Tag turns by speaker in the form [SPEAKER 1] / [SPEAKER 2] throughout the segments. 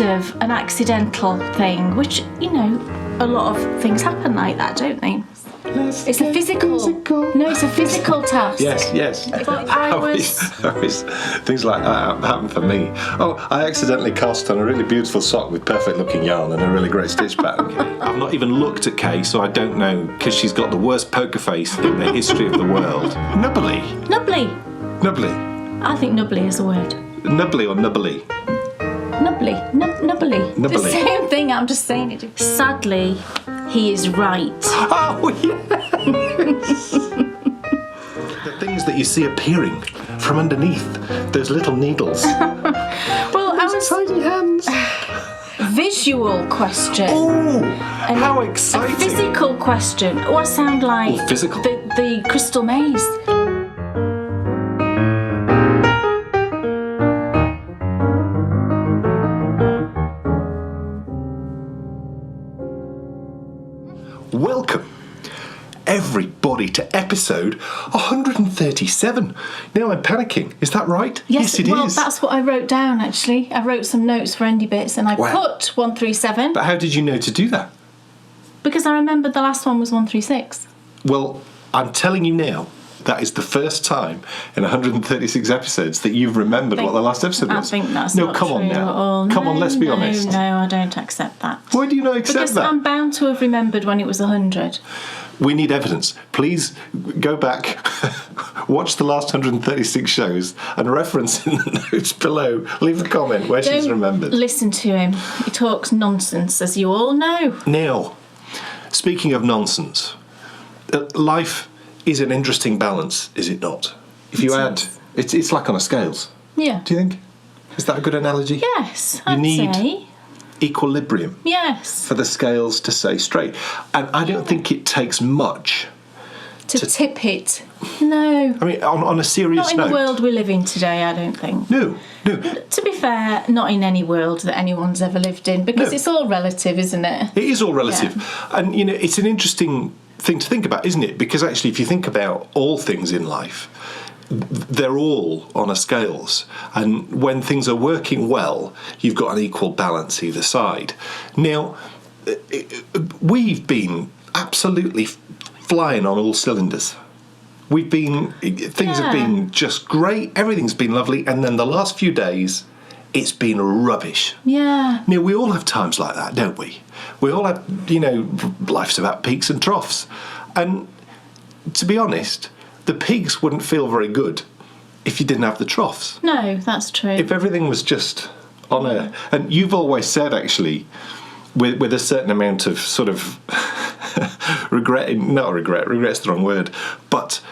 [SPEAKER 1] of an accidental thing, which, you know, a lot of things happen like that, don't they? It's a physical. No, it's a physical task.
[SPEAKER 2] Yes.
[SPEAKER 1] But I was
[SPEAKER 2] things like that happen for me. Oh, I accidentally cast on a really beautiful sock with perfect looking yarn and a really great stitch pattern. I've not even looked at Kay, so I don't know, because she's got the worst poker face in the history of the world. Nubbly.
[SPEAKER 1] I think nubbly is a word.
[SPEAKER 2] Nubbly or nubbly?
[SPEAKER 1] Nubbly. The same thing, I'm just saying it. Sadly, he is right.
[SPEAKER 2] Oh, yes! The things that you see appearing from underneath those little needles.
[SPEAKER 1] Well,
[SPEAKER 2] those tiny hands.
[SPEAKER 1] Visual question.
[SPEAKER 2] Oh, how exciting.
[SPEAKER 1] A physical question. Oh, I sound like
[SPEAKER 2] physical.
[SPEAKER 1] The Crystal Maze.
[SPEAKER 2] Welcome, everybody, to episode 137. Now I'm panicking. Is that right? Yes, it is.
[SPEAKER 1] Well, that's what I wrote down, actually. I wrote some notes for Endy Bits and I put 137.
[SPEAKER 2] But how did you know to do that?
[SPEAKER 1] Because I remembered the last one was 136.
[SPEAKER 2] Well, I'm telling you now, that is the first time in 136 episodes that you've remembered what the last episode was.
[SPEAKER 1] I think that's not true at all.
[SPEAKER 2] Come on, let's be honest.
[SPEAKER 1] No, I don't accept that.
[SPEAKER 2] Why do you not accept
[SPEAKER 1] because
[SPEAKER 2] that?
[SPEAKER 1] I'm bound to have remembered when it was 100.
[SPEAKER 2] We need evidence. Please go back, watch the last 136 shows and reference in the notes below. Leave a comment where she's remembered.
[SPEAKER 1] Listen to him. He talks nonsense, as you all know.
[SPEAKER 2] Now, speaking of nonsense, life is an interesting balance, is it not? If you add, it's like on a scales.
[SPEAKER 1] Yeah.
[SPEAKER 2] Do you think? Is that a good analogy?
[SPEAKER 1] Yes,
[SPEAKER 2] You
[SPEAKER 1] I'd
[SPEAKER 2] need
[SPEAKER 1] say.
[SPEAKER 2] equilibrium.
[SPEAKER 1] Yes.
[SPEAKER 2] For the scales to stay straight. And I don't think it takes much
[SPEAKER 1] to tip it. No.
[SPEAKER 2] I mean, on a serious
[SPEAKER 1] note. Not in the world we live in today, I don't think.
[SPEAKER 2] No.
[SPEAKER 1] To be fair, not in any world that anyone's ever lived in, because it's all relative, isn't it?
[SPEAKER 2] It is all relative. Yeah. And, you know, it's an interesting thing to think about, isn't it? Because actually, if you think about all things in life, they're all on a scales, and when things are working well, you've got an equal balance either side. Now, we've been absolutely flying on all cylinders. Things have been just great, everything's been lovely, and then the last few days, it's been rubbish.
[SPEAKER 1] Yeah.
[SPEAKER 2] Now, we all have times like that, don't we? We all have, you know, life's about peaks and troughs. And to be honest, the peaks wouldn't feel very good if you didn't have the troughs.
[SPEAKER 1] No, that's true.
[SPEAKER 2] If everything was just on a... And you've always said, actually, with a certain amount of sort of regret's the wrong word, but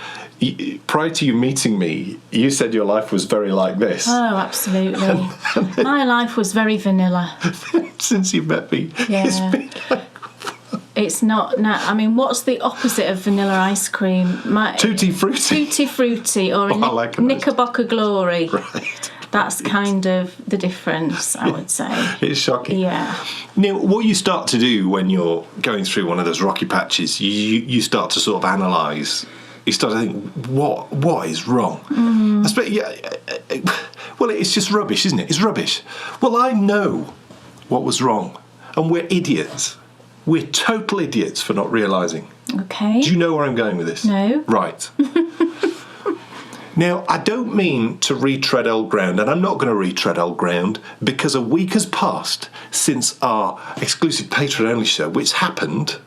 [SPEAKER 2] prior to you meeting me, you said your life was very like this.
[SPEAKER 1] Oh, absolutely. My life was very vanilla.
[SPEAKER 2] Since you met me, it's been like...
[SPEAKER 1] It's not... No, I mean, what's the opposite of vanilla ice cream?
[SPEAKER 2] Tutti Frutti.
[SPEAKER 1] Tutti Frutti or Knickerbocker Glory.
[SPEAKER 2] Right.
[SPEAKER 1] That's kind of the difference, I would say.
[SPEAKER 2] It's shocking.
[SPEAKER 1] Yeah.
[SPEAKER 2] Now, what you start to do when you're going through one of those rocky patches, you start to sort of analyse. You start to think, what is wrong? Well, it's just rubbish, isn't it? It's rubbish. Well, I know what was wrong, and we're idiots. We're total idiots for not realising.
[SPEAKER 1] Okay.
[SPEAKER 2] Do you know where I'm going with this?
[SPEAKER 1] No.
[SPEAKER 2] Right. Now, I don't mean to retread old ground, and I'm not going to retread old ground, because a week has passed since our exclusive Patreon-only show, which happened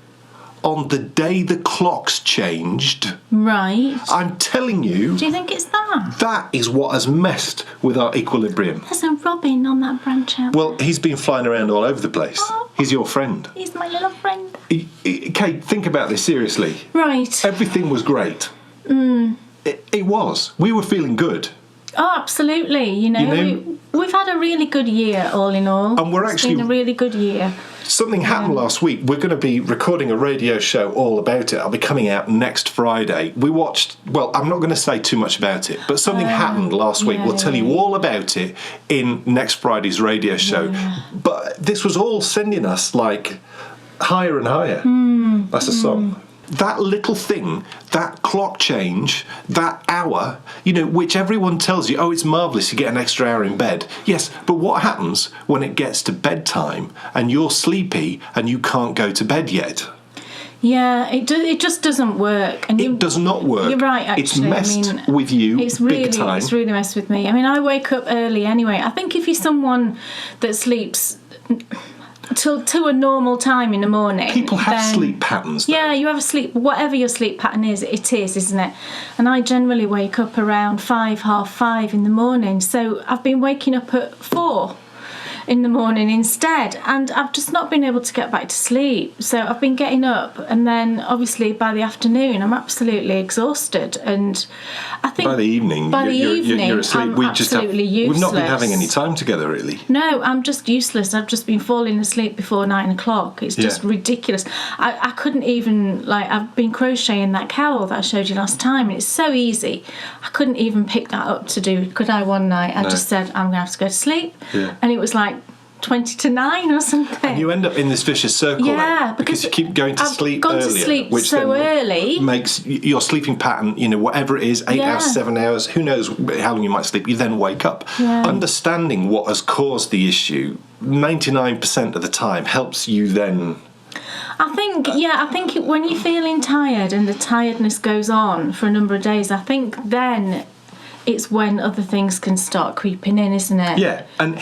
[SPEAKER 2] on the day the clocks changed.
[SPEAKER 1] Right.
[SPEAKER 2] I'm telling you...
[SPEAKER 1] Do you think it's that?
[SPEAKER 2] That is what has messed with our equilibrium.
[SPEAKER 1] There's a robin on that branch out.
[SPEAKER 2] Well, he's been flying around all over the place.
[SPEAKER 1] Oh.
[SPEAKER 2] He's your friend.
[SPEAKER 1] He's my little friend.
[SPEAKER 2] Kate, think about this seriously.
[SPEAKER 1] Right.
[SPEAKER 2] Everything was great. It was. We were feeling good.
[SPEAKER 1] Oh, absolutely. You know we've had a really good year, all in all.
[SPEAKER 2] And it's been
[SPEAKER 1] a really good year.
[SPEAKER 2] Something happened last week. We're going to be recording a radio show all about it. I'll be coming out next Friday. We watched... Well, I'm not going to say too much about it, but something happened last week. We'll tell you all about it in next Friday's radio show. Yeah. But this was all sending us, like, higher and higher. That's a song. That little thing, that clock change, that hour, which everyone tells you, oh, it's marvellous, you get an extra hour in bed. Yes, but what happens when it gets to bedtime and you're sleepy and you can't go to bed yet?
[SPEAKER 1] Yeah, it just doesn't work. And
[SPEAKER 2] it does not work.
[SPEAKER 1] You're right, actually.
[SPEAKER 2] It's messed with you big time.
[SPEAKER 1] It's really messed with me. I mean, I wake up early anyway. I think if you're someone that sleeps to a normal time in the morning...
[SPEAKER 2] People have sleep patterns, though.
[SPEAKER 1] Yeah, you have a sleep... Whatever your sleep pattern is, it is, isn't it? And I generally wake up around 5:30 in the morning. So I've been waking up at 4 in the morning instead, and I've just not been able to get back to sleep. So I've been getting up, and then obviously by the afternoon I'm absolutely exhausted, and I think
[SPEAKER 2] by the evening you're asleep.
[SPEAKER 1] I'm absolutely useless.
[SPEAKER 2] We've not been having any time together, really.
[SPEAKER 1] No, I'm just useless. I've just been falling asleep before 9 o'clock. It's just ridiculous. I couldn't even, I've been crocheting that cowl that I showed you last time, and it's so easy. I couldn't even pick that up to do, could I, one night? I just said, I'm going to have to go to sleep. Yeah. And it was 20 to 9 or something.
[SPEAKER 2] And you end up in this vicious circle, because you keep going to sleep earlier. I've gone to sleep which
[SPEAKER 1] so early.
[SPEAKER 2] Makes your sleeping pattern, whatever it is, 8 hours, 7 hours, who knows how long you might sleep, you then wake up. Yeah. Understanding what has caused the issue 99% of the time helps you then...
[SPEAKER 1] I think when you're feeling tired and the tiredness goes on for a number of days, I think then... it's when other things can start creeping in, isn't it?
[SPEAKER 2] Yeah, and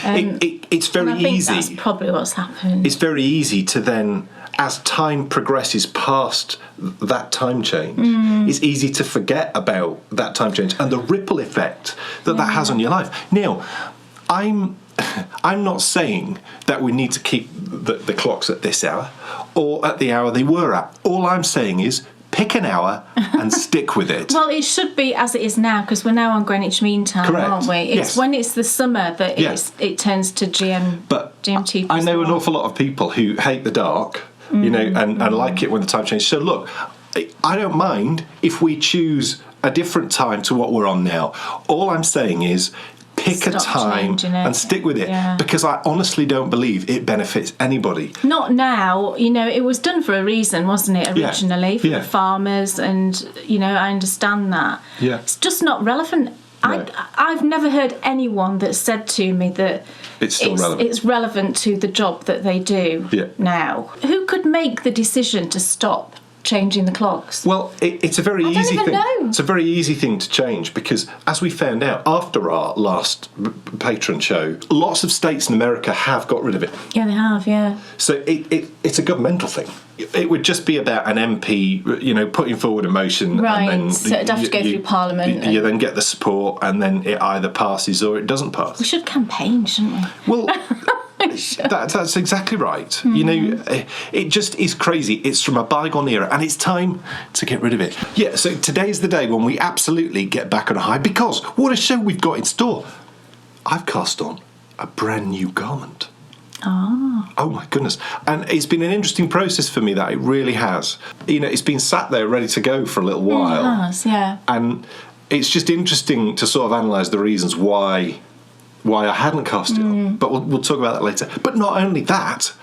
[SPEAKER 2] it's very easy.
[SPEAKER 1] That's probably what's happened.
[SPEAKER 2] It's very easy to then, as time progresses past that time change, it's easy to forget about that time change and the ripple effect that has on your life. Now, I'm not saying that we need to keep the clocks at this hour or at the hour they were at. All I'm saying is, pick an hour and stick with it.
[SPEAKER 1] Well, it should be as it is now, because we're now on Greenwich Mean Time,
[SPEAKER 2] correct.
[SPEAKER 1] Aren't we? It's when it's the summer that it turns to GMT.
[SPEAKER 2] I know an awful lot of people who hate the dark, and like it when the time changes. So look, I don't mind if we choose a different time to what we're on now. All I'm saying is, pick a time and stick with it, because I honestly don't believe it benefits anybody. Not
[SPEAKER 1] now. It was done for a reason, wasn't it, originally, for the farmers, and I understand that. Yeah. It's just not relevant. No. I've never heard anyone that said to me that it's relevant to the job that they do now. Who could make the decision to stop changing the clocks?
[SPEAKER 2] Well, it's a very easy thing.
[SPEAKER 1] Know.
[SPEAKER 2] It's a very easy thing to change, because as we found out after our last patron show, lots of states in America have got rid of it.
[SPEAKER 1] Yeah, they have. Yeah.
[SPEAKER 2] So it's a governmental thing. It would just be about an MP, putting forward a motion,
[SPEAKER 1] right?
[SPEAKER 2] And then
[SPEAKER 1] so it'd have to go through Parliament.
[SPEAKER 2] You then get the support, and then it either passes or it doesn't pass.
[SPEAKER 1] We should campaign, shouldn't we?
[SPEAKER 2] Well. That's exactly right. It just is crazy. It's from a bygone era, and it's time to get rid of it. Yeah, so today's the day when we absolutely get back on a high, because what a show we've got in store. I've cast on a brand new garment. Oh my goodness. And it's been an interesting process for me, that it really has. It's been sat there ready to go for a little while.
[SPEAKER 1] It has, yeah.
[SPEAKER 2] And it's just interesting to sort of analyse the reasons why I hadn't cast it on, but we'll talk about that later. But not only that,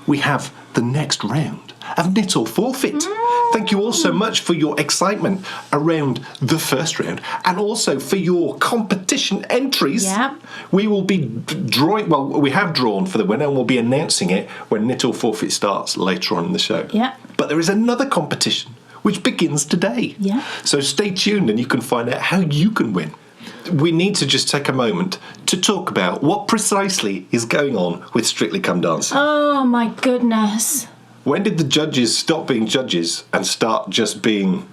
[SPEAKER 2] we have the next round of Knit or Forfeit. Thank you all so much for your excitement around the first round, and also for your competition entries.
[SPEAKER 1] Yeah.
[SPEAKER 2] We will be drawing, we have drawn for the winner, and we'll be announcing it when Knit or Forfeit starts later on in the show.
[SPEAKER 1] Yeah.
[SPEAKER 2] But there is another competition which begins today.
[SPEAKER 1] Yeah.
[SPEAKER 2] So stay tuned and you can find out how you can win. We need to just take a moment to talk about what precisely is going on with Strictly Come Dancing.
[SPEAKER 1] Oh my goodness.
[SPEAKER 2] When did the judges stop being judges and start just being...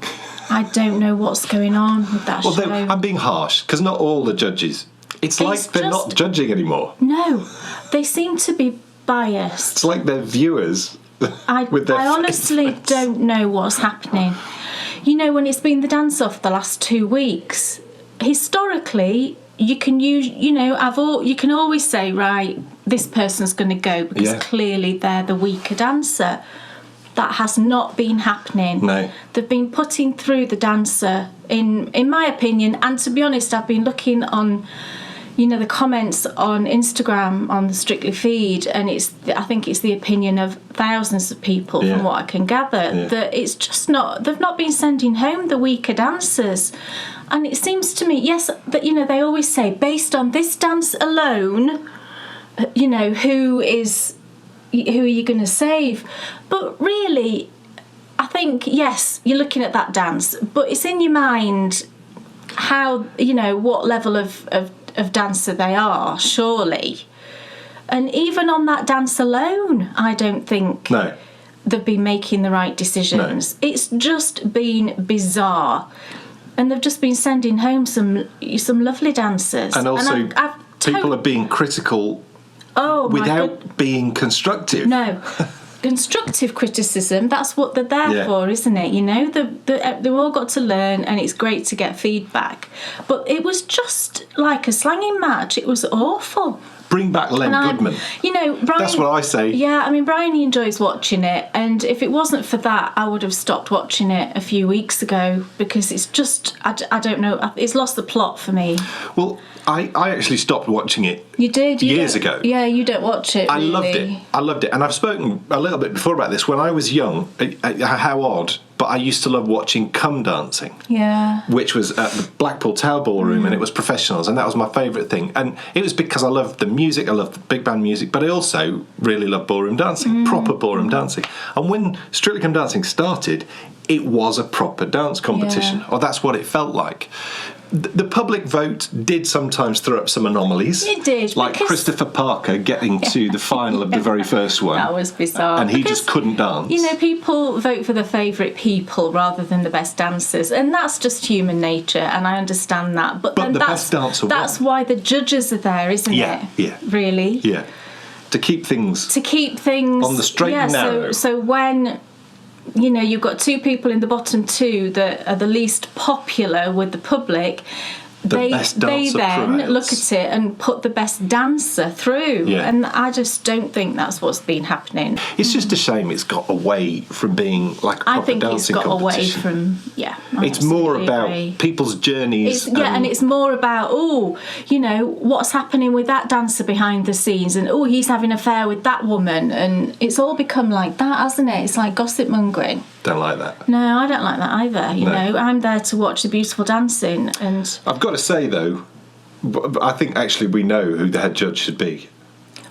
[SPEAKER 1] I don't know what's going on with that show.
[SPEAKER 2] I'm being harsh, because not all the judges. It's like they're not judging anymore.
[SPEAKER 1] No, they seem to be biased.
[SPEAKER 2] It's like they're viewers with their
[SPEAKER 1] I honestly don't know what's happening. When it's been the dance-off the last 2 weeks... historically, you can use, you can always say, right, this person's going to go because clearly they're the weaker dancer. That has not been happening.
[SPEAKER 2] No.
[SPEAKER 1] They've been putting through the dancer, in my opinion, and to be honest, I've been looking on, the comments on Instagram on the Strictly feed, and I think it's the opinion of thousands of people from what I can gather, that it's just they've not been sending home the weaker dancers. And it seems to me, yes, that, they always say, based on this dance alone, who are you going to save? But really, I think, yes, you're looking at that dance, but it's in your mind how, what level of dancer they are, surely. And even on that dance alone, I don't think they've been making the right decisions. No. It's just been bizarre. And they've just been sending home some lovely dancers. And also,
[SPEAKER 2] people are being critical without being constructive.
[SPEAKER 1] No. Constructive criticism, that's what they're there for, isn't it? They've all got to learn, and it's great to get feedback. But it was just like a slanging match. It was awful.
[SPEAKER 2] Bring back Len Goodman.
[SPEAKER 1] Brian,
[SPEAKER 2] that's what I say.
[SPEAKER 1] Yeah, I mean, Brian, he enjoys watching it, and if it wasn't for that, I would have stopped watching it a few weeks ago, because it's just, I don't know, it's lost the plot for me.
[SPEAKER 2] Well, I actually stopped watching it.
[SPEAKER 1] You did?
[SPEAKER 2] Years ago.
[SPEAKER 1] Yeah, you don't watch it, really.
[SPEAKER 2] I loved it. And I've spoken a little bit before about this. When I was young, how odd, but I used to love watching cum dancing.
[SPEAKER 1] Yeah.
[SPEAKER 2] Which was at the Blackpool Tower Ballroom, and it was professionals, and that was my favourite thing. And it was because I loved the music, I loved the big band music, but I also really loved ballroom dancing, proper ballroom dancing. And when Strictly Come Dancing started, it was a proper dance competition, or that's what it felt like. The public vote did sometimes throw up some anomalies.
[SPEAKER 1] It did.
[SPEAKER 2] Like Christopher Parker getting to the final of the very first one.
[SPEAKER 1] That was bizarre.
[SPEAKER 2] And he just couldn't dance.
[SPEAKER 1] People vote for the favourite people rather than the best dancers. And that's just human nature, and I understand that. But then
[SPEAKER 2] the best dancer
[SPEAKER 1] that's
[SPEAKER 2] won.
[SPEAKER 1] why the judges are there, isn't it?
[SPEAKER 2] Yeah.
[SPEAKER 1] Really?
[SPEAKER 2] Yeah. To keep things
[SPEAKER 1] on
[SPEAKER 2] the straight and narrow.
[SPEAKER 1] So when you've got two people in the bottom two that are the least popular with the public, they then look at it and put the best dancer through. Yeah. And I just don't think that's what's been happening.
[SPEAKER 2] It's just a shame it's got away from being like a proper dancing competition.
[SPEAKER 1] I think it's got away from,
[SPEAKER 2] it's more about people's journeys.
[SPEAKER 1] And it's more about, what's happening with that dancer behind the scenes, and he's having an affair with that woman, and it's all become like that, hasn't it? It's like gossip mongering.
[SPEAKER 2] Don't like that.
[SPEAKER 1] No, I don't like that either. You know, I'm there to watch the beautiful dancing, and
[SPEAKER 2] I've got to say though, I think actually we know who the head judge should be.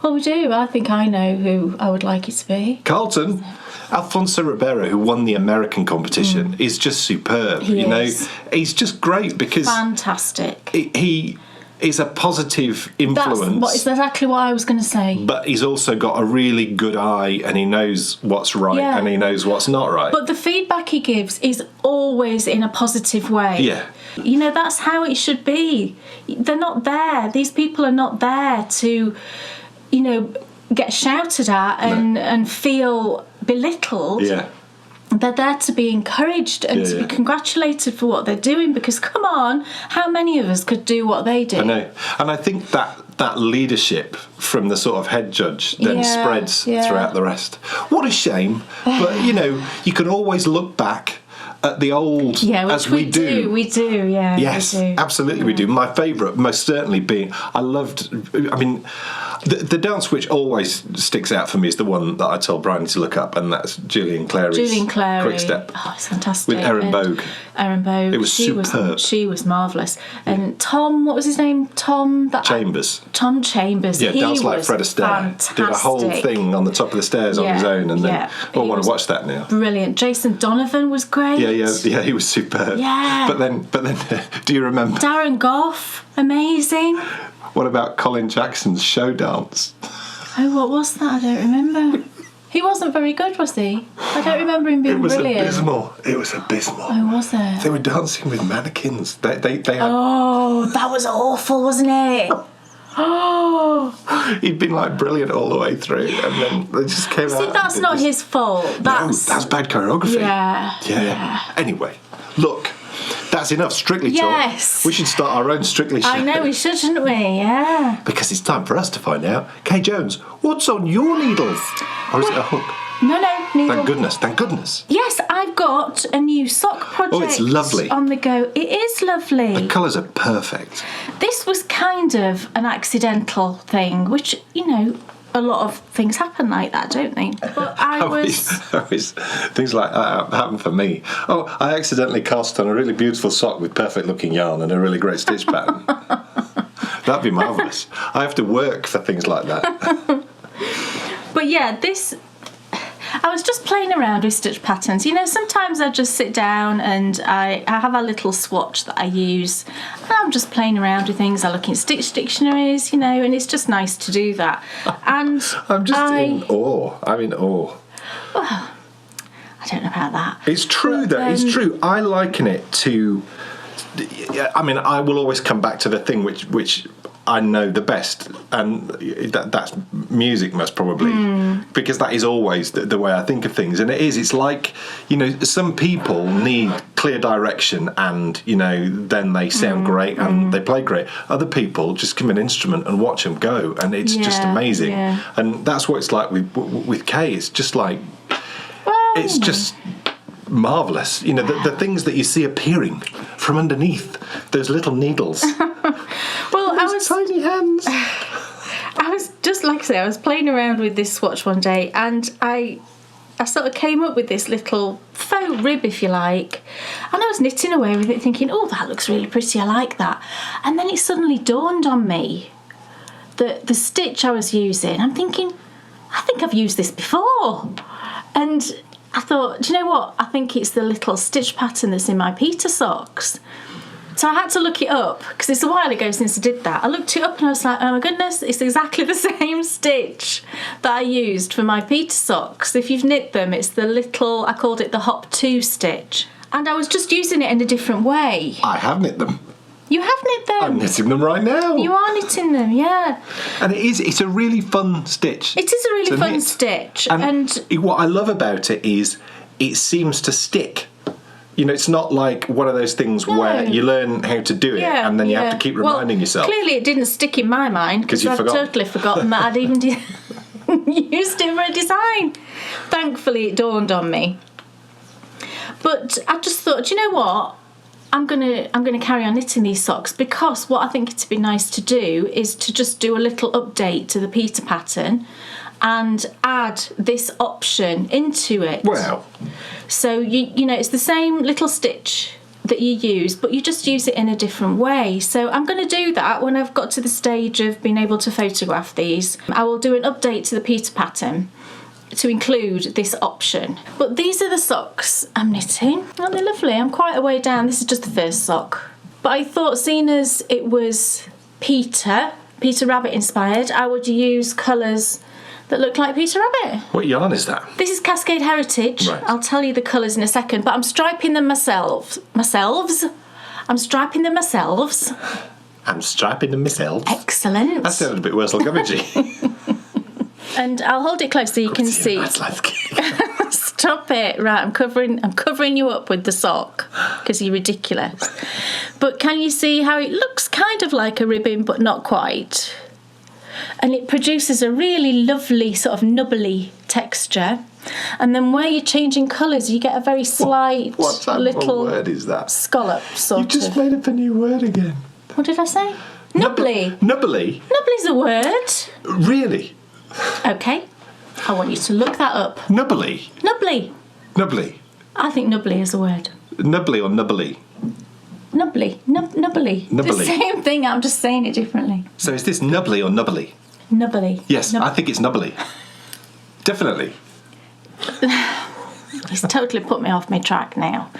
[SPEAKER 1] Well, we do. I think I know who I would like it to be.
[SPEAKER 2] Carlton. Alfonso Ribeiro, who won the American competition, is just superb. He's just great because
[SPEAKER 1] fantastic.
[SPEAKER 2] He is a positive influence.
[SPEAKER 1] That's exactly what I was going to say.
[SPEAKER 2] But he's also got a really good eye, and he knows what's right and he knows what's not right.
[SPEAKER 1] But the feedback he gives is always in a positive way.
[SPEAKER 2] Yeah.
[SPEAKER 1] That's how it should be. They're not there. These people are not there to, get shouted at and feel belittled.
[SPEAKER 2] Yeah.
[SPEAKER 1] They're there to be encouraged and to be congratulated for what they're doing, because come on, how many of us could do what they do?
[SPEAKER 2] I know. And I think that leadership from the sort of head judge then spreads throughout the rest. What a shame. But, you can always look back at the old as we do.
[SPEAKER 1] We do, yeah.
[SPEAKER 2] Yes, absolutely we do. My favourite, most certainly being, the dance which always sticks out for me is the one that I told Brian to look up, and that's Julian Clary's Quick Step.
[SPEAKER 1] Oh, it's fantastic.
[SPEAKER 2] With Erin Bogue.
[SPEAKER 1] It was superb. She was marvellous. And Tom, what was his name?
[SPEAKER 2] Chambers.
[SPEAKER 1] Tom Chambers.
[SPEAKER 2] Yeah, danced like Fred Astaire.
[SPEAKER 1] Fantastic.
[SPEAKER 2] Did a whole thing on the top of the stairs on his own, and then I want to watch that now.
[SPEAKER 1] Brilliant. Jason Donovan was great.
[SPEAKER 2] Yeah, he was superb.
[SPEAKER 1] Yeah.
[SPEAKER 2] But then, do you remember?
[SPEAKER 1] Darren Gough, amazing.
[SPEAKER 2] What about Colin Jackson's show dance?
[SPEAKER 1] Oh, what was that? I don't remember. He wasn't very good, was he? I don't remember him being brilliant.
[SPEAKER 2] It was abysmal.
[SPEAKER 1] Oh, was it?
[SPEAKER 2] They were dancing with mannequins. They had...
[SPEAKER 1] Oh, that was awful, wasn't it? Oh.
[SPEAKER 2] He'd been like brilliant all the way through, and then they just came out.
[SPEAKER 1] See, that's not his fault.
[SPEAKER 2] That's bad choreography.
[SPEAKER 1] Yeah.
[SPEAKER 2] Anyway, look. That's enough Strictly talk.
[SPEAKER 1] Yes.
[SPEAKER 2] We should start our own Strictly show.
[SPEAKER 1] I know we should, shouldn't we? Yeah.
[SPEAKER 2] Because it's time for us to find out. Kay Jones, what's on your needles? Or is it a hook?
[SPEAKER 1] No, neither.
[SPEAKER 2] Thank goodness.
[SPEAKER 1] Yes, I've got a new sock project.
[SPEAKER 2] Oh, it's lovely.
[SPEAKER 1] On the go. It is lovely.
[SPEAKER 2] The colours are perfect.
[SPEAKER 1] This was kind of an accidental thing, which, a lot of things happen like that, don't they? But I was...
[SPEAKER 2] Things like that happen for me. Oh, I accidentally cast on a really beautiful sock with perfect looking yarn and a really great stitch pattern. That'd be marvellous. I have to work for things like that.
[SPEAKER 1] But yeah, I was just playing around with stitch patterns. Sometimes I just sit down and I have a little swatch that I use. And I'm just playing around with things. I look in stitch dictionaries, and it's just nice to do that. And
[SPEAKER 2] I'm just in awe. I'm in awe.
[SPEAKER 1] Well, I don't know about that.
[SPEAKER 2] It's true, though. It's true. I liken it to... I will always come back to the thing which I know the best, and that's music, most probably, because that is always the way I think of things. And it's like, some people need clear direction, and then they sound great and they play great. Other people just give an instrument and watch them go, and it's just amazing. Yeah. And that's what it's like with Kay. It's just like, it's just marvellous. The things that you see appearing from underneath those little needles.
[SPEAKER 1] Well,
[SPEAKER 2] those tiny hands.
[SPEAKER 1] I was just, like I say, I was playing around with this swatch one day, and I sort of came up with this little faux rib, if you like, and I was knitting away with it thinking, oh, that looks really pretty, I like that. And then it suddenly dawned on me that the stitch I was using, I'm thinking, I think I've used this before. And I thought, do you know what? I think it's the little stitch pattern that's in my Peter socks. So I had to look it up, because it's a while ago since I did that. I looked it up and I was like, oh my goodness, it's exactly the same stitch that I used for my Peter socks. If you've knit them, it's the little, I called it the Hop 2 stitch. And I was just using it in a different way.
[SPEAKER 2] I have knit them.
[SPEAKER 1] You have knit them?
[SPEAKER 2] I'm knitting them right now.
[SPEAKER 1] You are knitting them, yeah.
[SPEAKER 2] And it's a really fun stitch.
[SPEAKER 1] It is a really fun stitch.
[SPEAKER 2] And what I love about it is it seems to stick. It's not like one of those things where you learn how to do it and then you have to keep reminding yourself.
[SPEAKER 1] Clearly it didn't stick in my mind, because I've totally forgotten that I'd even used it for a design. Thankfully it dawned on me. But I just thought, do you know what? I'm gonna carry on knitting these socks, because what I think it'd be nice to do is to just do a little update to the Peter pattern and add this option into it.
[SPEAKER 2] Wow.
[SPEAKER 1] So it's the same little stitch that you use, but you just use it in a different way. So I'm going to do that when I've got to the stage of being able to photograph these. I will do an update to the Peter pattern to include this option. But these are the socks I'm knitting. Aren't they lovely? I'm quite a way down. This is just the first sock. But I thought, seeing as it was Peter Rabbit inspired, I would use colours that look like Peter Rabbit.
[SPEAKER 2] What yarn is that?
[SPEAKER 1] This is Cascade Heritage. Right. I'll tell you the colours in a second, but I'm striping them myself. I'm striping them myself. Excellent.
[SPEAKER 2] That sounded a bit Wurzel Gummidgey.
[SPEAKER 1] And I'll hold it close so you can see. Stop it. Right, I'm covering you up with the sock, because you're ridiculous. But can you see how it looks kind of like a ribbon, but not quite? And it produces a really lovely sort of nubbly texture. And then where you're changing colours, you get a very slight little
[SPEAKER 2] word is that?
[SPEAKER 1] Scallop sort of.
[SPEAKER 2] You just made up a new word again.
[SPEAKER 1] What did I say? Nubbly.
[SPEAKER 2] Nubbly?
[SPEAKER 1] Nubbly's a word.
[SPEAKER 2] Really?
[SPEAKER 1] Okay. I want you to look that up.
[SPEAKER 2] Nubbly? Nubbly. I
[SPEAKER 1] think nubbly is a word.
[SPEAKER 2] Nubbly or nubbly?
[SPEAKER 1] Nubbly. Nubbly. The same thing, I'm just saying it differently.
[SPEAKER 2] So is this nubbly or nubbly?
[SPEAKER 1] Nubbly.
[SPEAKER 2] Yes, I think it's nubbly. Definitely.
[SPEAKER 1] He's totally put me off my track now.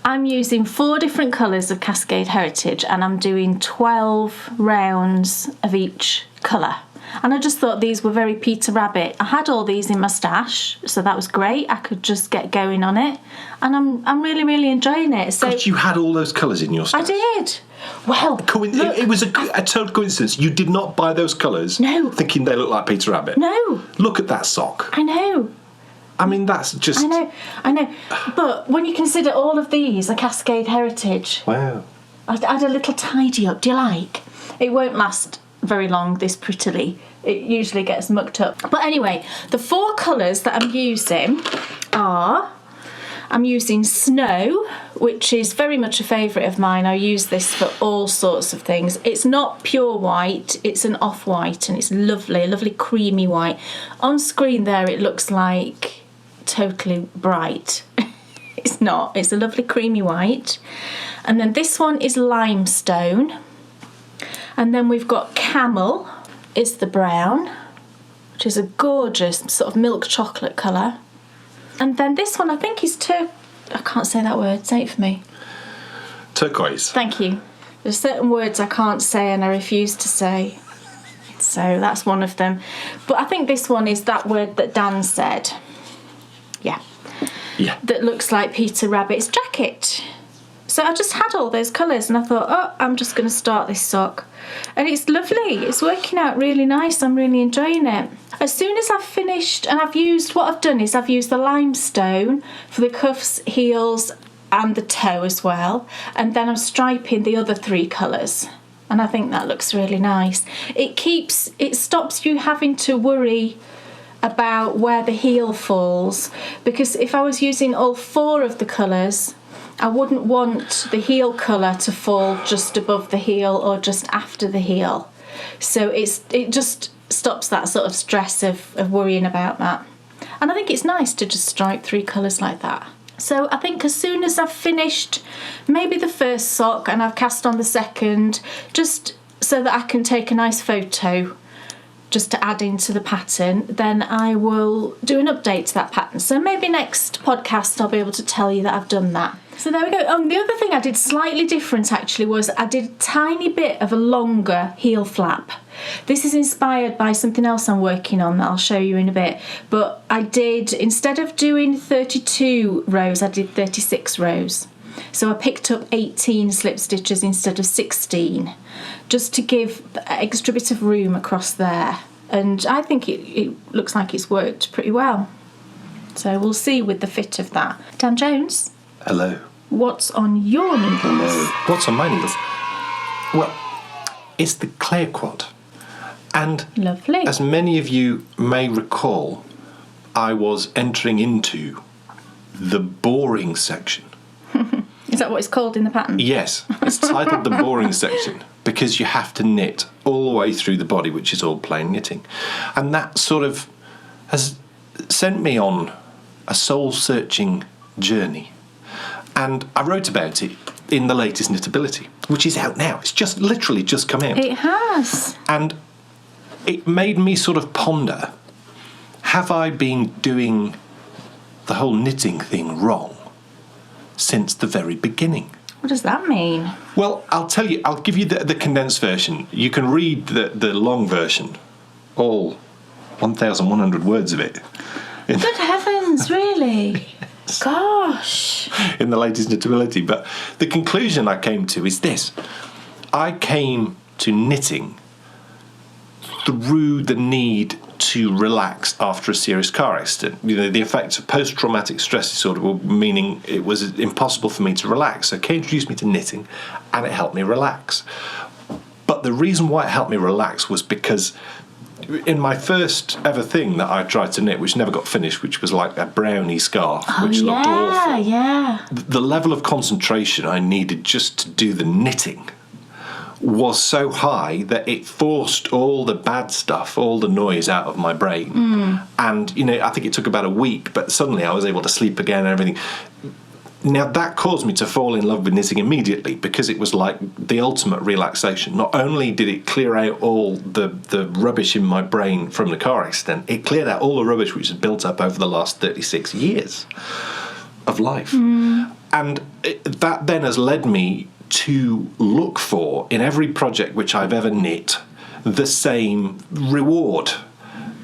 [SPEAKER 1] I'm using 4 different colours of Cascade Heritage, and I'm doing 12 rounds of each colour. And I just thought these were very Peter Rabbit. I had all these in my stash, so that was great. I could just get going on it, and I'm really, really enjoying it. So
[SPEAKER 2] God, you had all those colours in your stash.
[SPEAKER 1] I did. Well, look,
[SPEAKER 2] it was a total coincidence. You did not buy those colours thinking they look like Peter Rabbit.
[SPEAKER 1] No.
[SPEAKER 2] Look at that sock.
[SPEAKER 1] I know.
[SPEAKER 2] I mean, that's just...
[SPEAKER 1] I know. But when you consider all of these are Cascade Heritage...
[SPEAKER 2] Wow.
[SPEAKER 1] I'd add a little tidy up. Do you like? It won't last very long, this prettily it usually gets mucked up. But anyway, the 4 colours that I'm using are... I'm using Snow, which is very much a favourite of mine. I use this for all sorts of things. It's not pure white, it's an off-white, and it's lovely, a lovely creamy white. On screen there it looks like totally bright. It's not, it's a lovely creamy white. And then this one is Limestone. And then we've got Camel, is the brown, which is a gorgeous sort of milk chocolate colour. And then this one, I think, is I can't say that word. Say it for me.
[SPEAKER 2] Turquoise.
[SPEAKER 1] Thank you. There's certain words I can't say and I refuse to say. So that's one of them. But I think this one is that word that Dan said. Yeah.
[SPEAKER 2] Yeah.
[SPEAKER 1] That looks like Peter Rabbit's jacket. So I just had all those colours and I thought, oh, I'm just going to start this sock. And it's lovely. It's working out really nice. I'm really enjoying it. As soon as I've finished, and I've used the limestone for the cuffs, heels and the toe as well. And then I'm striping the other 3 colours. And I think that looks really nice. It stops you having to worry about where the heel falls. Because if I was using all 4 of the colours, I wouldn't want the heel colour to fall just above the heel or just after the heel. So it just stops that sort of stress of worrying about that. And I think it's nice to just stripe 3 colours like that. So I think as soon as I've finished maybe the first sock and I've cast on the second, just so that I can take a nice photo just to add into the pattern, then I will do an update to that pattern. So maybe next podcast I'll be able to tell you that I've done that. So there we go. The other thing I did slightly different actually was I did a tiny bit of a longer heel flap. This is inspired by something else I'm working on that I'll show you in a bit. But I did, instead of doing 32 rows, I did 36 rows. So I picked up 18 slip stitches instead of 16, just to give the extra bit of room across there. And I think it looks like it's worked pretty well. So we'll see with the fit of that. Dan Jones?
[SPEAKER 2] Hello.
[SPEAKER 1] What's on your needles?
[SPEAKER 2] Hello. What's on my needles? Well, it's the Claire quad. And
[SPEAKER 1] lovely.
[SPEAKER 2] As many of you may recall, I was entering into the boring section.
[SPEAKER 1] Is that what it's called in the pattern?
[SPEAKER 2] Yes, it's titled the boring section because you have to knit all the way through the body, which is all plain knitting. And that sort of has sent me on a soul-searching journey. And I wrote about it in the latest Knitability, which is out now. It's just literally just come out.
[SPEAKER 1] It has.
[SPEAKER 2] And it made me sort of ponder, have I been doing the whole knitting thing wrong since the very beginning?
[SPEAKER 1] What does that mean?
[SPEAKER 2] Well, I'll tell you, I'll give you the condensed version. You can read the long version, all 1,100 words of it.
[SPEAKER 1] Good heavens, really? Gosh.
[SPEAKER 2] In the latest Knitability. But the conclusion I came to is this. I came to knitting through the need to relax after a serious car accident. You know, the effects of post-traumatic stress disorder were meaning it was impossible for me to relax. So Kay introduced me to knitting and it helped me relax. But the reason why it helped me relax was because in my first ever thing that I tried to knit, which never got finished, which was like a brownie scarf, which looked awful.
[SPEAKER 1] Yeah.
[SPEAKER 2] The level of concentration I needed just to do the knitting was so high that it forced all the bad stuff, all the noise out of my brain. And, you know, I think it took about a week, but suddenly I was able to sleep again and everything. Now, that caused me to fall in love with knitting immediately because it was like the ultimate relaxation. Not only did it clear out all the rubbish in my brain from the car accident, it cleared out all the rubbish which had built up over the last 36 years of life. And that then has led me to look for, in every project which I've ever knit, the same reward.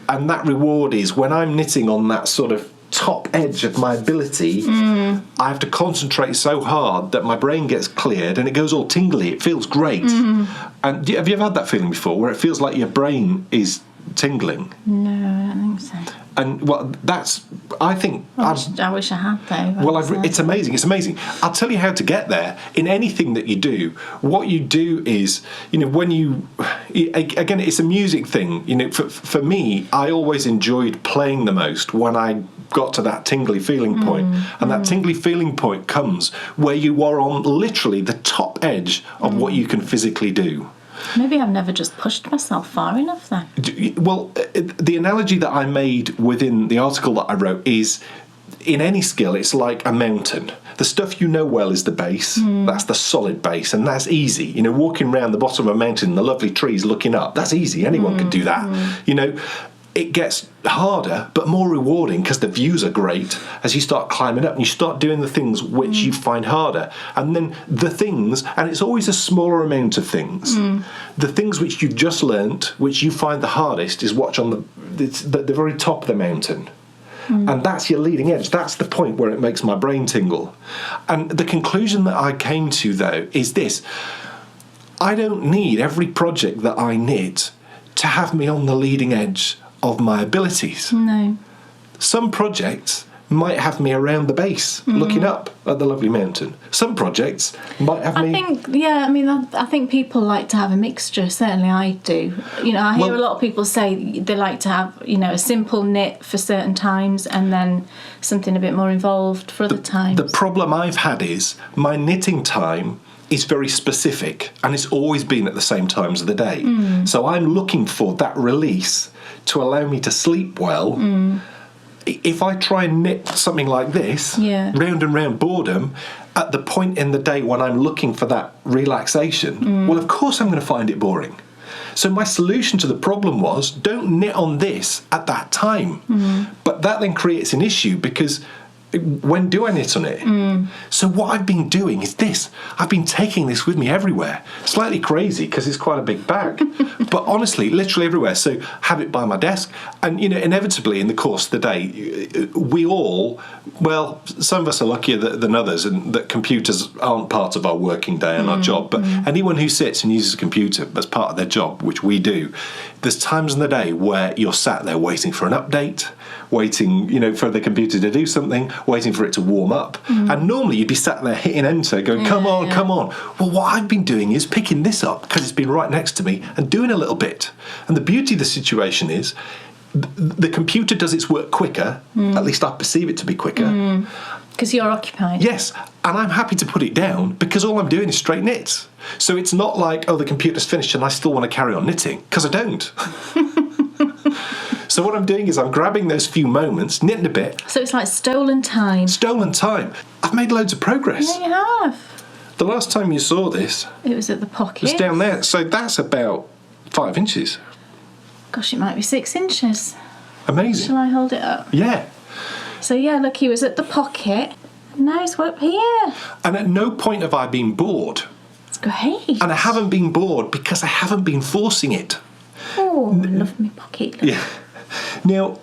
[SPEAKER 2] And that reward is when I'm knitting on that sort of top edge of my ability, I have to concentrate so hard that my brain gets cleared and it goes all tingly. It feels great. And have you ever had that feeling before, where it feels like your brain is tingling?
[SPEAKER 1] No, I don't think so.
[SPEAKER 2] And well, that's, I think...
[SPEAKER 1] I wish I had, though.
[SPEAKER 2] Well, it's amazing. It's amazing. I'll tell you how to get there. In anything that you do, what you do is, when you... Again, it's a music thing. For me, I always enjoyed playing the most when I got to that tingly feeling point. And that tingly feeling point comes where you are on literally the top edge of what you can physically do.
[SPEAKER 1] Maybe I've never just pushed myself far enough then.
[SPEAKER 2] Well, the analogy that I made within the article that I wrote is, in any skill, it's like a mountain. The stuff you know well is the base. That's the solid base, and that's easy. Walking around the bottom of a mountain, the lovely trees looking up, that's easy. Anyone can do that. It gets harder but more rewarding because the views are great as you start climbing up and you start doing the things which you find harder, and then the things, and it's always a smaller amount of things, the things which you've just learnt, which you find the hardest, is what's on the very top of the mountain. And that's your leading edge. That's the point where it makes my brain tingle. And the conclusion that I came to, though, is this: I don't need every project that I knit to have me on the leading edge of my abilities.
[SPEAKER 1] No.
[SPEAKER 2] Some projects might have me around the base, looking up at the lovely mountain. Some projects might have me...
[SPEAKER 1] I think people like to have a mixture. Certainly I do. I hear a lot of people say they like to have, a simple knit for certain times and then something a bit more involved for other times.
[SPEAKER 2] The problem I've had is my knitting time is very specific, and it's always been at the same times of the day. So I'm looking for that release to allow me to sleep well. If I try and knit something like this, round and round boredom, at the point in the day when I'm looking for that relaxation, well, of course I'm going to find it boring. So my solution to the problem was, don't knit on this at that time. But that then creates an issue, because when do I knit on it? So what I've been doing is this. I've been taking this with me everywhere. Slightly crazy because it's quite a big bag. But honestly, literally everywhere. So have it by my desk. And, inevitably in the course of the day, we all, well, some of us are luckier than others, and that computers aren't part of our working day and our job. But anyone who sits and uses a computer as part of their job, which we do, there's times in the day where you're sat there waiting for an update, waiting, for the computer to do something, waiting for it to warm up. And normally you'd be sat there hitting enter, going, come on. Well, what I've been doing is picking this up because it's been right next to me and doing a little bit. And the beauty of the situation is the computer does its work quicker, at least I perceive it to be quicker.
[SPEAKER 1] Because you're occupied.
[SPEAKER 2] Yes, and I'm happy to put it down because all I'm doing is straight knits. So it's not like, the computer's finished and I still want to carry on knitting, because I don't. So what I'm doing is I'm grabbing those few moments, knitting a bit.
[SPEAKER 1] So it's like stolen time.
[SPEAKER 2] Stolen time. I've made loads of progress.
[SPEAKER 1] Yeah, you have.
[SPEAKER 2] The last time you saw this...
[SPEAKER 1] It was at the pocket.
[SPEAKER 2] It was down there. So that's about 5 inches.
[SPEAKER 1] Gosh, it might be 6 inches.
[SPEAKER 2] Amazing.
[SPEAKER 1] Shall I hold it up?
[SPEAKER 2] Yeah.
[SPEAKER 1] So look, he was at the pocket. Now he's up here.
[SPEAKER 2] And at no point have I been bored.
[SPEAKER 1] It's great.
[SPEAKER 2] And I haven't been bored because I haven't been forcing it.
[SPEAKER 1] Oh, I love my pocket. Look.
[SPEAKER 2] Yeah. Now,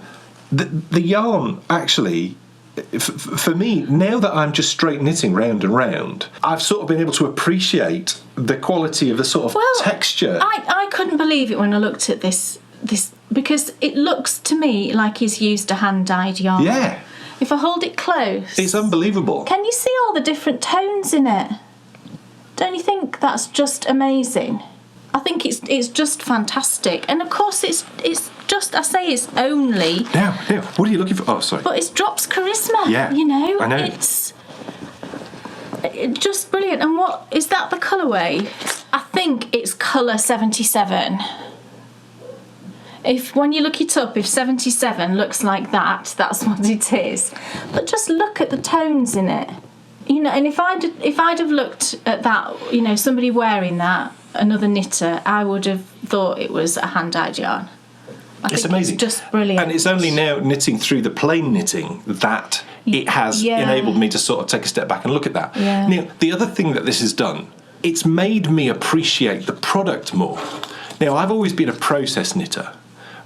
[SPEAKER 2] the yarn, actually, for me, now that I'm just straight knitting round and round, I've sort of been able to appreciate the quality of the sort of texture.
[SPEAKER 1] I couldn't believe it when I looked at this, because it looks to me like he's used a hand-dyed yarn.
[SPEAKER 2] Yeah.
[SPEAKER 1] If I hold it close...
[SPEAKER 2] It's unbelievable.
[SPEAKER 1] Can you see all the different tones in it? Don't you think that's just amazing? I think it's just fantastic. And of course it's just, I say it's only...
[SPEAKER 2] Now, what are you looking for? Oh, sorry.
[SPEAKER 1] But it's drops charisma,
[SPEAKER 2] Yeah, I know.
[SPEAKER 1] It's just brilliant. And what, is that the colourway? I think it's colour 77. When you look it up, if 77 looks like that, that's what it is. But just look at the tones in it. And if I'd have looked at that, somebody wearing that, another knitter, I would have thought it was a hand-dyed yarn.
[SPEAKER 2] It's amazing.
[SPEAKER 1] It's just brilliant.
[SPEAKER 2] And it's only now knitting through the plain knitting that it has enabled me to sort of take a step back and look at that.
[SPEAKER 1] Yeah.
[SPEAKER 2] Now, the other thing that this has done, it's made me appreciate the product more. Now, I've always been a process knitter.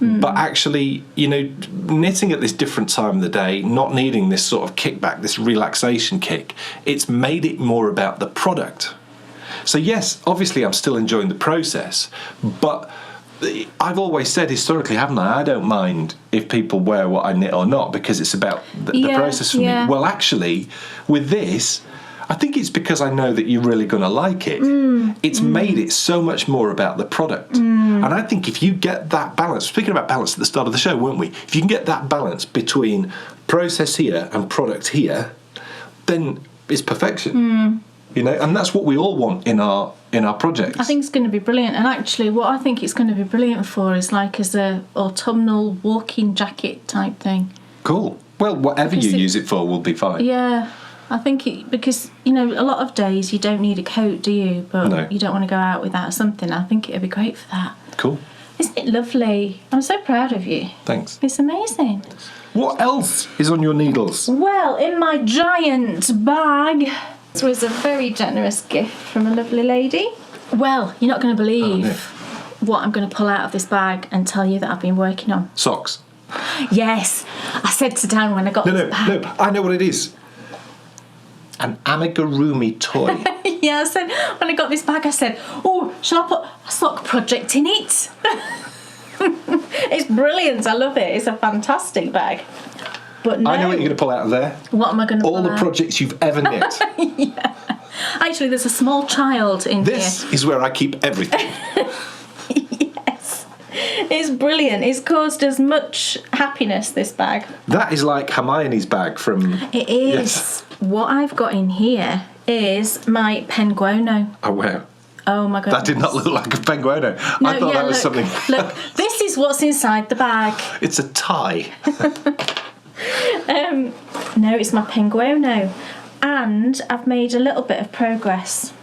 [SPEAKER 2] But actually, knitting at this different time of the day, not needing this sort of kickback, this relaxation kick, it's made it more about the product. So yes, obviously I'm still enjoying the process, but I've always said historically, haven't I don't mind if people wear what I knit or not, because it's about the process for me. Well, actually, with this, I think it's because I know that you're really going to like it. It's made it so much more about the product. And I think if you get that balance, speaking about balance at the start of the show, weren't we? If you can get that balance between process here and product here, then it's perfection. You know, and that's what we all want in our projects.
[SPEAKER 1] I think it's going to be brilliant. And actually, what I think it's going to be brilliant for is like as a autumnal walking jacket type thing.
[SPEAKER 2] Cool. Well, whatever you use it for will be fine.
[SPEAKER 1] Yeah. I think because, you know, a lot of days you don't need a coat, do you? But you don't want to go out without something. I think it'd be great for that.
[SPEAKER 2] Cool.
[SPEAKER 1] Isn't it lovely? I'm so proud of you.
[SPEAKER 2] Thanks.
[SPEAKER 1] It's amazing.
[SPEAKER 2] What else is on your needles?
[SPEAKER 1] Well, in my giant bag, this was a very generous gift from a lovely lady. Well, you're not going to believe what I'm going to pull out of this bag and tell you that I've been working on.
[SPEAKER 2] Socks.
[SPEAKER 1] Yes. I said to Dan when I got this bag.
[SPEAKER 2] No, I know what it is. An amigurumi toy.
[SPEAKER 1] Yeah, I said, when I got this bag, I said, oh, shall I put a sock project in it? It's brilliant. I love it. It's a fantastic bag. But no.
[SPEAKER 2] I know what you're going to pull out of there.
[SPEAKER 1] What am I going to pull out?
[SPEAKER 2] All the projects you've ever knit.
[SPEAKER 1] Yeah. Actually, there's a small child in here.
[SPEAKER 2] This is where I keep everything.
[SPEAKER 1] Yes. It's brilliant. It's caused us much happiness, this bag.
[SPEAKER 2] That is like Hermione's bag from...
[SPEAKER 1] It is.
[SPEAKER 2] Yes.
[SPEAKER 1] What I've got in here is my penguono.
[SPEAKER 2] Oh, wow.
[SPEAKER 1] Oh, my goodness.
[SPEAKER 2] That did not look like a penguono.
[SPEAKER 1] No,
[SPEAKER 2] I thought that was something...
[SPEAKER 1] Look, this is what's inside the bag.
[SPEAKER 2] It's a tie.
[SPEAKER 1] No, it's my penguono. And I've made a little bit of progress.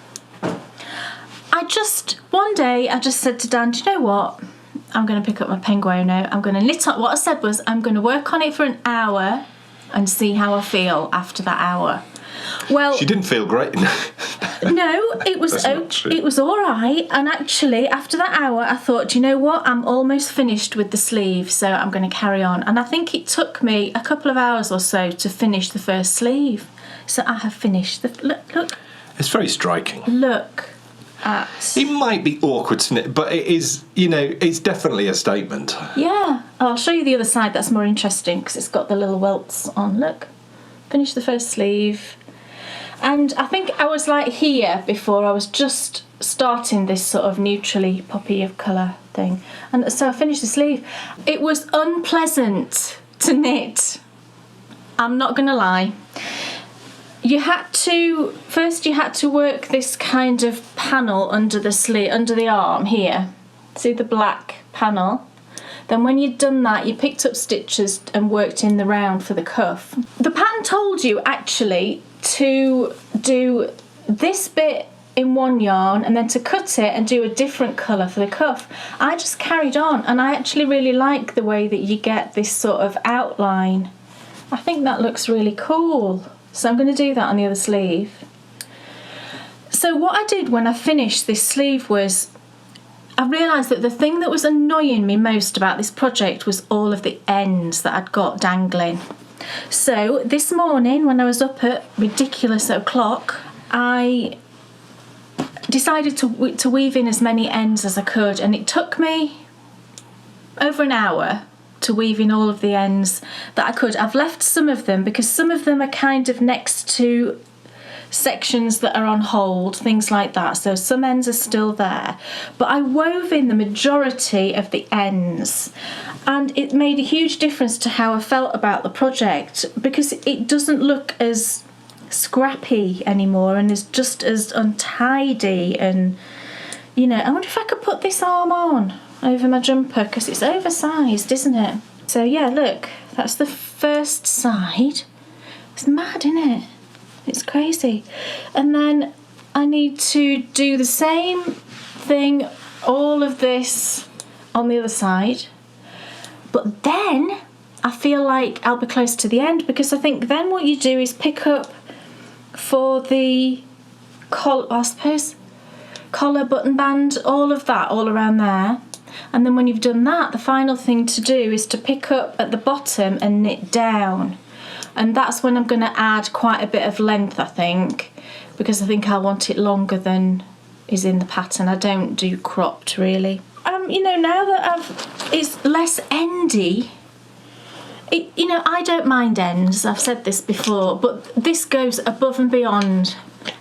[SPEAKER 1] One day, I just said to Dan, do you know what? I'm going to pick up my penguono. I'm going to knit on... What I said was, I'm going to work on it for an hour and see how I feel after that hour. Well,
[SPEAKER 2] she didn't feel great.
[SPEAKER 1] No, it was it was all right. And actually, after that hour, I thought, do you know what? I'm almost finished with the sleeve, so I'm going to carry on. And I think it took me a couple of hours or so to finish the first sleeve. So I have finished the look.
[SPEAKER 2] It's very striking.
[SPEAKER 1] Look at.
[SPEAKER 2] It might be awkward to knit, but it is. You know, it's definitely a statement.
[SPEAKER 1] Yeah, I'll show you the other side. That's more interesting because it's got the little welts on. Look, finish the first sleeve. And I think I was like here before. I was just starting this sort of neutrally poppy of colour thing. And so I finished the sleeve. It was unpleasant to knit. I'm not going to lie. You had to work this kind of panel under the sleeve, under the arm here. See the black panel? Then when you'd done that, you picked up stitches and worked in the round for the cuff. The pattern told you actually to do this bit in one yarn and then to cut it and do a different colour for the cuff. I just carried on, and I actually really like the way that you get this sort of outline. I think that looks really cool. So I'm going to do that on the other sleeve. So what I did when I finished this sleeve was I realised that the thing that was annoying me most about this project was all of the ends that I'd got dangling. So this morning when I was up at ridiculous o'clock, I decided to weave in as many ends as I could, and it took me over an hour to weave in all of the ends that I could. I've left some of them because some of them are kind of next to sections that are on hold, things like that, so some ends are still there, but I wove in the majority of the ends, and it made a huge difference to how I felt about the project because it doesn't look as scrappy anymore and is just as untidy. And you know, I wonder if I could put this arm on over my jumper because it's oversized, isn't it? So yeah, look, that's the first side. It's mad, isn't it? It's crazy. And then I need to do the same thing, all of this on the other side. But then I feel like I'll be close to the end because I think then what you do is pick up for the collar, I suppose, collar, button band, all of that, all around there. And then when you've done that, the final thing to do is to pick up at the bottom and knit down. And that's when I'm going to add quite a bit of length, I think, because I think I want it longer than is in the pattern. I don't do cropped, really. now that it's less endy. I don't mind ends. I've said this before, but this goes above and beyond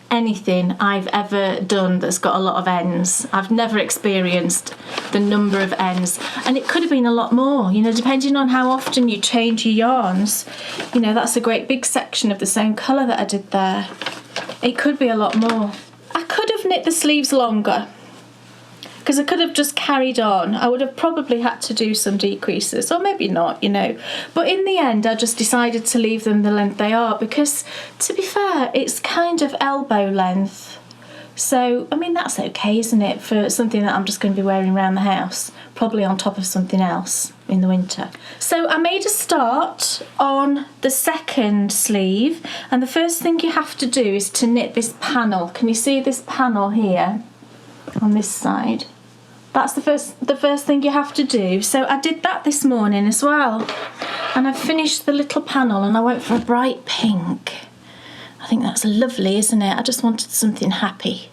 [SPEAKER 1] anything I've ever done that's got a lot of ends. I've never experienced the number of ends, and it could have been a lot more, depending on how often you change your yarns. That's a great big section of the same colour that I did there. It could be a lot more. I could have knit the sleeves longer, because I could have just carried on. I would have probably had to do some decreases, or maybe not, But in the end, I just decided to leave them the length they are, because, to be fair, it's kind of elbow length. So, that's okay, isn't it, for something that I'm just going to be wearing around the house, probably on top of something else in the winter. So I made a start on the second sleeve, and the first thing you have to do is to knit this panel. Can you see this panel here on this side? That's the first thing you have to do. So I did that this morning as well, and I finished the little panel, and I went for a bright pink. I think that's lovely, isn't it? I just wanted something happy,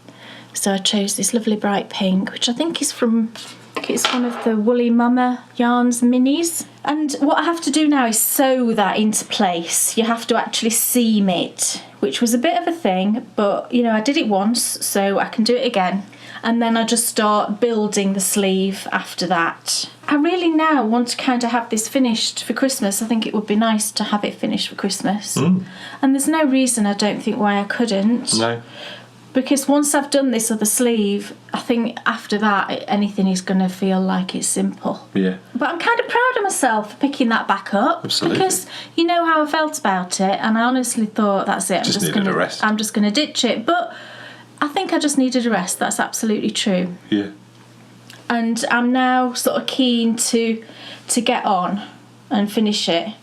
[SPEAKER 1] so I chose this lovely bright pink, which I think it's one of the Woolly Mama Yarns minis. And what I have to do now is sew that into place. You have to actually seam it, which was a bit of a thing, but I did it once, so I can do it again. And then I just start building the sleeve after that. I really now want to kind of have this finished for Christmas. I think it would be nice to have it finished for Christmas. And there's no reason, I don't think, why I couldn't.
[SPEAKER 2] No.
[SPEAKER 1] Because once I've done this other sleeve, I think after that, anything is going to feel like it's simple.
[SPEAKER 2] Yeah.
[SPEAKER 1] But I'm kind of proud of myself for picking that back up.
[SPEAKER 2] Absolutely.
[SPEAKER 1] Because you know how I felt about it, and I honestly thought, that's it. I'm just going to ditch it. But I think I just needed a rest. That's absolutely true.
[SPEAKER 2] Yeah.
[SPEAKER 1] And I'm now sort of keen to get on and finish it.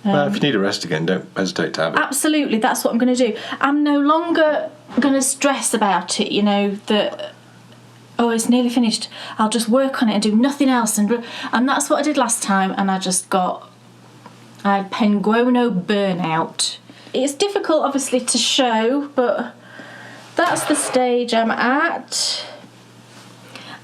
[SPEAKER 2] Well, if you need a rest again, don't hesitate to have it.
[SPEAKER 1] Absolutely, that's what I'm going to do. I'm no longer going to stress about it, that, it's nearly finished. I'll just work on it and do nothing else. And that's what I did last time, and I had penguono burnout. It's difficult, obviously, to show, but that's the stage I'm at.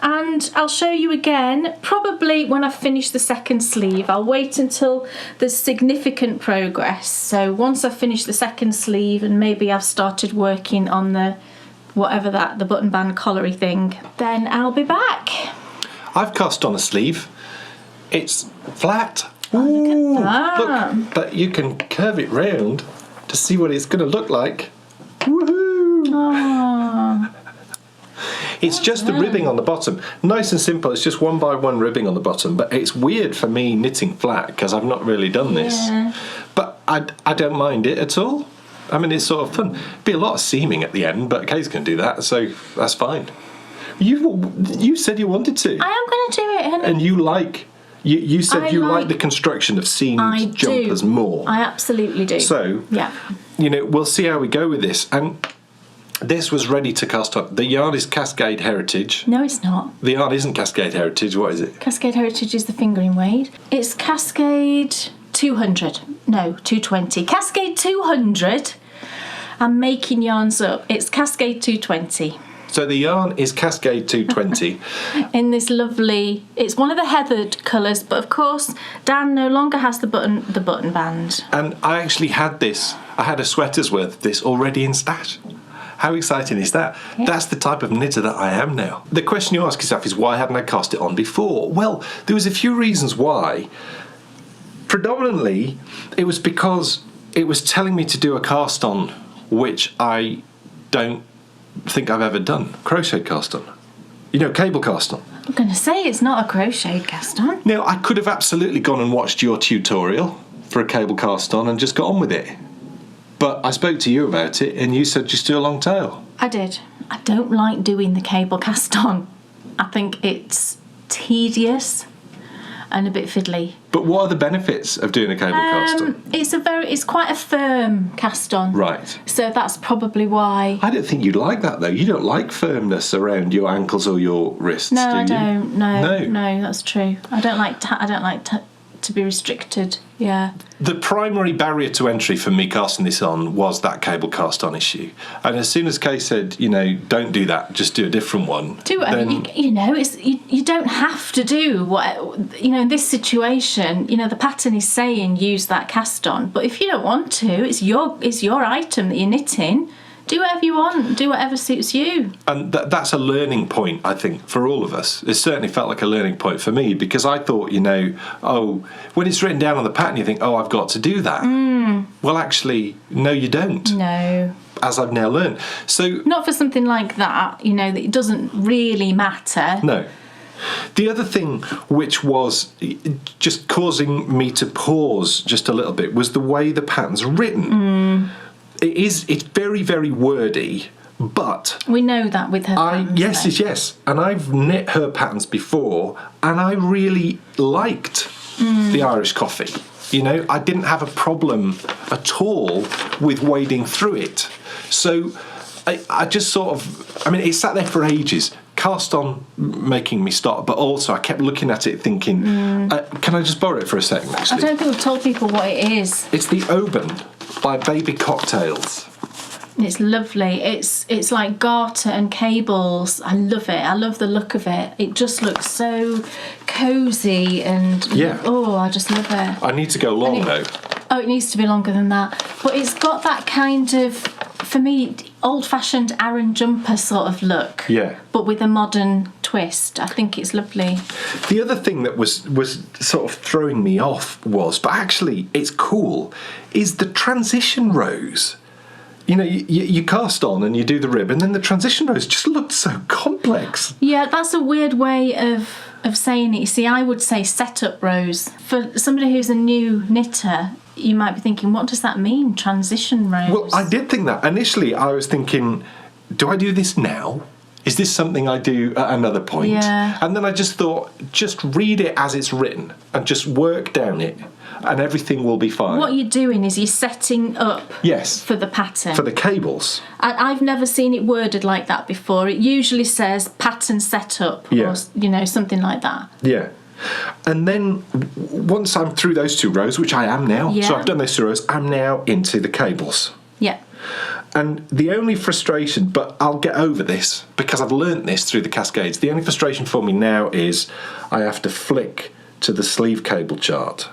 [SPEAKER 1] And I'll show you again, probably when I finish the second sleeve. I'll wait until there's significant progress. So once I've finished the second sleeve, and maybe I've started working on the button band collary thing, then I'll be back.
[SPEAKER 2] I've cast on a sleeve. It's flat.
[SPEAKER 1] Oh, look at that.
[SPEAKER 2] Look, but you can curve it round to see what it's going to look like. Woohoo!
[SPEAKER 1] Oh.
[SPEAKER 2] It's just the ribbing on the bottom. Nice and simple. It's just 1x1 ribbing on the bottom. But it's weird for me knitting flat because I've not really done this. Yeah. But I don't mind it at all. It's sort of fun. Be a lot of seaming at the end, but Kay's can do that, so that's fine. You said you wanted to.
[SPEAKER 1] I am going to do it, honey.
[SPEAKER 2] And you said you like the construction of seamed jumpers more.
[SPEAKER 1] I absolutely do.
[SPEAKER 2] So,
[SPEAKER 1] yeah.
[SPEAKER 2] We'll see how we go with this. And this was ready to cast on. The yarn is Cascade Heritage.
[SPEAKER 1] No, it's not.
[SPEAKER 2] The yarn isn't Cascade Heritage. What is it?
[SPEAKER 1] Cascade Heritage is the fingering weight. It's Cascade 200. No, 220. Cascade 200. I'm making yarns up. It's Cascade 220.
[SPEAKER 2] So the yarn is Cascade 220.
[SPEAKER 1] In this lovely... It's one of the heathered colours, but of course, Dan no longer has the button band.
[SPEAKER 2] And I actually had this. I had a sweater's worth of this already in stash. How exciting is that? Yeah. That's the type of knitter that I am now. The question you ask yourself is, why hadn't I cast it on before? Well, there was a few reasons why. Predominantly, it was because it was telling me to do a cast on, which I don't think I've ever done. Crochet cast on. Cable cast on.
[SPEAKER 1] I'm going to say it's not a crochet cast on.
[SPEAKER 2] Now, I could have absolutely gone and watched your tutorial for a cable cast on and just got on with it. But I spoke to you about it, and you said just do a long tail.
[SPEAKER 1] I did. I don't like doing the cable cast on. I think it's tedious and a bit fiddly.
[SPEAKER 2] But what are the benefits of doing a cable cast on?
[SPEAKER 1] It's quite a firm cast on.
[SPEAKER 2] Right.
[SPEAKER 1] So that's probably why.
[SPEAKER 2] I don't think you'd like that though. You don't like firmness around your ankles or your wrists.
[SPEAKER 1] No,
[SPEAKER 2] do you?
[SPEAKER 1] I don't. No, that's true. I don't like to be restricted Yeah.
[SPEAKER 2] The primary barrier to entry for me casting this on was that cable cast on issue. And as soon as Kay said, don't do that, just do a different one.
[SPEAKER 1] Do it. You don't have to do what, in this situation, the pattern is saying use that cast on. But if you don't want to, it's your item that you're knitting. Do whatever you want. Do whatever suits you.
[SPEAKER 2] And that's a learning point, I think, for all of us. It certainly felt like a learning point for me because I thought, when it's written down on the pattern, you think, I've got to do that. Well, actually, no, you don't.
[SPEAKER 1] No.
[SPEAKER 2] As I've now learned. So
[SPEAKER 1] not for something like that, that it doesn't really matter.
[SPEAKER 2] No. The other thing which was just causing me to pause just a little bit was the way the pattern's written. It's very, very wordy, but
[SPEAKER 1] we know that with her patterns.
[SPEAKER 2] Yes. And I've knit her patterns before, and I really liked the Irish coffee. I didn't have a problem at all with wading through it. So I just it sat there for ages, cast on making me stop, but also I kept looking at it thinking, can I just borrow it for a second, actually?
[SPEAKER 1] I don't think we've told people what it is.
[SPEAKER 2] It's the Oban by Baby Cocktails.
[SPEAKER 1] It's lovely. It's like garter and cables. I love it. I love the look of it. It just looks so cosy and I just love it.
[SPEAKER 2] I need to go long though.
[SPEAKER 1] Oh, it needs to be longer than that. But it's got that kind of, for me, old-fashioned Aran jumper sort of look.
[SPEAKER 2] Yeah.
[SPEAKER 1] But with a modern twist. I think it's lovely.
[SPEAKER 2] The other thing that was sort of throwing me off but actually it's cool, is the transition rows. You cast on and you do the rib, and then the transition rows just looked so complex.
[SPEAKER 1] Yeah, that's a weird way of saying it. You see, I would say setup rows. For somebody who's a new knitter, you might be thinking, what does that mean, transition rows?
[SPEAKER 2] Well, I did think that. Initially, I was thinking, do I do this now? Is this something I do at another point?
[SPEAKER 1] Yeah.
[SPEAKER 2] And then I just thought, just read it as it's written and just work down it, and everything will be fine.
[SPEAKER 1] What you're doing is you're setting up for the pattern.
[SPEAKER 2] For the cables.
[SPEAKER 1] I've never seen it worded like that before. It usually says pattern setup or, something like that.
[SPEAKER 2] Yeah. And then once I'm through those two rows, which I am now, so I've done those 2 rows, I'm now into the cables.
[SPEAKER 1] Yeah.
[SPEAKER 2] And the only frustration, but I'll get over this because I've learnt this through the cascades, the only frustration for me now is I have to flick to the sleeve cable chart.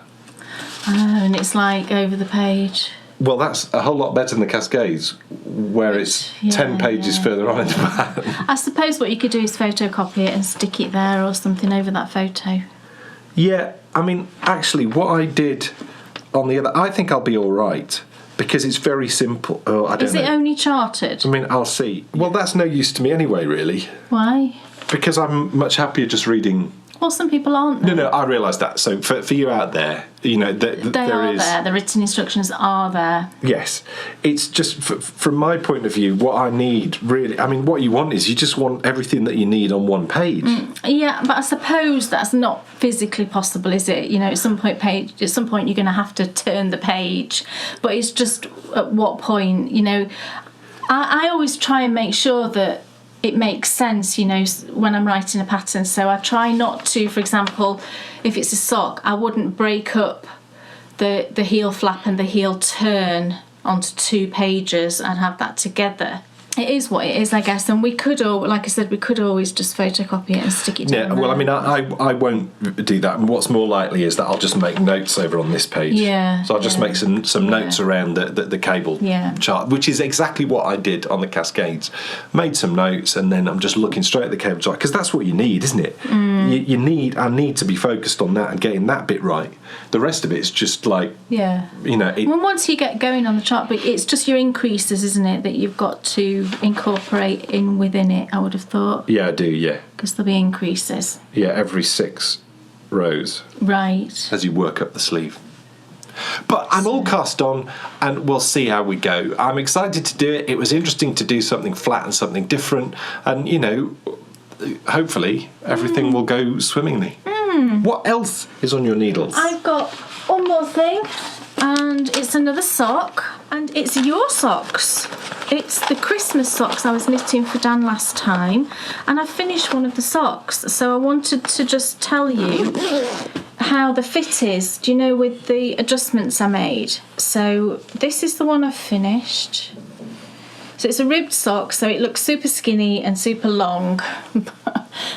[SPEAKER 1] Oh, and it's like over the page.
[SPEAKER 2] Well, that's a whole lot better than the cascades, where it's 10 pages further on in the pattern.
[SPEAKER 1] I suppose what you could do is photocopy it and stick it there or something over that photo.
[SPEAKER 2] Yeah, actually, what I did on the other, I think I'll be all right because it's very simple. Oh, I don't know.
[SPEAKER 1] Is it only charted?
[SPEAKER 2] I'll see. Well, that's no use to me anyway, really.
[SPEAKER 1] Why?
[SPEAKER 2] Because I'm much happier just reading.
[SPEAKER 1] Well, some people aren't.
[SPEAKER 2] No, I realise that. So for you out there,
[SPEAKER 1] The written instructions are there.
[SPEAKER 2] Yes. It's just, from my point of view, what I need, really, what you want is you just want everything that you need on one page.
[SPEAKER 1] Yeah, but I suppose that's not physically possible, is it? At some point you're going to have to turn the page. But it's just at what point, I always try and make sure that it makes sense, when I'm writing a pattern. So I try not to, for example, if it's a sock, I wouldn't break up the heel flap and the heel turn onto 2 pages and have that together. It is what it is, I guess, and we could always just photocopy it and stick it down.
[SPEAKER 2] Yeah, well, I won't do that. And what's more likely is that I'll just make notes over on this page.
[SPEAKER 1] Yeah.
[SPEAKER 2] So I'll just make some notes around the cable chart, which is exactly what I did on the cascades. Made some notes, and then I'm just looking straight at the cable chart because that's what you need, isn't it? I need to be focused on that and getting that bit right. The rest of it's just like
[SPEAKER 1] Well, once you get going on the chart, but it's just your increases, isn't it, that you've got to incorporate in within it, I would have thought.
[SPEAKER 2] Yeah, I do, yeah.
[SPEAKER 1] Because there'll be increases.
[SPEAKER 2] Yeah, every 6 rows.
[SPEAKER 1] Right.
[SPEAKER 2] As you work up the sleeve. But I'm all cast on, and we'll see how we go. I'm excited to do it. It was interesting to do something flat and something different, and, hopefully everything will go swimmingly. What else is on your needles?
[SPEAKER 1] I've got one more thing, and it's another sock, and it's your socks. It's the Christmas socks I was knitting for Dan last time, and I finished one of the socks, so I wanted to just tell you how the fit is, do you know, with the adjustments I made. So this is the one I've finished. So it's a ribbed sock, so it looks super skinny and super long.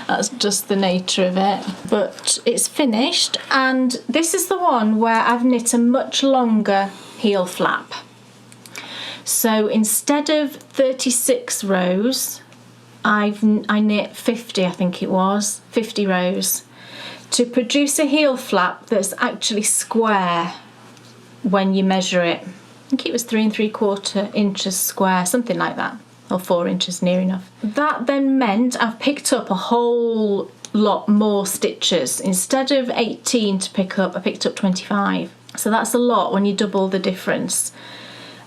[SPEAKER 1] That's just the nature of it. But it's finished, and this is the one where I've knit a much longer heel flap. So instead of 36 rows, I knit 50, I think it was, 50 rows, to produce a heel flap that's actually square when you measure it. I think it was 3 3/4 inches square, something like that, or 4 inches, near enough. That then meant I've picked up a whole lot more stitches. Instead of 18 to pick up, I picked up 25. So that's a lot when you double the difference.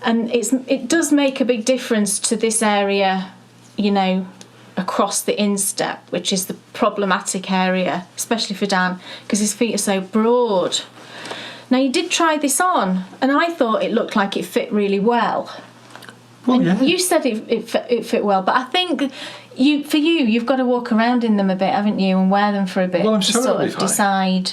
[SPEAKER 1] And it does make a big difference to this area, you know, across the instep, which is the problematic area, especially for Dan, because his feet are so broad. Now, you did try this on, and I thought it looked like it fit really well.
[SPEAKER 2] Well, yeah.
[SPEAKER 1] You said it fit well, but I think you've got to walk around in them a bit, haven't you, and wear them for a bit
[SPEAKER 2] Well, I'm
[SPEAKER 1] to
[SPEAKER 2] sure
[SPEAKER 1] sort
[SPEAKER 2] it'll
[SPEAKER 1] of
[SPEAKER 2] be fine.
[SPEAKER 1] decide.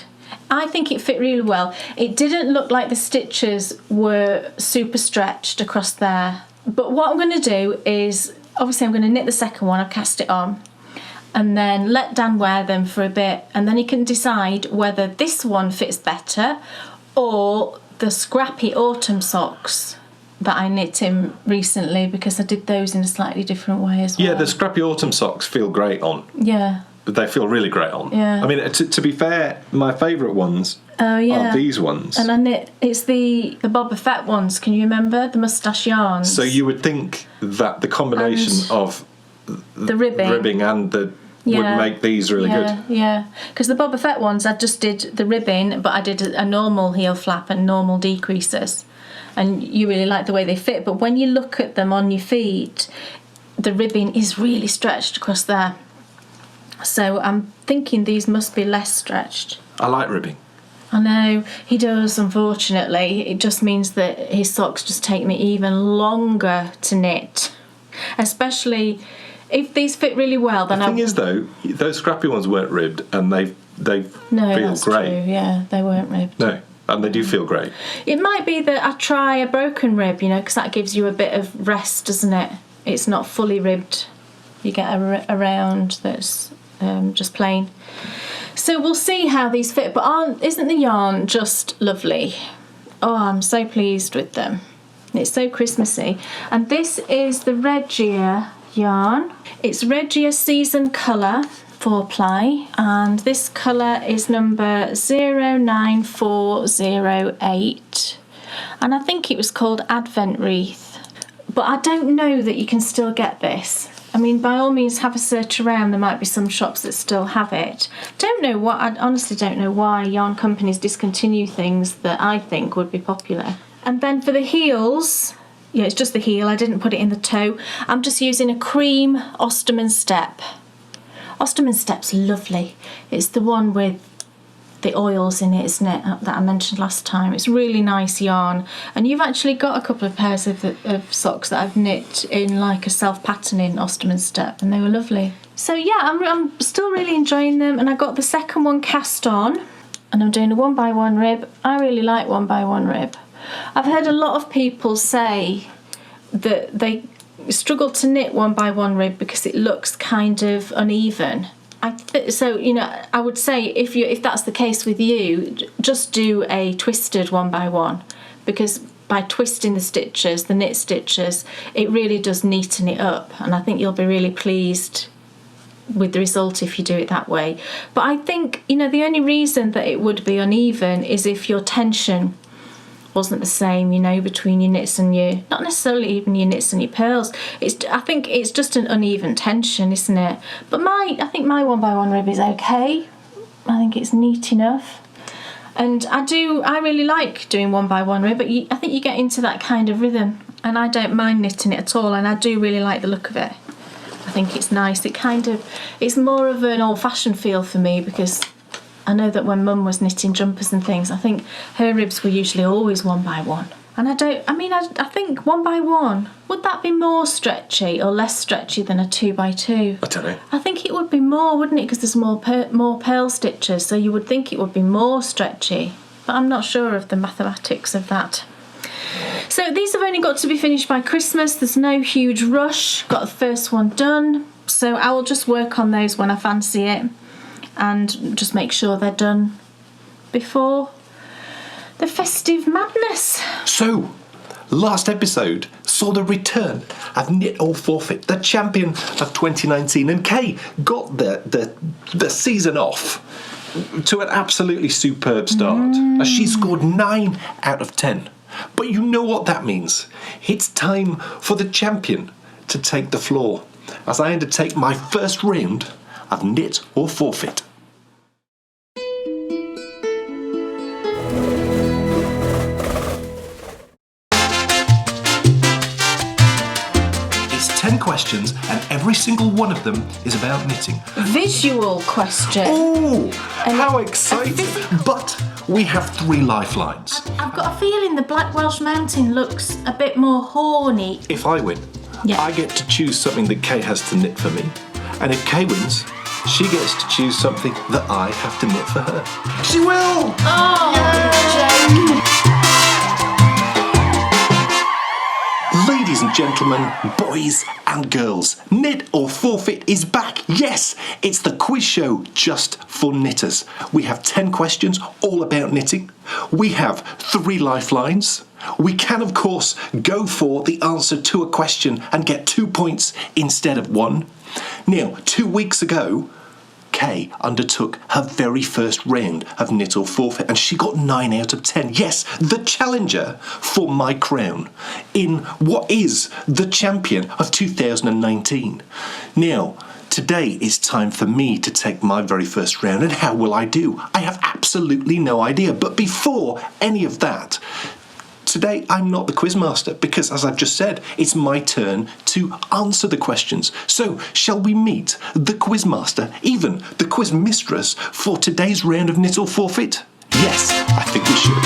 [SPEAKER 1] I think it fit really well. It didn't look like the stitches were super stretched across there. But what I'm going to do is, obviously I'm going to knit the second one, I've cast it on, and then let Dan wear them for a bit, and then he can decide whether this one fits better or the scrappy autumn socks that I knit him recently, because I did those in a slightly different way as well.
[SPEAKER 2] Yeah, the scrappy autumn socks feel great on.
[SPEAKER 1] Yeah.
[SPEAKER 2] They feel really great on.
[SPEAKER 1] Yeah.
[SPEAKER 2] I mean, to be fair, my favourite ones are these ones.
[SPEAKER 1] And I knit, it's the Boba Fett ones, can you remember? The moustache yarns.
[SPEAKER 2] So you would think that the combination of
[SPEAKER 1] the ribbing
[SPEAKER 2] and the would make these really good.
[SPEAKER 1] Yeah, because the Boba Fett ones, I just did the ribbing, but I did a normal heel flap and normal decreases. And you really like the way they fit. But when you look at them on your feet, the ribbing is really stretched across there. So I'm thinking these must be less stretched.
[SPEAKER 2] I like ribbing.
[SPEAKER 1] I know, he does, unfortunately. It just means that his socks just take me even longer to knit. Especially if these fit really well, then
[SPEAKER 2] The thing is, though, those scrappy ones weren't ribbed, and they
[SPEAKER 1] no,
[SPEAKER 2] feel
[SPEAKER 1] that's
[SPEAKER 2] great.
[SPEAKER 1] True. Yeah, they weren't ribbed.
[SPEAKER 2] No, and they do feel great.
[SPEAKER 1] It might be that I try a broken rib, you know, because that gives you a bit of rest, doesn't it? It's not fully ribbed. You get a round that's just plain. So we'll see how these fit, but isn't the yarn just lovely? Oh, I'm so pleased with them. It's so Christmassy. And this is the Regia yarn. It's Regia Season Colour 4-ply, and this colour is number 09408, and I think it was called Advent Wreath. But I don't know that you can still get this. I mean, by all means, have a search around. There might be some shops that still have it. I honestly don't know why yarn companies discontinue things that I think would be popular. And then for the heels, yeah, it's just the heel. I didn't put it in the toe. I'm just using a cream Osterman Step. Osterman Step's lovely. It's the one with the oils in it, isn't it, that I mentioned last time. It's really nice yarn, and you've actually got a couple of pairs of socks that I've knit in like a self-patterning Osterman Step, and they were lovely. So yeah, I'm still really enjoying them, and I got the second one cast on, and I'm doing a 1x1 rib. I really like 1x1 rib. I've heard a lot of people say that they struggle to knit 1x1 rib because it looks kind of uneven. So, you know, I would say if that's the case with you, just do a twisted 1x1, because by twisting the knit stitches, it really does neaten it up, and I think you'll be really pleased with the result if you do it that way. But I think, you know, the only reason that it would be uneven is if your tension wasn't the same, you know, between your knits and not necessarily even your knits and your pearls. I think it's just an uneven tension, isn't it? But I think my 1x1 rib is okay. I think it's neat enough. And I really like doing 1x1 rib, but I think you get into that kind of rhythm, and I don't mind knitting it at all, and I do really like the look of it. I think it's nice. It's more of an old-fashioned feel for me, because I know that when Mum was knitting jumpers and things, I think her ribs were usually always 1x1. And I think 1 by 1, would that be more stretchy or less stretchy than a 2 by 2?
[SPEAKER 2] I don't know.
[SPEAKER 1] I think it would be more, wouldn't it? Because there's more pearl stitches, so you would think it would be more stretchy. But I'm not sure of the mathematics of that. So these have only got to be finished by Christmas. There's no huge rush. Got the first one done. So I will just work on those when I fancy it and just make sure they're done before the festive madness.
[SPEAKER 2] So, last episode saw the return of Knit or Forfeit, the champion of 2019, and Kay got the season off to an absolutely superb start as she scored 9 out of 10. But you know what that means. It's time for the champion to take the floor as I undertake my first round of Knit or Forfeit. It's 10 questions and every single one of them is about knitting.
[SPEAKER 1] Visual question.
[SPEAKER 2] Oh, how exciting! But we have 3 lifelines.
[SPEAKER 1] I've got a feeling the Black Welsh Mountain looks a bit more horny.
[SPEAKER 2] If I win, I get to choose something that Kay has to knit for me. And if Kay wins, she gets to choose something that I have to knit for her. She will!
[SPEAKER 1] Oh, Jane.
[SPEAKER 2] Ladies and gentlemen, boys and girls, Knit or Forfeit is back. Yes, it's the quiz show just for knitters. We have 10 questions all about knitting. We have 3 lifelines. We can, of course, go for the answer to a question and get 2 points instead of 1. Now, 2 weeks ago, Kay undertook her very first round of Knit or Forfeit and she got 9 out of 10. Yes, the challenger for my crown in what is the champion of 2019. Now, today is time for me to take my very first round, and how will I do? I have absolutely no idea. But before any of that, today I'm not the quizmaster because, as I've just said, it's my turn to answer the questions. So, shall we meet the quizmaster, even the quiz mistress, for today's round of Knit or Forfeit? Yes, I think we should.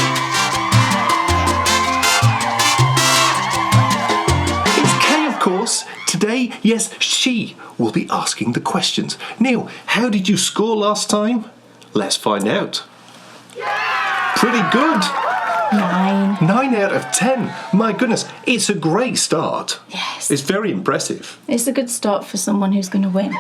[SPEAKER 2] It's Kay, of course. Today, yes, she will be asking the questions. Neil, how did you score last time? Let's find out. Pretty good.
[SPEAKER 1] 9.
[SPEAKER 2] 9 out of 10. My goodness, it's a great start.
[SPEAKER 1] Yes.
[SPEAKER 2] It's very impressive.
[SPEAKER 1] It's a good start for someone who's going to win.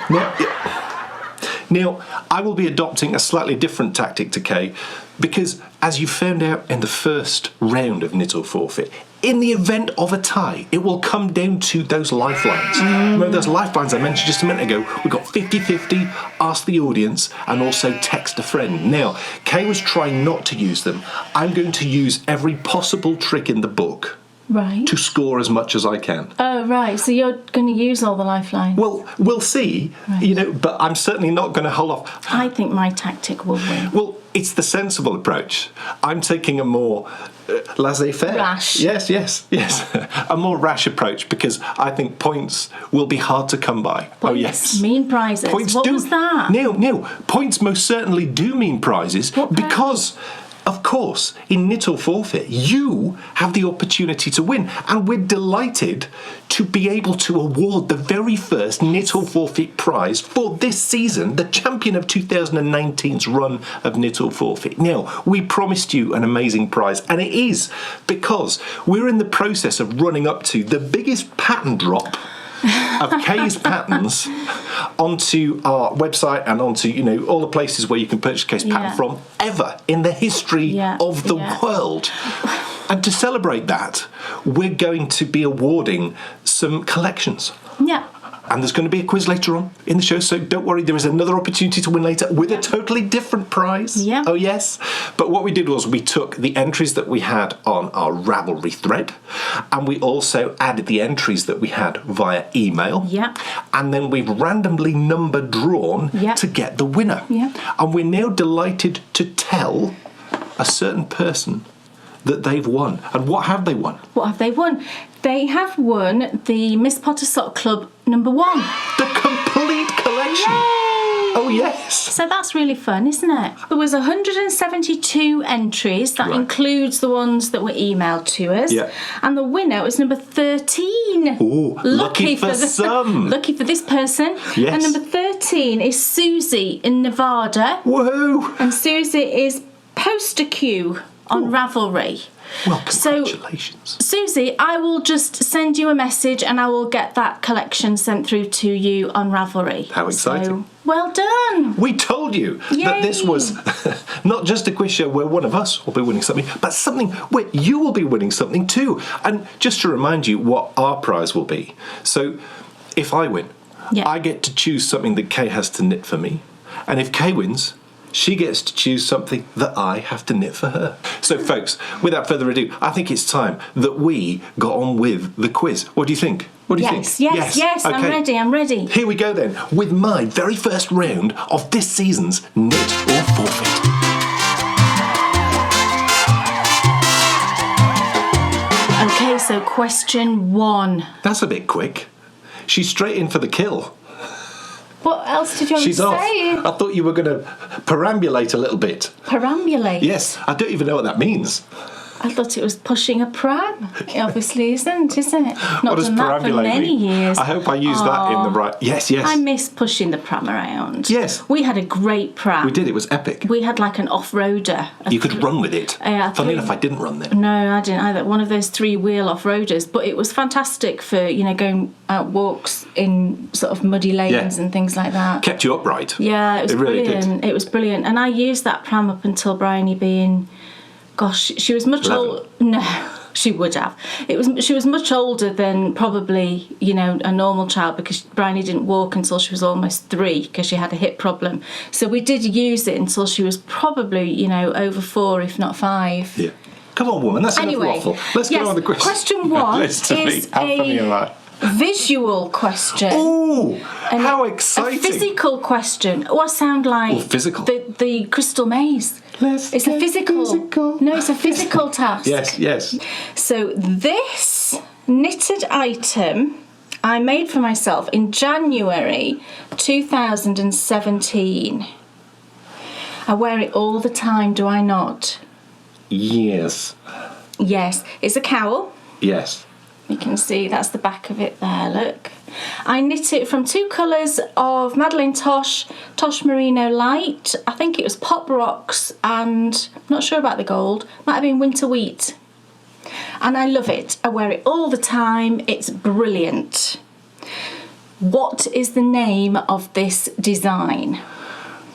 [SPEAKER 2] Now, I will be adopting a slightly different tactic to Kay because, as you found out in the first round of Knit or Forfeit, in the event of a tie, it will come down to those lifelines. Remember those lifelines I mentioned just a minute ago? We've got 50-50, ask the audience, and also text a friend. Now, Kay was trying not to use them. I'm going to use every possible trick in the book to score as much as I can.
[SPEAKER 1] Oh, right. So you're going to use all the lifelines?
[SPEAKER 2] Well, we'll see, but I'm certainly not going to hold off.
[SPEAKER 1] I think my tactic will win.
[SPEAKER 2] Well, it's the sensible approach. I'm taking a more laissez-faire.
[SPEAKER 1] Rash.
[SPEAKER 2] Yes. A more rash approach because I think points will be hard to come by.
[SPEAKER 1] Points,
[SPEAKER 2] oh, yes.
[SPEAKER 1] Mean prizes.
[SPEAKER 2] Points
[SPEAKER 1] what was that?
[SPEAKER 2] No. Points most certainly do mean prizes because, of course, in Knit or Forfeit, you have the opportunity to win. And we're delighted to be able to award the very first Knit or Forfeit prize for this season, the champion of 2019's run of Knit or Forfeit. Now, we promised you an amazing prize, and it is because we're in the process of running up to the biggest pattern drop of Kay's patterns onto our website and onto, all the places where you can purchase Kay's pattern from ever in the history of the world. And to celebrate that, we're going to be awarding some collections.
[SPEAKER 1] Yeah.
[SPEAKER 2] And there's going to be a quiz later on in the show, so don't worry, there is another opportunity to win later with a totally different prize.
[SPEAKER 1] Yeah.
[SPEAKER 2] Oh, yes. But what we did was we took the entries that we had on our Ravelry thread, and we also added the entries that we had via email.
[SPEAKER 1] Yeah.
[SPEAKER 2] And then we've randomly number drawn to get the winner.
[SPEAKER 1] Yeah.
[SPEAKER 2] And we're now delighted to tell a certain person that they've won. And what have they won?
[SPEAKER 1] What have they won? They have won the Miss Potter Sock Club #1.
[SPEAKER 2] The complete collection.
[SPEAKER 1] Yay!
[SPEAKER 2] Oh, yes.
[SPEAKER 1] So that's really fun, isn't it? There was 172 entries. That
[SPEAKER 2] Right.
[SPEAKER 1] includes the ones that were emailed to us.
[SPEAKER 2] Yeah.
[SPEAKER 1] And the winner was number 13.
[SPEAKER 2] Ooh, lucky for some.
[SPEAKER 1] Lucky for this person.
[SPEAKER 2] Yes.
[SPEAKER 1] And number 13 is Susie in Nevada.
[SPEAKER 2] Woohoo!
[SPEAKER 1] And Susie is poster Q on Ravelry.
[SPEAKER 2] Well, congratulations.
[SPEAKER 1] Susie, I will just send you a message and I will get that collection sent through to you on Ravelry.
[SPEAKER 2] How exciting.
[SPEAKER 1] So, well done.
[SPEAKER 2] We told you that this was not just a quiz show where one of us will be winning something, but something where you will be winning something too. And just to remind you what our prize will be. So if I win, I get to choose something that Kay has to knit for me. And if Kay wins, she gets to choose something that I have to knit for her. So, folks, without further ado, I think it's time that we got on with the quiz. What do you think? What do you think?
[SPEAKER 1] Yes,
[SPEAKER 2] Okay.
[SPEAKER 1] I'm ready.
[SPEAKER 2] Here we go then, with my very first round of this season's Knit or Forfeit.
[SPEAKER 1] Okay, so question 1.
[SPEAKER 2] That's a bit quick. She's straight in for the kill.
[SPEAKER 1] What else did you want
[SPEAKER 2] She's
[SPEAKER 1] to
[SPEAKER 2] off.
[SPEAKER 1] say?
[SPEAKER 2] I thought you were going to perambulate a little bit.
[SPEAKER 1] Perambulate?
[SPEAKER 2] Yes, I don't even know what that means.
[SPEAKER 1] I thought it was pushing a pram. It obviously isn't it? Not
[SPEAKER 2] What does
[SPEAKER 1] done that for
[SPEAKER 2] perambulate
[SPEAKER 1] many
[SPEAKER 2] mean?
[SPEAKER 1] years.
[SPEAKER 2] I hope I used that in the right... Yes.
[SPEAKER 1] I miss pushing the pram around.
[SPEAKER 2] Yes.
[SPEAKER 1] We had a great pram.
[SPEAKER 2] We did, it was epic.
[SPEAKER 1] We had like an off-roader.
[SPEAKER 2] You could run with it. Funny enough, I didn't run then.
[SPEAKER 1] No, I didn't either. One of those 3-wheel off-roaders. But it was fantastic for, going out walks in sort of muddy lanes and things like that.
[SPEAKER 2] Kept you upright.
[SPEAKER 1] Yeah, it was
[SPEAKER 2] really
[SPEAKER 1] brilliant. It was brilliant. And I used that pram up until Bryony being... Gosh, she was much
[SPEAKER 2] 11.
[SPEAKER 1] older. No, she would have. She was much older than probably, a normal child because Bryony didn't walk until she was almost 3 because she had a hip problem. So we did use it until she was probably, over 4, if not 5.
[SPEAKER 2] Yeah. Come on, woman, that's enough waffle. Let's get on with the question.
[SPEAKER 1] Question 1 is
[SPEAKER 2] How funny am I?
[SPEAKER 1] visual question.
[SPEAKER 2] Oh, how exciting.
[SPEAKER 1] A physical question. Oh, I sound like
[SPEAKER 2] physical.
[SPEAKER 1] The Crystal Maze. It's a physical. No, it's a physical task.
[SPEAKER 2] Yes.
[SPEAKER 1] So this knitted item I made for myself in January 2017. I wear it all the time, do I not?
[SPEAKER 2] Yes.
[SPEAKER 1] Yes. It's a cowl.
[SPEAKER 2] Yes.
[SPEAKER 1] You can see that's the back of it there, look. I knit it from 2 colours of Madeline Tosh Merino Light. I think it was Pop Rocks and I'm not sure about the gold. Might have been Winter Wheat. And I love it. I wear it all the time. It's brilliant. What is the name of this design?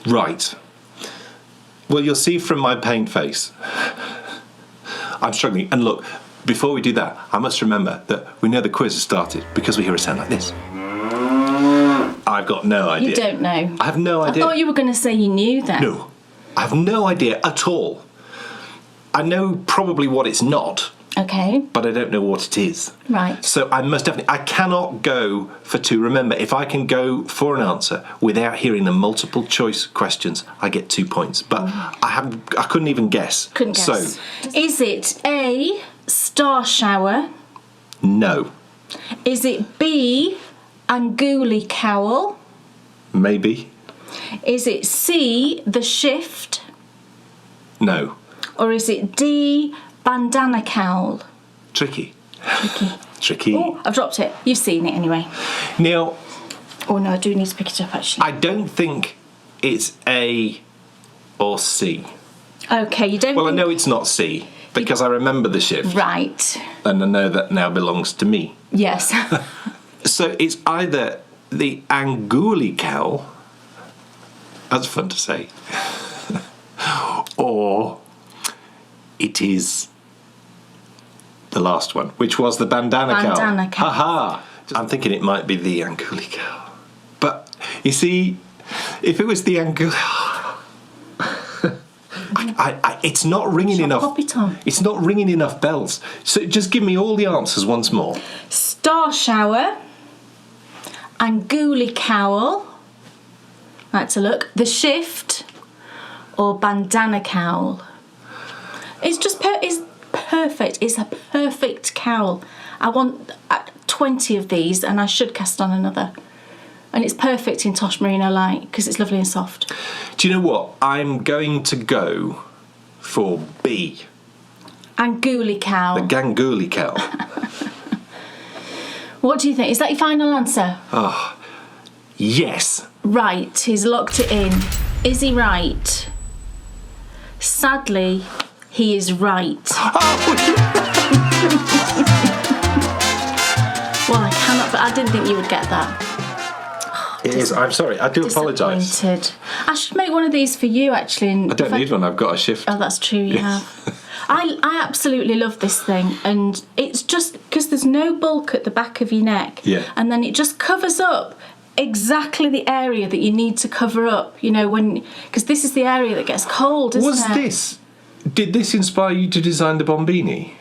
[SPEAKER 2] Right. Well, you'll see from my paint face, I'm struggling. And look, before we do that, I must remember that we know the quiz has started because we hear a sound like this. I've got no idea.
[SPEAKER 1] You don't know.
[SPEAKER 2] I have no idea.
[SPEAKER 1] I thought you were going to say you knew that.
[SPEAKER 2] No, I have no idea at all. I know probably what it's not,
[SPEAKER 1] Okay.
[SPEAKER 2] but I don't know what it is.
[SPEAKER 1] Right.
[SPEAKER 2] So I cannot go for 2. Remember, if I can go for an answer without hearing the multiple choice questions, I get 2 points. But I couldn't even guess.
[SPEAKER 1] Couldn't guess.
[SPEAKER 2] So,
[SPEAKER 1] is it A, star shower?
[SPEAKER 2] no.
[SPEAKER 1] Is it B, Anguli cowl?
[SPEAKER 2] Maybe.
[SPEAKER 1] Is it C, the shift?
[SPEAKER 2] No.
[SPEAKER 1] Or is it D, bandana cowl?
[SPEAKER 2] Tricky. Tricky.
[SPEAKER 1] Oh, I've dropped it. You've seen it anyway.
[SPEAKER 2] Now,
[SPEAKER 1] Oh no, I do need to pick it up actually.
[SPEAKER 2] I don't think it's A or C.
[SPEAKER 1] Okay, you don't
[SPEAKER 2] Well, I
[SPEAKER 1] think...
[SPEAKER 2] know it's not C because I remember the shift.
[SPEAKER 1] Right.
[SPEAKER 2] And I know that now belongs to me.
[SPEAKER 1] Yes.
[SPEAKER 2] So it's either the Anguli cowl, that's fun to say, or it is the last one, which was the bandana cowl.
[SPEAKER 1] Bandana cowl.
[SPEAKER 2] Ha! I'm thinking it might be the Anguli cowl. But, you see, if it was the Anguli... it's not ringing enough.
[SPEAKER 1] Pop it on.
[SPEAKER 2] It's not ringing enough bells. So just give me all the answers once more.
[SPEAKER 1] Star shower, Anguli cowl, that's a look, the shift, or bandana cowl. It's just it's perfect. It's a perfect cowl. I want 20 of these and I should cast on another. And it's perfect in Tosh Merino light because it's lovely and soft.
[SPEAKER 2] Do you know what? I'm going to go for B.
[SPEAKER 1] Anguli cow.
[SPEAKER 2] The Gangooli cow.
[SPEAKER 1] What do you think? Is that your final answer?
[SPEAKER 2] Yes.
[SPEAKER 1] Right, he's locked it in. Is he right? Sadly, he is right. Well, I cannot, but I didn't think you would get that.
[SPEAKER 2] It is. I'm sorry. I do apologise.
[SPEAKER 1] Disappointed. I should make one of these for you, actually.
[SPEAKER 2] I don't need one. I've got a shift.
[SPEAKER 1] Oh, that's true. You have. I absolutely love this thing, and it's just because there's no bulk at the back of your neck, and then it just covers up exactly the area that you need to cover up. You know, because this is the area that gets cold, isn't it?
[SPEAKER 2] Did this inspire you to design the bombini?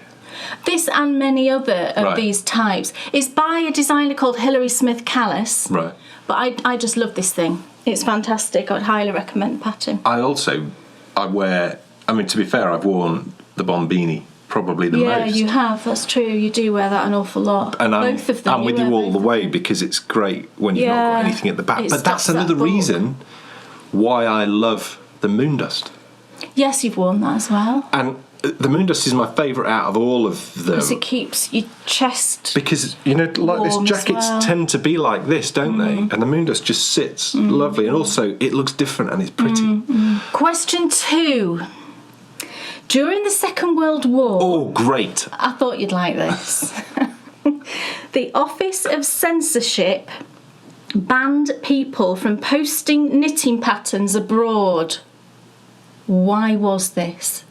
[SPEAKER 1] This and many other of these types is by a designer called Hilary Smith Callis.
[SPEAKER 2] Right.
[SPEAKER 1] But I just love this thing. It's fantastic. I'd highly recommend the pattern.
[SPEAKER 2] I wear, I mean, to be fair, I've worn the bombini probably the most.
[SPEAKER 1] Yeah, you have. That's true. You do wear that an awful lot.
[SPEAKER 2] And
[SPEAKER 1] both of them.
[SPEAKER 2] I'm with you all the way because it's great when you've not got anything at the back. But that's another reason why I love the Moondust.
[SPEAKER 1] Yes, you've worn that as well.
[SPEAKER 2] And the Moondust is my favourite out of all of them.
[SPEAKER 1] Because it keeps your chest
[SPEAKER 2] Because, you know, like this, jackets tend to be like this, don't they? And the Moondust just sits lovely. And also, it looks different and it's pretty.
[SPEAKER 1] Question 2. During the Second World War...
[SPEAKER 2] Oh, great.
[SPEAKER 1] I thought you'd like this. The Office of Censorship banned people from posting knitting patterns abroad. Why was this?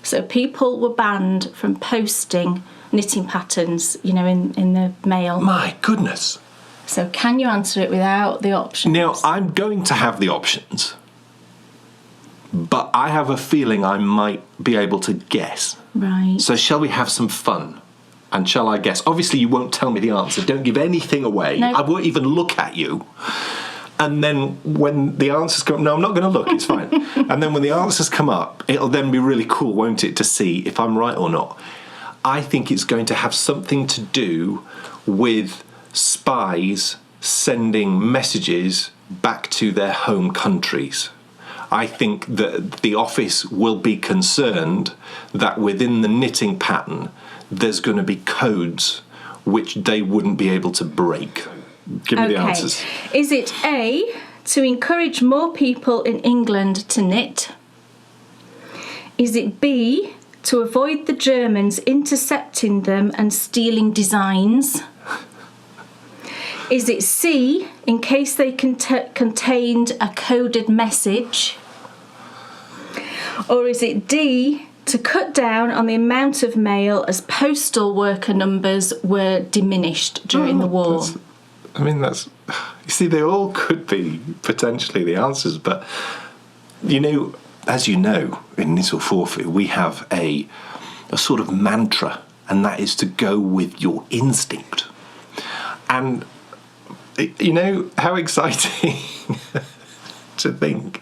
[SPEAKER 1] So people were banned from posting knitting patterns, you know, in the mail.
[SPEAKER 2] My goodness.
[SPEAKER 1] So can you answer it without the options?
[SPEAKER 2] Now, I'm going to have the options, but I have a feeling I might be able to guess.
[SPEAKER 1] Right.
[SPEAKER 2] So shall we have some fun? And shall I guess? Obviously, you won't tell me the answer. Don't give anything away.
[SPEAKER 1] No.
[SPEAKER 2] I won't even look at you. And then when the answers come... No, I'm not going to look. It's fine. And then when the answers come up, it'll then be really cool, won't it, to see if I'm right or not. I think it's going to have something to do with spies sending messages back to their home countries. I think that the office will be concerned that within the knitting pattern, there's going to be codes which they wouldn't be able to break. Give me the answers.
[SPEAKER 1] Is it A, to encourage more people in England to knit? Is it B, to avoid the Germans intercepting them and stealing designs? Is it C, in case they contained a coded message? Or is it D, to cut down on the amount of mail as postal worker numbers were diminished during the war?
[SPEAKER 2] You see, they all could be potentially the answers, but, you know, as you know, in Knit or Forfeit, we have a sort of mantra, and that is to go with your instinct. And, you know, how exciting to think,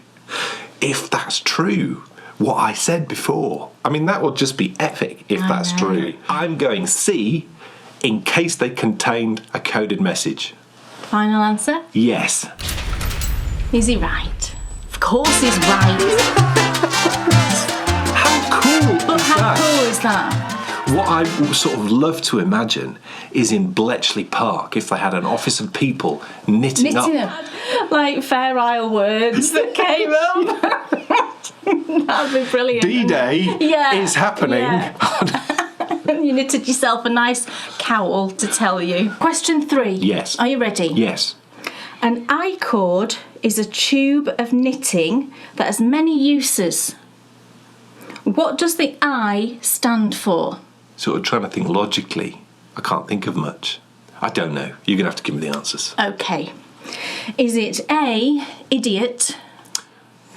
[SPEAKER 2] if that's true, what I said before. I mean, that would just be epic if that's true. I'm going C, in case they contained a coded message.
[SPEAKER 1] Final answer?
[SPEAKER 2] Yes.
[SPEAKER 1] Is he right? Of course he's right.
[SPEAKER 2] How cool is that?
[SPEAKER 1] How cool is that?
[SPEAKER 2] What I sort of love to imagine is in Bletchley Park, if they had an office of people knitting up.
[SPEAKER 1] Like Fair Isle words that came up. That'd be brilliant.
[SPEAKER 2] D-Day is happening.
[SPEAKER 1] Yeah. You knitted yourself a nice cowl to tell you. Question 3.
[SPEAKER 2] Yes.
[SPEAKER 1] Are you ready?
[SPEAKER 2] Yes.
[SPEAKER 1] An I-cord is a tube of knitting that has many uses. What does the I stand for?
[SPEAKER 2] Sort of trying to think logically. I can't think of much. I don't know. You're going to have to give me the answers.
[SPEAKER 1] Okay. Is it A, idiot?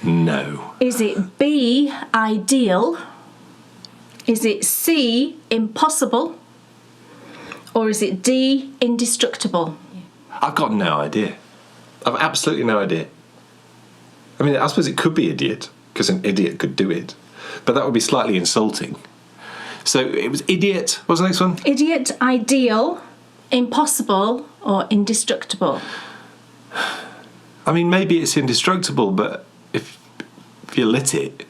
[SPEAKER 2] No.
[SPEAKER 1] Is it B, ideal? Is it C, impossible? Or is it D, indestructible?
[SPEAKER 2] I've got no idea. I've absolutely no idea. I mean, I suppose it could be idiot, because an idiot could do it. But that would be slightly insulting. So it was idiot. What's the next one?
[SPEAKER 1] Idiot, ideal, impossible, or indestructible?
[SPEAKER 2] I mean, maybe it's indestructible, but if you lit it...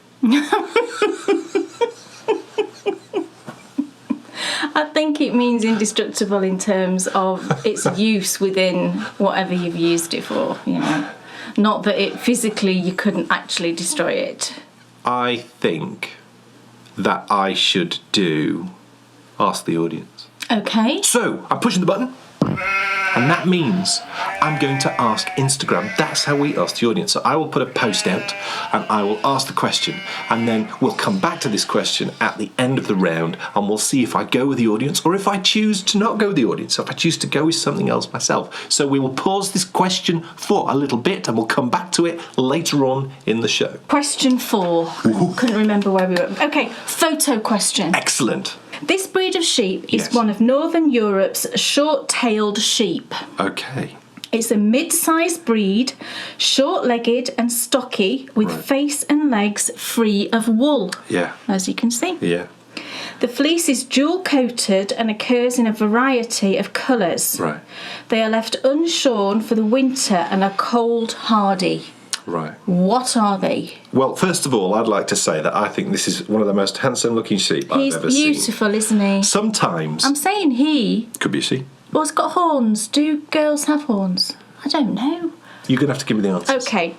[SPEAKER 1] I think it means indestructible in terms of its use within whatever you've used it for, you know. Not that it physically, you couldn't actually destroy it.
[SPEAKER 2] I think that I should ask the audience.
[SPEAKER 1] Okay.
[SPEAKER 2] So, I'm pushing the button. And that means I'm going to ask Instagram. That's how we ask the audience. So I will put a post out and I will ask the question. And then we'll come back to this question at the end of the round and we'll see if I go with the audience or if I choose to not go with the audience, if I choose to go with something else myself. So we will pause this question for a little bit and we'll come back to it later on in the show.
[SPEAKER 1] Question 4.
[SPEAKER 2] Ooh.
[SPEAKER 1] Couldn't remember where we were. Okay, photo question.
[SPEAKER 2] Excellent.
[SPEAKER 1] This breed of sheep is
[SPEAKER 2] Yes.
[SPEAKER 1] one of Northern Europe's short-tailed sheep.
[SPEAKER 2] Okay.
[SPEAKER 1] It's a mid-sized breed, short-legged and stocky, with
[SPEAKER 2] Right.
[SPEAKER 1] face and legs free of wool,
[SPEAKER 2] Yeah.
[SPEAKER 1] as you can see.
[SPEAKER 2] Yeah.
[SPEAKER 1] The fleece is dual-coated and occurs in a variety of colours.
[SPEAKER 2] Right.
[SPEAKER 1] They are left unshorn for the winter and are cold hardy.
[SPEAKER 2] Right.
[SPEAKER 1] What are they?
[SPEAKER 2] Well, first of all, I'd like to say that I think this is one of the most handsome-looking sheep
[SPEAKER 1] He's
[SPEAKER 2] I've ever seen.
[SPEAKER 1] beautiful, isn't he?
[SPEAKER 2] Sometimes...
[SPEAKER 1] I'm saying he.
[SPEAKER 2] Could be a she.
[SPEAKER 1] Well, it's got horns. Do girls have horns? I don't know.
[SPEAKER 2] You're going to have to give me the answers.
[SPEAKER 1] Okay.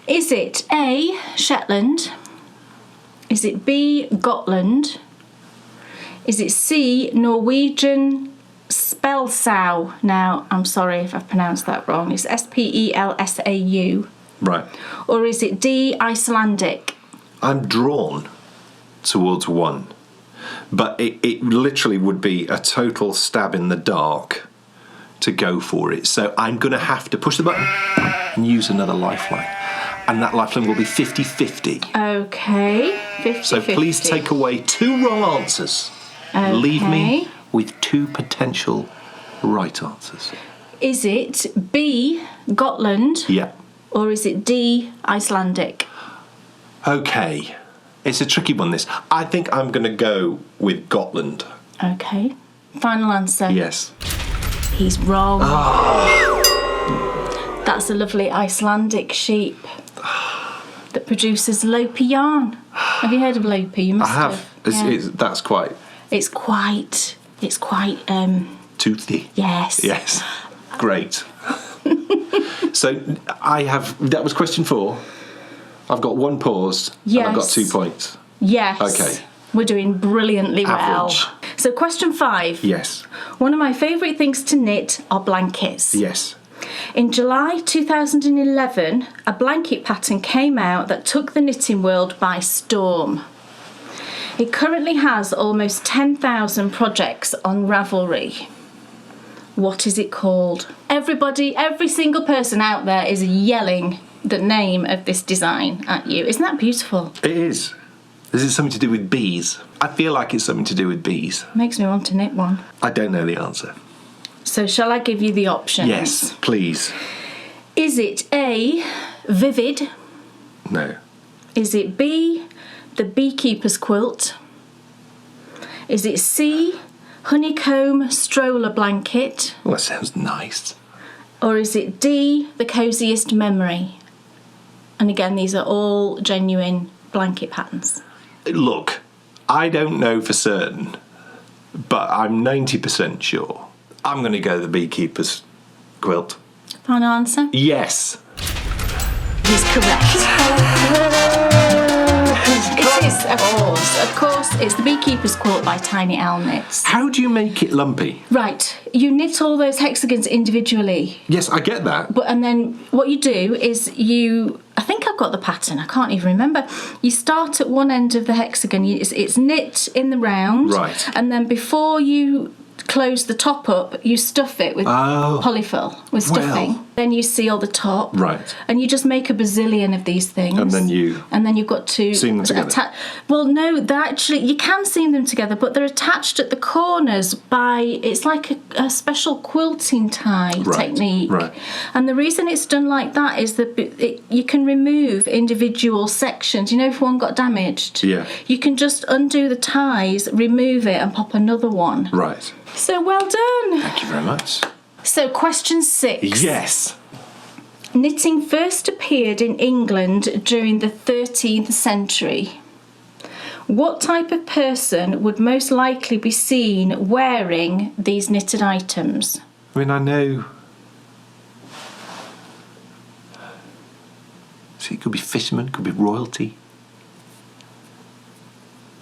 [SPEAKER 1] Is it A, Shetland? Is it B, Gotland? Is it C, Norwegian Spelsau? Now, I'm sorry if I've pronounced that wrong. It's Spelsau.
[SPEAKER 2] Right.
[SPEAKER 1] Or is it D, Icelandic?
[SPEAKER 2] I'm drawn towards one, but it literally would be a total stab in the dark to go for it. So I'm going to have to push the button and use another lifeline. And that lifeline will be 50-50.
[SPEAKER 1] Okay, 50-50.
[SPEAKER 2] So please take away 2 wrong answers.
[SPEAKER 1] Okay.
[SPEAKER 2] Leave me with 2 potential right answers.
[SPEAKER 1] Is it B, Gotland?
[SPEAKER 2] Yeah.
[SPEAKER 1] Or is it D, Icelandic?
[SPEAKER 2] Okay. It's a tricky one, this. I think I'm going to go with Gotland.
[SPEAKER 1] Okay. Final answer.
[SPEAKER 2] Yes.
[SPEAKER 1] He's wrong. That's a lovely Icelandic sheep that produces Lopi yarn. Have you heard of Lopi? You must
[SPEAKER 2] I have. That's quite...
[SPEAKER 1] It's quite...
[SPEAKER 2] toothy.
[SPEAKER 1] Yes.
[SPEAKER 2] Yes. Great. So that was question 4. I've got 1 paused and I've got 2 points.
[SPEAKER 1] Yes.
[SPEAKER 2] Okay.
[SPEAKER 1] We're doing brilliantly
[SPEAKER 2] Average.
[SPEAKER 1] well. So question 5.
[SPEAKER 2] Yes.
[SPEAKER 1] One of my favourite things to knit are blankets.
[SPEAKER 2] Yes.
[SPEAKER 1] In July 2011, a blanket pattern came out that took the knitting world by storm. It currently has almost 10,000 projects on Ravelry. What is it called? Everybody, every single person out there is yelling the name of this design at you. Isn't that beautiful?
[SPEAKER 2] It is. Is it something to do with bees? I feel like it's something to do with bees.
[SPEAKER 1] Makes me want to knit one.
[SPEAKER 2] I don't know the answer.
[SPEAKER 1] So shall I give you the options?
[SPEAKER 2] Yes, please.
[SPEAKER 1] Is it A, Vivid?
[SPEAKER 2] No.
[SPEAKER 1] Is it B, the Beekeeper's Quilt? Is it C, Honeycomb Stroller Blanket?
[SPEAKER 2] Well, that sounds nice.
[SPEAKER 1] Or is it D, the Coziest Memory? And again, these are all genuine blanket patterns.
[SPEAKER 2] Look, I don't know for certain, but I'm 90% sure. I'm going to go the Beekeeper's Quilt.
[SPEAKER 1] Final answer?
[SPEAKER 2] Yes.
[SPEAKER 1] He's correct. It is, of course, it's the Beekeeper's Quilt by Tiny Owl Knits.
[SPEAKER 2] How do you make it lumpy?
[SPEAKER 1] Right, you knit all those hexagons individually.
[SPEAKER 2] Yes, I get that.
[SPEAKER 1] And then what you do is I think I've got the pattern, I can't even remember. You start at one end of the hexagon, it's knit in the round.
[SPEAKER 2] Right.
[SPEAKER 1] And then before you close the top up, you stuff it with polyfill, with stuffing.
[SPEAKER 2] Well.
[SPEAKER 1] Then you seal the top.
[SPEAKER 2] Right.
[SPEAKER 1] And you just make a bazillion of these things.
[SPEAKER 2] And then
[SPEAKER 1] you've got to
[SPEAKER 2] seam them together.
[SPEAKER 1] Well, no, you can seam them together, but they're attached at the corners it's like a special quilting tie technique.
[SPEAKER 2] Right.
[SPEAKER 1] And the reason it's done like that is that you can remove individual sections. You know, if one got damaged, you can just undo the ties, remove it, and pop another one.
[SPEAKER 2] Right.
[SPEAKER 1] So well done.
[SPEAKER 2] Thank you very much.
[SPEAKER 1] So question 6.
[SPEAKER 2] Yes.
[SPEAKER 1] Knitting first appeared in England during the 13th century. What type of person would most likely be seen wearing these knitted items?
[SPEAKER 2] I mean, I know. See, it could be fishermen, could be royalty,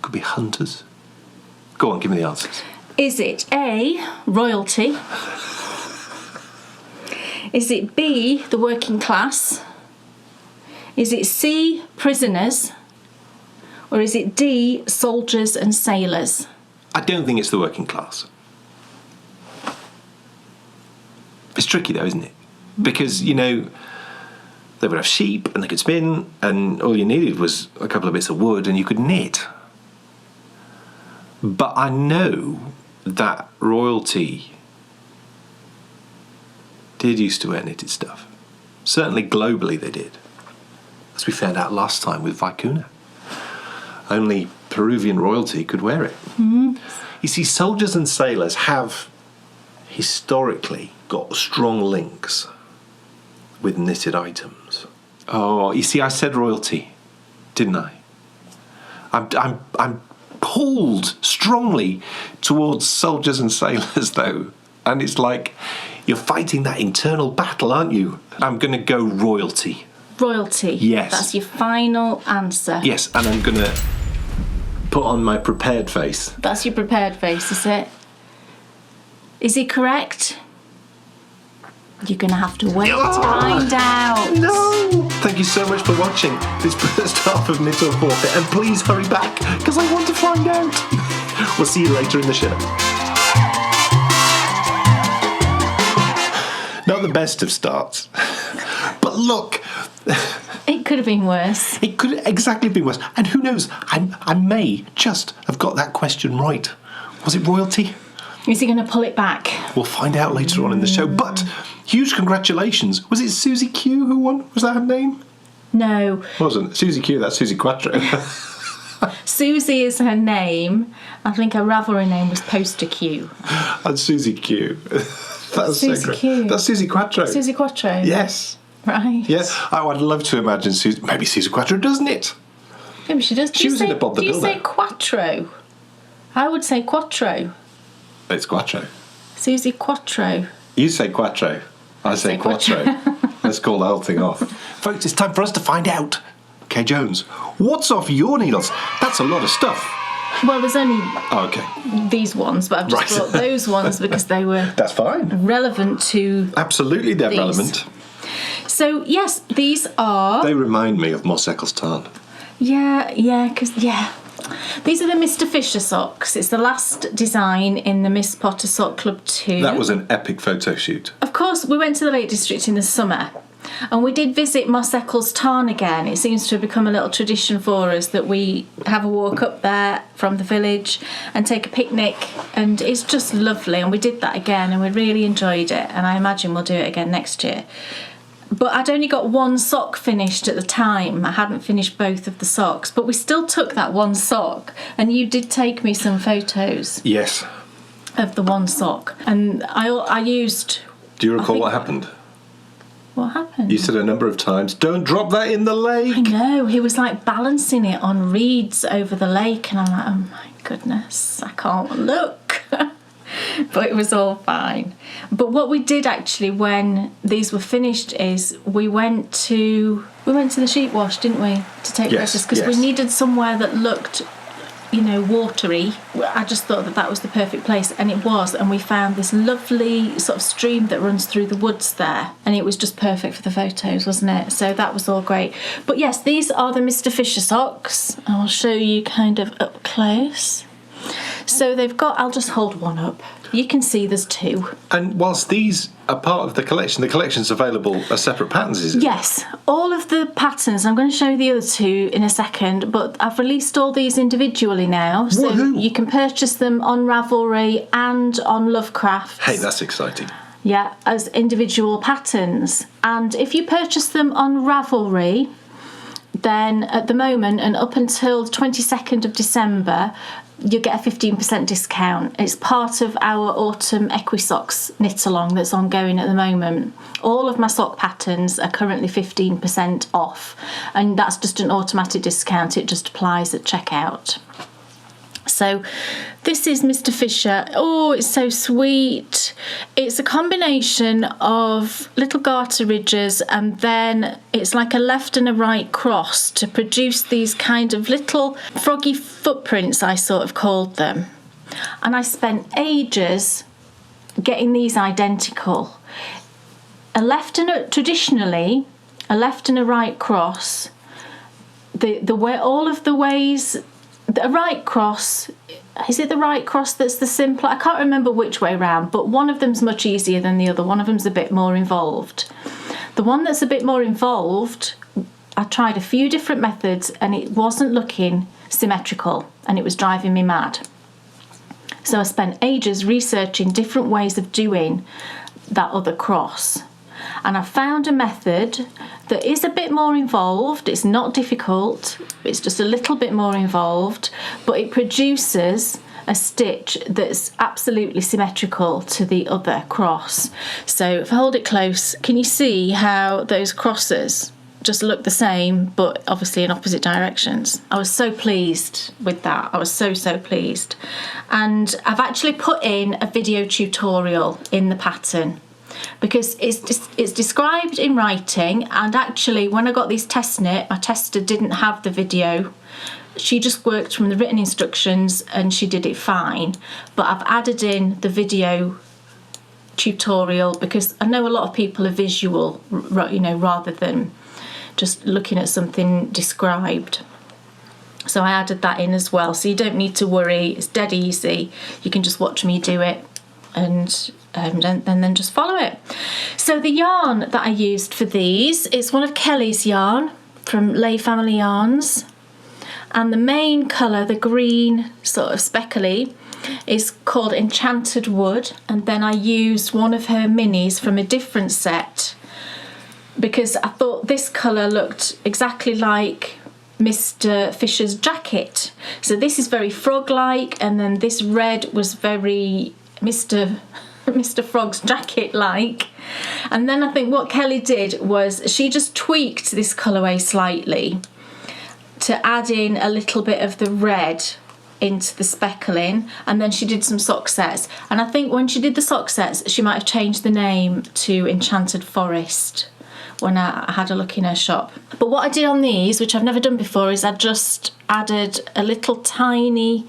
[SPEAKER 2] could be hunters. Go on, give me the answers.
[SPEAKER 1] Is it A, royalty? Is it B, the working class? Is it C, prisoners? Or is it D, soldiers and sailors?
[SPEAKER 2] I don't think it's the working class. It's tricky though, isn't it? Because, you know, they would have sheep and they could spin, and all you needed was a couple of bits of wood and you could knit. But I know that royalty did used to wear knitted stuff. Certainly globally they did. As we found out last time with Vicuna. Only Peruvian royalty could wear it.
[SPEAKER 1] Mm-hmm.
[SPEAKER 2] You see, soldiers and sailors have historically got strong links with knitted items. Oh, you see, I said royalty, didn't I? I'm pulled strongly towards soldiers and sailors, though. And it's like, you're fighting that internal battle, aren't you? I'm going to go royalty.
[SPEAKER 1] Royalty?
[SPEAKER 2] Yes.
[SPEAKER 1] That's your final answer?
[SPEAKER 2] Yes, and I'm going to put on my prepared face.
[SPEAKER 1] That's your prepared face, is it? Is it correct? You're going to have to wait to find out.
[SPEAKER 2] No! Thank you so much for watching this first half of Knit or Forfeit, and please hurry back, because I want to find out. We'll see you later in the show. Not the best of starts. But look...
[SPEAKER 1] It could have been worse.
[SPEAKER 2] It could exactly be worse. And who knows, I may just have got that question right. Was it royalty?
[SPEAKER 1] Is he going to pull it back?
[SPEAKER 2] We'll find out later on in the show. But huge congratulations. Was it Susie Q who won? Was that her name?
[SPEAKER 1] No.
[SPEAKER 2] Wasn't. Susie Q, that's Susie Quattro.
[SPEAKER 1] Susie is her name. I think her Ravelry name was Poster Q.
[SPEAKER 2] And Susie Q. That's
[SPEAKER 1] Susie
[SPEAKER 2] so great.
[SPEAKER 1] Q.
[SPEAKER 2] That's Susie Quattro.
[SPEAKER 1] Susie Quattro?
[SPEAKER 2] Yes.
[SPEAKER 1] Right.
[SPEAKER 2] Yeah. Oh, I'd love to imagine Susie. Maybe Susie Quattro doesn't it?
[SPEAKER 1] Maybe she does.
[SPEAKER 2] She was in the Bob the
[SPEAKER 1] Builder. Do you say
[SPEAKER 2] Builder.
[SPEAKER 1] Quattro? I would say Quattro.
[SPEAKER 2] It's Quattro.
[SPEAKER 1] Susie Quattro.
[SPEAKER 2] You say Quattro. I say Quattro. Let's call the whole thing off. Folks, it's time for us to find out. Kay Jones, what's off your needles? That's a lot of stuff.
[SPEAKER 1] Well, there's only these ones, but I've just brought those ones because they were
[SPEAKER 2] That's fine.
[SPEAKER 1] Relevant to
[SPEAKER 2] Absolutely, they're
[SPEAKER 1] these.
[SPEAKER 2] relevant.
[SPEAKER 1] So, yes, these are...
[SPEAKER 2] They remind me of Moss Eccles Tarn.
[SPEAKER 1] Yeah, because these are the Mr. Fisher socks. It's the last design in the Miss Potter Sock Club 2.
[SPEAKER 2] That was an epic photo shoot.
[SPEAKER 1] Of course, we went to the Lake District in the summer, and we did visit Moss Eccles Tarn again. It seems to have become a little tradition for us that we have a walk up there from the village and take a picnic, and it's just lovely. And we did that again, and we really enjoyed it, and I imagine we'll do it again next year. But I'd only got one sock finished at the time. I hadn't finished both of the socks, but we still took that one sock, and you did take me some photos.
[SPEAKER 2] Yes.
[SPEAKER 1] Of the one sock, and I used...
[SPEAKER 2] Do you recall what happened?
[SPEAKER 1] What happened?
[SPEAKER 2] You said a number of times, don't drop that in the lake.
[SPEAKER 1] I know, he was like balancing it on reeds over the lake, and I'm like, oh my goodness, I can't look. But it was all fine. But what we did actually when these were finished is we went to the sheep wash, didn't we, to take photos, because we needed somewhere that looked, watery. I just thought that was the perfect place, and it was. And we found this lovely sort of stream that runs through the woods there, and it was just perfect for the photos, wasn't it? So that was all great. But yes, these are the Mr. Fisher socks. I'll show you kind of up close. So they've got, I'll just hold one up. You can see there's two.
[SPEAKER 2] And whilst these are part of the collection's available as separate patterns, is it?
[SPEAKER 1] Yes, all of the patterns. I'm going to show you the other two in a second, but I've released all these individually now. So you can purchase them on Ravelry and on Lovecraft.
[SPEAKER 2] Hey, that's exciting.
[SPEAKER 1] Yeah, as individual patterns. And if you purchase them on Ravelry, then at the moment and up until the 22nd of December, you get a 15% discount. It's part of our autumn Equisocks knit along that's ongoing at the moment. All of my sock patterns are currently 15% off, and that's just an automatic discount. It just applies at checkout. So this is Mr. Fisher. Oh, it's so sweet. It's a combination of little garter ridges, and then it's like a left and a right cross to produce these kind of little froggy footprints, I sort of called them. And I spent ages getting these identical. Traditionally, a left and a right cross. The way all of the ways. A right cross, is it the right cross that's the simpler? I can't remember which way round, but one of them's much easier than the other. One of them's a bit more involved. The one that's a bit more involved, I tried a few different methods and it wasn't looking symmetrical, and it was driving me mad. So I spent ages researching different ways of doing that other cross. And I found a method that is a bit more involved. It's not difficult, it's just a little bit more involved, but it produces a stitch that's absolutely symmetrical to the other cross. So if I hold it close, can you see how those crosses just look the same, but obviously in opposite directions? I was so pleased with that. I was so pleased. And I've actually put in a video tutorial in the pattern, because it's described in writing, and actually when I got these test knit, my tester didn't have the video. She just worked from the written instructions and she did it fine, but I've added in the video tutorial because I know a lot of people are visual, rather than just looking at something described. So I added that in as well, so you don't need to worry. It's dead easy. You can just watch me do it and then just follow it. So the yarn that I used for these is one of Kelly's yarn from Lay Family Yarns, and the main colour, the green sort of speckly, is called Enchanted Wood, and then I used one of her minis from a different set because I thought this colour looked exactly like Mr. Fisher's jacket. So this is very frog-like, and then this red was very Mr. Frog's jacket-like. And then I think what Kelly did was she just tweaked this colourway slightly to add in a little bit of the red into the speckling, and then she did some sock sets. And I think when she did the sock sets, she might have changed the name to Enchanted Forest when I had a look in her shop. But what I did on these, which I've never done before, is I just added a little tiny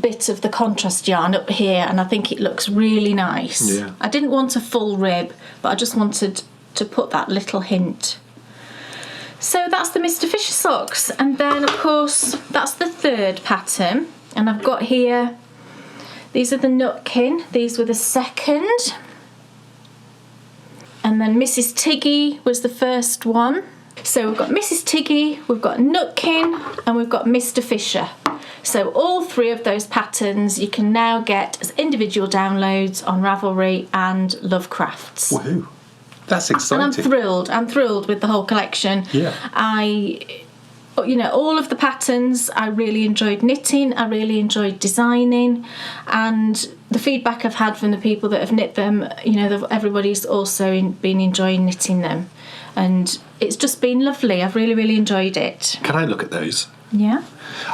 [SPEAKER 1] bit of the contrast yarn up here, and I think it looks really nice.
[SPEAKER 2] Yeah.
[SPEAKER 1] I didn't want a full rib, but I just wanted to put that little hint. So that's the Mr. Fisher socks, and then of course that's the third pattern, and I've got here, these are the Nutkin, these were the second, and then Mrs. Tiggy was the first one. So we've got Mrs. Tiggy, we've got Nutkin, and we've got Mr. Fisher. So all three of those patterns you can now get as individual downloads on Ravelry and Lovecrafts.
[SPEAKER 2] Woohoo! That's exciting.
[SPEAKER 1] And I'm thrilled with the whole collection.
[SPEAKER 2] Yeah.
[SPEAKER 1] All of the patterns I really enjoyed knitting, I really enjoyed designing, and the feedback I've had from the people that have knit them, everybody's also been enjoying knitting them. And it's just been lovely. I've really, really enjoyed it.
[SPEAKER 2] Can I look at those?
[SPEAKER 1] Yeah.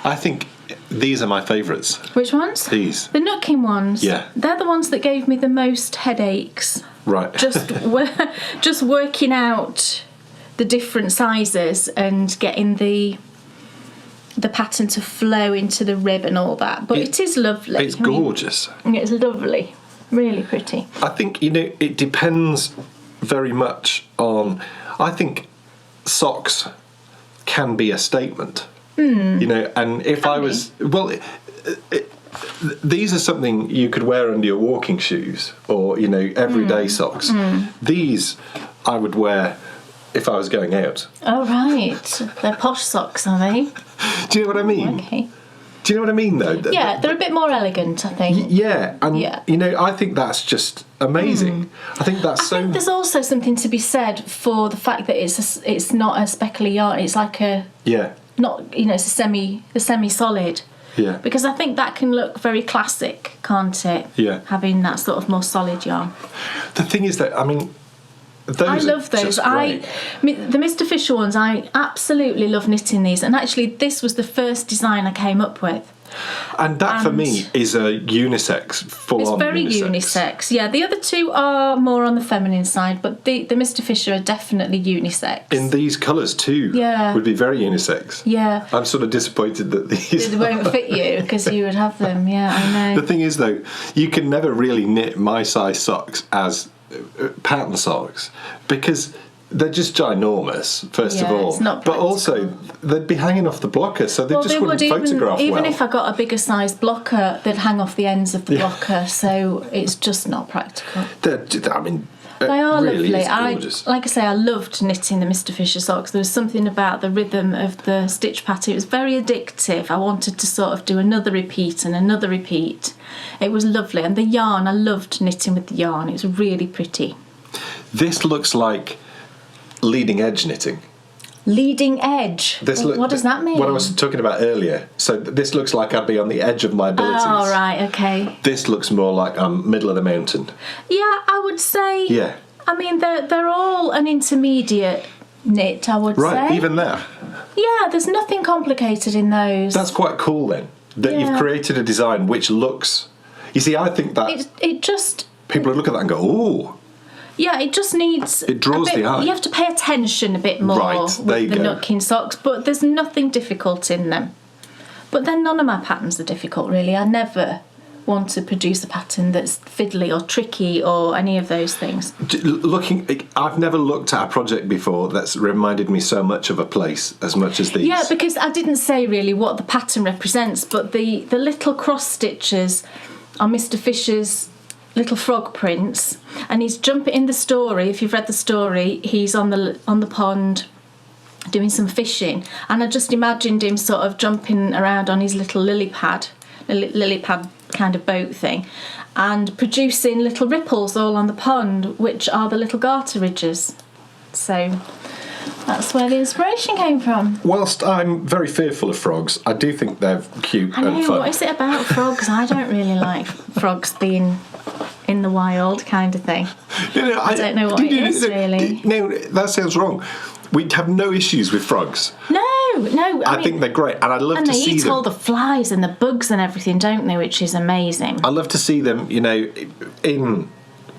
[SPEAKER 2] I think these are my favourites.
[SPEAKER 1] Which ones?
[SPEAKER 2] These.
[SPEAKER 1] The Nutkin ones?
[SPEAKER 2] Yeah.
[SPEAKER 1] They're the ones that gave me the most headaches.
[SPEAKER 2] Right.
[SPEAKER 1] Just working out the different sizes and getting the pattern to flow into the rib and all that. But it is lovely.
[SPEAKER 2] It's gorgeous.
[SPEAKER 1] It's lovely. Really pretty.
[SPEAKER 2] I think, it depends very much on... I think socks can be a statement. And if I was... Well, these are something you could wear under your walking shoes or, everyday socks. These I would wear if I was going out.
[SPEAKER 1] Oh, right. They're posh socks, are they?
[SPEAKER 2] Do you know what I mean?
[SPEAKER 1] Okay.
[SPEAKER 2] Do you know what I mean, though?
[SPEAKER 1] Yeah, they're a bit more elegant, I think.
[SPEAKER 2] Yeah, and, I think that's just amazing. I think that's I think
[SPEAKER 1] there's also something to be said for the fact that it's not a speckly yarn. It's like a...
[SPEAKER 2] Yeah.
[SPEAKER 1] Not, it's a semi-solid.
[SPEAKER 2] Yeah.
[SPEAKER 1] Because I think that can look very classic, can't it?
[SPEAKER 2] Yeah.
[SPEAKER 1] Having that sort of more solid yarn.
[SPEAKER 2] The thing is that, I mean, those
[SPEAKER 1] I
[SPEAKER 2] are
[SPEAKER 1] love those.
[SPEAKER 2] just great.
[SPEAKER 1] The Mr. Fisher ones, I absolutely love knitting these. And actually, this was the first design I came up with.
[SPEAKER 2] And that, for me, is a unisex, full-on
[SPEAKER 1] It's very unisex. Yeah, the other two are more on the feminine side, but the Mr. Fisher are definitely unisex.
[SPEAKER 2] In these colours too,
[SPEAKER 1] Yeah.
[SPEAKER 2] would be very unisex.
[SPEAKER 1] Yeah.
[SPEAKER 2] I'm sort of disappointed that these
[SPEAKER 1] They won't fit you because you would have them. Yeah, I know.
[SPEAKER 2] The thing is, though, you can never really knit my size socks as pattern socks because they're just ginormous, first of
[SPEAKER 1] Yeah,
[SPEAKER 2] all.
[SPEAKER 1] it's not
[SPEAKER 2] but also, they'd be hanging off the blocker, so they just wouldn't photograph
[SPEAKER 1] even
[SPEAKER 2] well.
[SPEAKER 1] if I got a bigger size blocker, they'd hang off the ends of the blocker, so it's just not practical.
[SPEAKER 2] I mean,
[SPEAKER 1] They are
[SPEAKER 2] really,
[SPEAKER 1] lovely.
[SPEAKER 2] it's gorgeous.
[SPEAKER 1] Like I say, I loved knitting the Mr. Fisher socks. There was something about the rhythm of the stitch pattern. It was very addictive. I wanted to sort of do another repeat and another repeat. It was lovely. And the yarn, I loved knitting with the yarn. It was really pretty.
[SPEAKER 2] This looks like leading edge knitting.
[SPEAKER 1] Leading edge. What does that mean?
[SPEAKER 2] What I was talking about earlier. So this looks like I'd be on the edge of my abilities.
[SPEAKER 1] Oh, right, okay.
[SPEAKER 2] This looks more like I'm middle of the mountain.
[SPEAKER 1] Yeah, I would say.
[SPEAKER 2] Yeah.
[SPEAKER 1] I mean, they're all an intermediate knit, I would say.
[SPEAKER 2] Right, even there.
[SPEAKER 1] Yeah, there's nothing complicated in those.
[SPEAKER 2] That's quite cool then. That you've
[SPEAKER 1] Yeah.
[SPEAKER 2] created a design which looks... You see, I think that
[SPEAKER 1] It just...
[SPEAKER 2] people would look at that and go, ooh.
[SPEAKER 1] Yeah, it just needs...
[SPEAKER 2] It draws the eye.
[SPEAKER 1] You have to pay attention a bit more
[SPEAKER 2] Right, there you
[SPEAKER 1] with the
[SPEAKER 2] go.
[SPEAKER 1] knocking socks, but there's nothing difficult in them. But then none of my patterns are difficult, really. I never want to produce a pattern that's fiddly or tricky or any of those things.
[SPEAKER 2] I've never looked at a project before that's reminded me so much of a place as much as these.
[SPEAKER 1] Yeah, because I didn't say really what the pattern represents, but the little cross stitches are Mr. Fisher's little frog prints, and he's jumping in the story. If you've read the story, he's on the pond doing some fishing, and I just imagined him sort of jumping around on his little lily pad kind of boat thing, and producing little ripples all on the pond, which are the little garter ridges. So that's where the inspiration came from.
[SPEAKER 2] Whilst I'm very fearful of frogs, I do think they're cute
[SPEAKER 1] I know,
[SPEAKER 2] and fun.
[SPEAKER 1] what is it about frogs? I don't really like frogs being in the wild kind of thing.
[SPEAKER 2] No,
[SPEAKER 1] I don't know what it is, really.
[SPEAKER 2] No, that sounds wrong. We have no issues with frogs.
[SPEAKER 1] No.
[SPEAKER 2] I think they're great, and I'd love to see them.
[SPEAKER 1] And they eat all the flies and the bugs and everything, don't they? Which is amazing.
[SPEAKER 2] I love to see them, in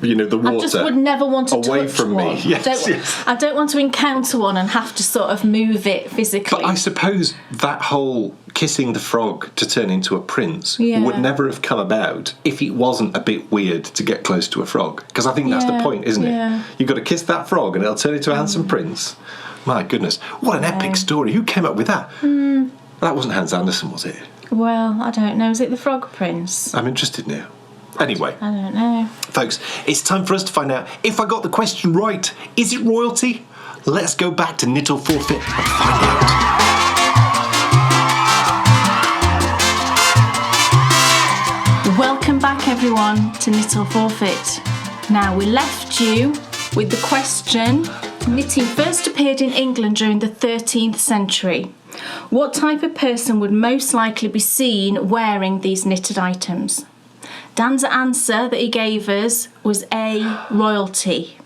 [SPEAKER 2] the water.
[SPEAKER 1] I just would never want to
[SPEAKER 2] away
[SPEAKER 1] touch
[SPEAKER 2] from
[SPEAKER 1] one.
[SPEAKER 2] me. Yes.
[SPEAKER 1] I don't want to encounter one and have to sort of move it physically.
[SPEAKER 2] But I suppose that whole kissing the frog to turn into a prince would never have come about if it wasn't a bit weird to get close to a frog. Because I think that's the point, isn't it? You've got to kiss that frog and it'll turn into a handsome prince. My goodness. What an epic story. Who came up with that? That wasn't Hans Andersen, was it?
[SPEAKER 1] Well, I don't know. Is it the Frog Prince?
[SPEAKER 2] I'm interested now. Anyway.
[SPEAKER 1] I don't know.
[SPEAKER 2] Folks, it's time for us to find out if I got the question right. Is it royalty? Let's go back to Knit or Forfeit and find out.
[SPEAKER 1] Welcome back, everyone, to Knit or Forfeit. Now, we left you with the question: knitting first appeared in England during the 13th century. What type of person would most likely be seen wearing these knitted items? Dan's answer that he gave us was A, royalty.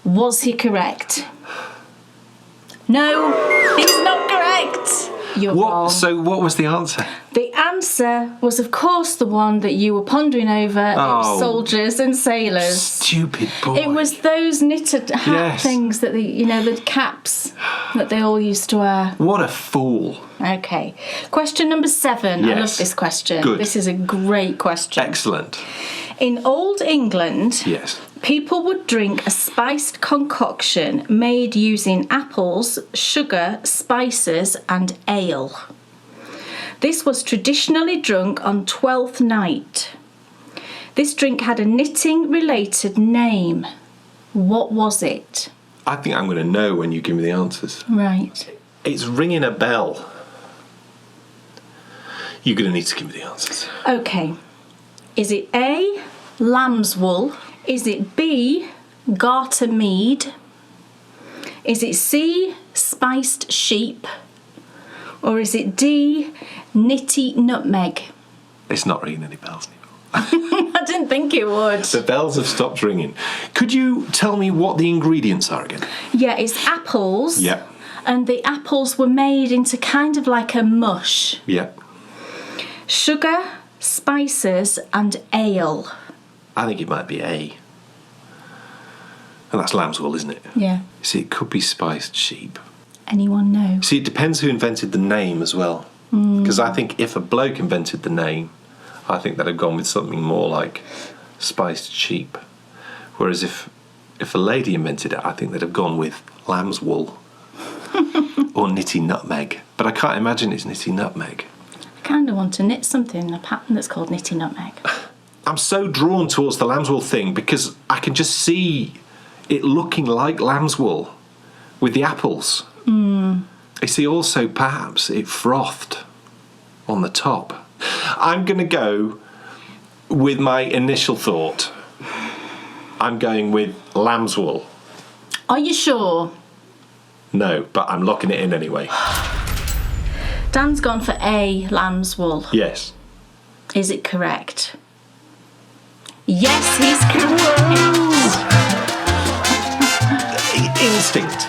[SPEAKER 1] Was he correct? No, he's not correct. You're wrong.
[SPEAKER 2] So what was the answer?
[SPEAKER 1] The answer was, of course, the one that you were pondering over. It was soldiers and sailors.
[SPEAKER 2] Stupid boy.
[SPEAKER 1] It was those knitted hat things that the caps that they all used to wear.
[SPEAKER 2] What a fool.
[SPEAKER 1] Okay. Question number 7.
[SPEAKER 2] Yes.
[SPEAKER 1] I love this question.
[SPEAKER 2] Good.
[SPEAKER 1] This is a great question.
[SPEAKER 2] Excellent.
[SPEAKER 1] In Old England,
[SPEAKER 2] Yes.
[SPEAKER 1] people would drink a spiced concoction made using apples, sugar, spices, and ale. This was traditionally drunk on Twelfth Night. This drink had a knitting-related name. What was it?
[SPEAKER 2] I think I'm going to know when you give me the answers.
[SPEAKER 1] Right.
[SPEAKER 2] It's ringing a bell. You're going to need to give me the answers.
[SPEAKER 1] Okay. Is it A, lamb's wool? Is it B, garter mead? Is it C, spiced sheep? Or is it D, nitty nutmeg?
[SPEAKER 2] It's not ringing any bells anymore.
[SPEAKER 1] I didn't think it would.
[SPEAKER 2] The bells have stopped ringing. Could you tell me what the ingredients are again?
[SPEAKER 1] Yeah, it's apples.
[SPEAKER 2] Yeah.
[SPEAKER 1] And the apples were made into kind of like a mush.
[SPEAKER 2] Yeah.
[SPEAKER 1] Sugar, spices, and ale.
[SPEAKER 2] I think it might be A. And that's lamb's wool, isn't it?
[SPEAKER 1] Yeah.
[SPEAKER 2] See, it could be spiced sheep.
[SPEAKER 1] Anyone know?
[SPEAKER 2] See, it depends who invented the name as well. Because I think if a bloke invented the name, I think they'd have gone with something more like spiced sheep. Whereas if a lady invented it, I think they'd have gone with lamb's wool or nitty nutmeg. But I can't imagine it's nitty nutmeg.
[SPEAKER 1] I kind of want to knit something, a pattern that's called nitty nutmeg.
[SPEAKER 2] I'm so drawn towards the lamb's wool thing because I can just see it looking like lamb's wool with the apples. I see also perhaps it frothed on the top. I'm going to go with my initial thought. I'm going with lamb's wool.
[SPEAKER 1] Are you sure?
[SPEAKER 2] No, but I'm locking it in anyway.
[SPEAKER 1] Dan's gone for A, lamb's wool.
[SPEAKER 2] Yes.
[SPEAKER 1] Is it correct? Yes, he's correct.
[SPEAKER 2] Instinct.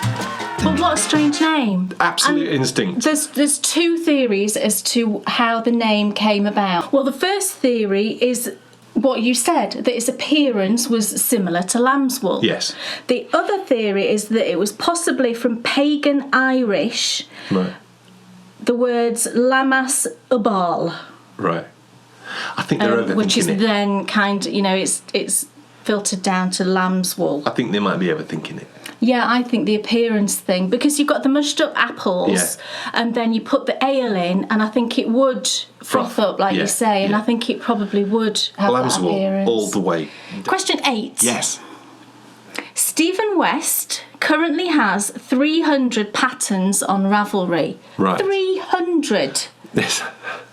[SPEAKER 1] But what a strange name.
[SPEAKER 2] Absolute instinct.
[SPEAKER 1] There's two theories as to how the name came about. Well, the first theory is what you said, that its appearance was similar to lamb's wool.
[SPEAKER 2] Yes.
[SPEAKER 1] The other theory is that it was possibly from pagan Irish,
[SPEAKER 2] Right.
[SPEAKER 1] the words lamas ubal.
[SPEAKER 2] Right. I think they're overthinking
[SPEAKER 1] which is
[SPEAKER 2] it.
[SPEAKER 1] then it's filtered down to lamb's wool.
[SPEAKER 2] I think they might be overthinking it.
[SPEAKER 1] Yeah, I think the appearance thing, because you've got the mushed up apples and then you put the ale in, and I think it would froth up, like you say, and I think it probably would have
[SPEAKER 2] Lamb's
[SPEAKER 1] that
[SPEAKER 2] wool
[SPEAKER 1] appearance.
[SPEAKER 2] all the way.
[SPEAKER 1] Question 8.
[SPEAKER 2] Yes.
[SPEAKER 1] Stephen West currently has 300 patterns on Ravelry.
[SPEAKER 2] Right.
[SPEAKER 1] 300.
[SPEAKER 2] Yes.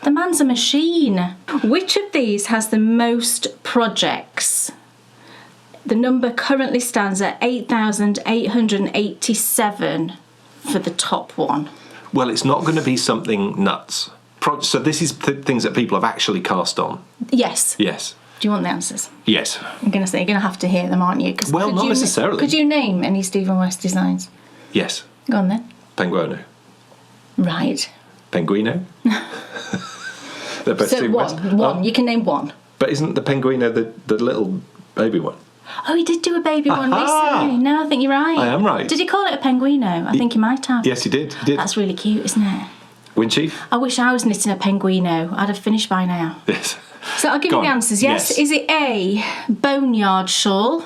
[SPEAKER 1] The man's a machine. Which of these has the most projects? The number currently stands at 8,887 for the top one.
[SPEAKER 2] Well, it's not going to be something nuts. So this is things that people have actually cast on.
[SPEAKER 1] Yes.
[SPEAKER 2] Yes.
[SPEAKER 1] Do you want the answers?
[SPEAKER 2] Yes.
[SPEAKER 1] I'm going to say you're going to have to hear them, aren't you?
[SPEAKER 2] Well, not necessarily.
[SPEAKER 1] Could you name any Stephen West designs?
[SPEAKER 2] Yes.
[SPEAKER 1] Go on then.
[SPEAKER 2] Penguino.
[SPEAKER 1] Right.
[SPEAKER 2] Penguino. They're both
[SPEAKER 1] So
[SPEAKER 2] Stephen West.
[SPEAKER 1] one. You can name one.
[SPEAKER 2] But isn't the Penguino the little baby one?
[SPEAKER 1] Oh, he did do a baby one
[SPEAKER 2] Aha!
[SPEAKER 1] recently. No, I think you're right.
[SPEAKER 2] I am right.
[SPEAKER 1] Did he call it a penguino? I think he might have.
[SPEAKER 2] Yes, he did. He did.
[SPEAKER 1] That's really cute, isn't it?
[SPEAKER 2] Windchief?
[SPEAKER 1] I wish I was knitting a penguino. I'd have finished by now.
[SPEAKER 2] Yes.
[SPEAKER 1] So I'll give
[SPEAKER 2] Go
[SPEAKER 1] you the
[SPEAKER 2] on.
[SPEAKER 1] answers, yes?
[SPEAKER 2] Yes.
[SPEAKER 1] Is it A, boneyard shawl?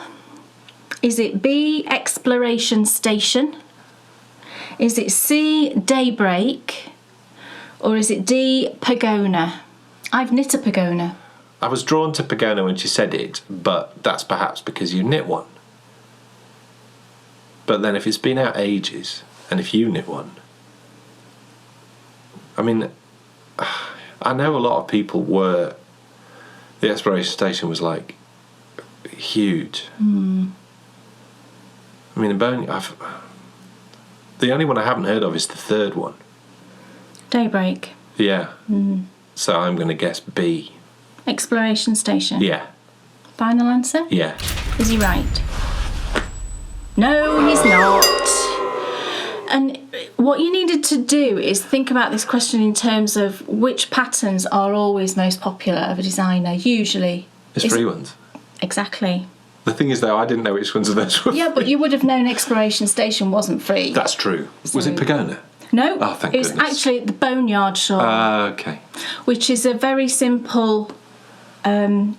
[SPEAKER 1] Is it B, exploration station? Is it C, daybreak? Or is it D, pagona? I've knit a pagona.
[SPEAKER 2] I was drawn to Pagano when she said it, but that's perhaps because you knit one. But then if it's been out ages, and if you knit one... I mean, I know a lot of people were... The exploration station was, like, huge. I mean, the only one I haven't heard of is the third one.
[SPEAKER 1] Daybreak.
[SPEAKER 2] Yeah. So I'm going to guess B.
[SPEAKER 1] Exploration station.
[SPEAKER 2] Yeah.
[SPEAKER 1] Final answer?
[SPEAKER 2] Yeah.
[SPEAKER 1] Is he right? No, he's not. And what you needed to do is think about this question in terms of which patterns are always most popular of a designer, usually.
[SPEAKER 2] It's free ones.
[SPEAKER 1] Exactly.
[SPEAKER 2] The thing is, though, I didn't know which ones of those were.
[SPEAKER 1] Yeah, but you would have known Exploration Station wasn't free.
[SPEAKER 2] That's true. Was it Pagona?
[SPEAKER 1] No,
[SPEAKER 2] Oh, thank
[SPEAKER 1] it was
[SPEAKER 2] goodness.
[SPEAKER 1] actually the boneyard shawl,
[SPEAKER 2] Okay.
[SPEAKER 1] which is a very simple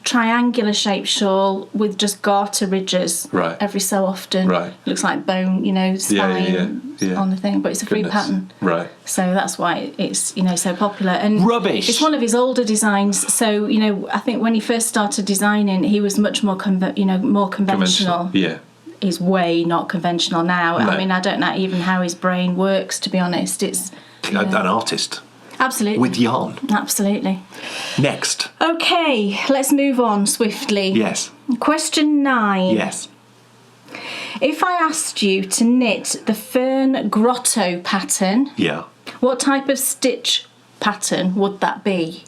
[SPEAKER 1] triangular shaped shawl with just garter ridges
[SPEAKER 2] Right.
[SPEAKER 1] every so often.
[SPEAKER 2] Right.
[SPEAKER 1] Looks like bone, spine
[SPEAKER 2] yeah.
[SPEAKER 1] on the thing, but it's a free
[SPEAKER 2] Goodness.
[SPEAKER 1] pattern.
[SPEAKER 2] Right.
[SPEAKER 1] So that's why it's so popular. And
[SPEAKER 2] Rubbish.
[SPEAKER 1] It's one of his older designs. So I think when he first started designing, he was much more more conventional.
[SPEAKER 2] Yeah.
[SPEAKER 1] He's way not conventional now.
[SPEAKER 2] No.
[SPEAKER 1] I mean, I don't know even how his brain works, to be honest. It's
[SPEAKER 2] An artist
[SPEAKER 1] absolutely
[SPEAKER 2] with yarn.
[SPEAKER 1] absolutely.
[SPEAKER 2] Next.
[SPEAKER 1] Okay, let's move on swiftly.
[SPEAKER 2] Yes.
[SPEAKER 1] Question 9.
[SPEAKER 2] Yes.
[SPEAKER 1] If I asked you to knit the Fern Grotto pattern,
[SPEAKER 2] Yeah.
[SPEAKER 1] What type of stitch pattern would that be?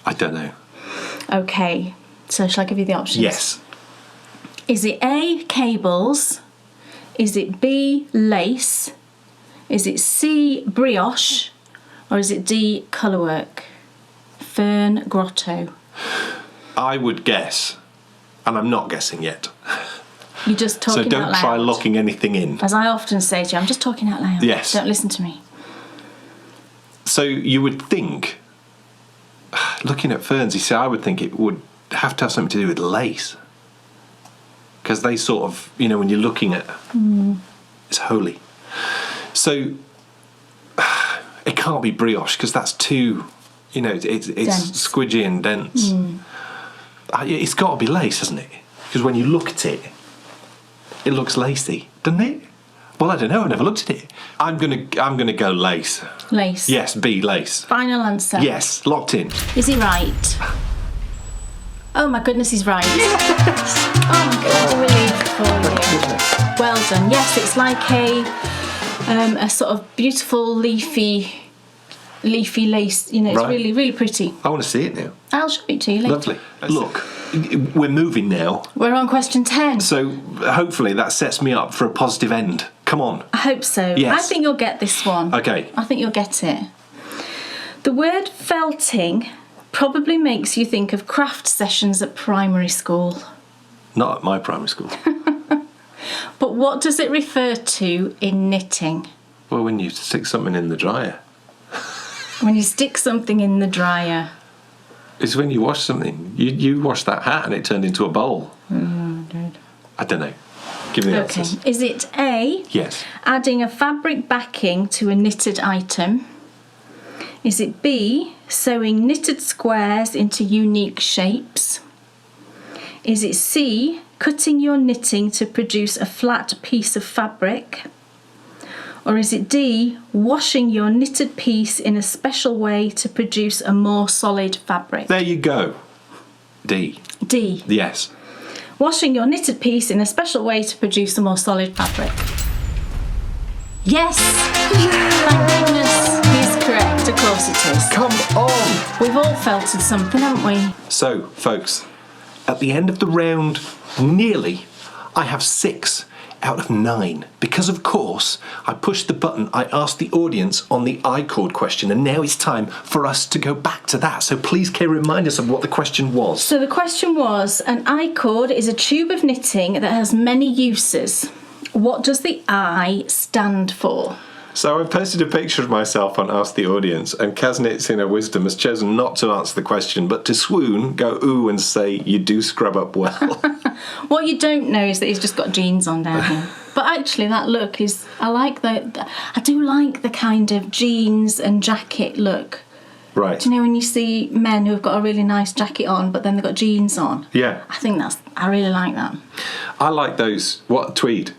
[SPEAKER 2] I don't know.
[SPEAKER 1] Okay, so shall I give you the options?
[SPEAKER 2] Yes.
[SPEAKER 1] Is it A, cables? Is it B, lace? Is it C, brioche? Or is it D, colourwork? Fern grotto.
[SPEAKER 2] I would guess, and I'm not guessing yet.
[SPEAKER 1] You're just talking out loud.
[SPEAKER 2] So don't try locking anything in.
[SPEAKER 1] As I often say to you, I'm just talking out loud.
[SPEAKER 2] Yes.
[SPEAKER 1] Don't listen to me.
[SPEAKER 2] So you would think, looking at ferns, you see, I would think it would have to have something to do with lace. Because they sort of, you know, when you're looking at it's holy. So it can't be brioche because that's too, you know, it's squidgy and dense. It's got to be lace, hasn't it? Because when you look at it, it looks lacy, doesn't it? Well, I don't know. I never looked at it. I'm gonna go lace.
[SPEAKER 1] Lace.
[SPEAKER 2] Yes, B, lace.
[SPEAKER 1] Final answer.
[SPEAKER 2] Yes, locked in.
[SPEAKER 1] Is he right? Oh my goodness, he's right. Yes. Oh my goodness, relieved for you. Well done. Yes, it's like a sort of beautiful leafy lace. You know, it's really, really pretty.
[SPEAKER 2] I want to see it now.
[SPEAKER 1] I'll show it to you later.
[SPEAKER 2] Lovely. Look, we're moving now.
[SPEAKER 1] We're on question 10.
[SPEAKER 2] So hopefully that sets me up for a positive end. Come on.
[SPEAKER 1] I hope so.
[SPEAKER 2] Yes.
[SPEAKER 1] I think you'll get this one.
[SPEAKER 2] Okay.
[SPEAKER 1] I think you'll get it. The word felting probably makes you think of craft sessions at primary school.
[SPEAKER 2] Not at my primary school.
[SPEAKER 1] But what does it refer to in knitting?
[SPEAKER 2] Well, when you stick something in the dryer.
[SPEAKER 1] When you stick something in the dryer.
[SPEAKER 2] It's when you wash something. You washed that hat and it turned into a bowl. I don't know. Give me the answers.
[SPEAKER 1] Is it A?
[SPEAKER 2] Yes.
[SPEAKER 1] Adding a fabric backing to a knitted item? Is it B? Sewing knitted squares into unique shapes? Is it C? Cutting your knitting to produce a flat piece of fabric? Or is it D? Washing your knitted piece in a special way to produce a more solid fabric?
[SPEAKER 2] There you go. D.
[SPEAKER 1] D.
[SPEAKER 2] Yes.
[SPEAKER 1] Washing your knitted piece in a special way to produce a more solid fabric. Yes! Thank goodness he's correct. Of course it is.
[SPEAKER 2] Come on!
[SPEAKER 1] We've all felted something, haven't we?
[SPEAKER 2] So, folks, at the end of the round, nearly, I have 6 out of 9. Because, of course, I pushed the button, I asked the audience on the I-chord question, and now it's time for us to go back to that. So please, Kay, remind us of what the question was.
[SPEAKER 1] So the question was, an I-chord is a tube of knitting that has many uses. What does the I stand for?
[SPEAKER 2] So I've posted a picture of myself on Ask the Audience, and Kaznitz, in her wisdom, has chosen not to answer the question, but to swoon, go ooh, and say, you do scrub up well.
[SPEAKER 1] What you don't know is that he's just got jeans on down here. But actually, that look is, I do like the kind of jeans and jacket look.
[SPEAKER 2] Right.
[SPEAKER 1] Do you know when you see men who've got a really nice jacket on, but then they've got jeans on?
[SPEAKER 2] Yeah.
[SPEAKER 1] I really like that.
[SPEAKER 2] I like those, tweed?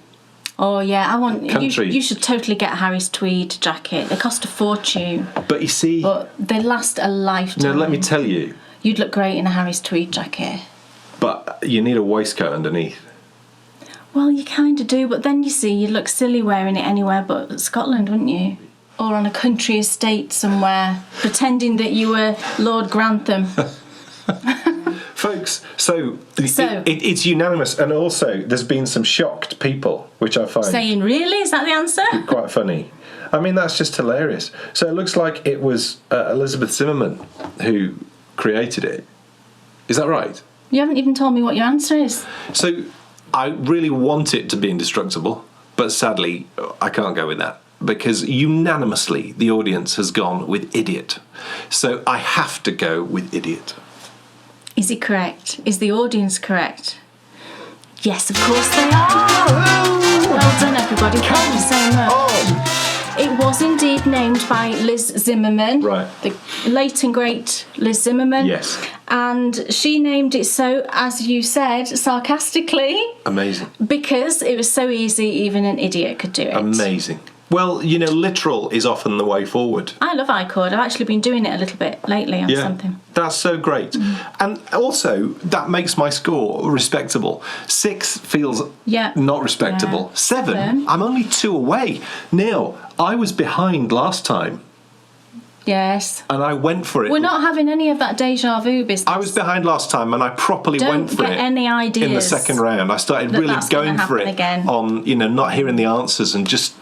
[SPEAKER 1] Oh yeah,
[SPEAKER 2] Country.
[SPEAKER 1] You should totally get Harry's tweed jacket. They cost a fortune.
[SPEAKER 2] But you see...
[SPEAKER 1] But they last a lifetime.
[SPEAKER 2] No, let me tell you.
[SPEAKER 1] You'd look great in a Harry's tweed jacket.
[SPEAKER 2] But you need a waistcoat underneath.
[SPEAKER 1] Well, you kind of do, but then you see, you'd look silly wearing it anywhere but Scotland, wouldn't you? Or on a country estate somewhere, pretending that you were Lord Grantham.
[SPEAKER 2] Folks, so it's unanimous, and also there's been some shocked people, which I find...
[SPEAKER 1] Saying, really? Is that the answer?
[SPEAKER 2] Quite funny. I mean, that's just hilarious. So it looks like it was Elizabeth Zimmerman who created it. Is that right?
[SPEAKER 1] You haven't even told me what your answer is.
[SPEAKER 2] So I really want it to be indestructible, but sadly, I can't go with that, because unanimously the audience has gone with idiot. So I have to go with idiot.
[SPEAKER 1] Is he correct? Is the audience correct? Yes, of course they are. Well done, everybody. Thank you so much. It was indeed named by Liz Zimmerman.
[SPEAKER 2] Right.
[SPEAKER 1] The late and great Liz Zimmerman.
[SPEAKER 2] Yes.
[SPEAKER 1] And she named it so, as you said, sarcastically.
[SPEAKER 2] Amazing.
[SPEAKER 1] Because it was so easy, even an idiot could do it.
[SPEAKER 2] Amazing. Well, literal is often the way forward.
[SPEAKER 1] I love I-chord. I've actually been doing it a little bit lately on something.
[SPEAKER 2] That's so great. And also, that makes my score respectable. 6 feels not respectable.
[SPEAKER 1] Yeah.
[SPEAKER 2] 7, I'm only 2 away. Now, I was behind last time.
[SPEAKER 1] Yes.
[SPEAKER 2] And I went for it.
[SPEAKER 1] We're not having any of that deja vu business.
[SPEAKER 2] I was behind last time and I properly went for it.
[SPEAKER 1] Don't get any ideas.
[SPEAKER 2] In the second round. I started really going for it
[SPEAKER 1] again.
[SPEAKER 2] On, not hearing the answers and just...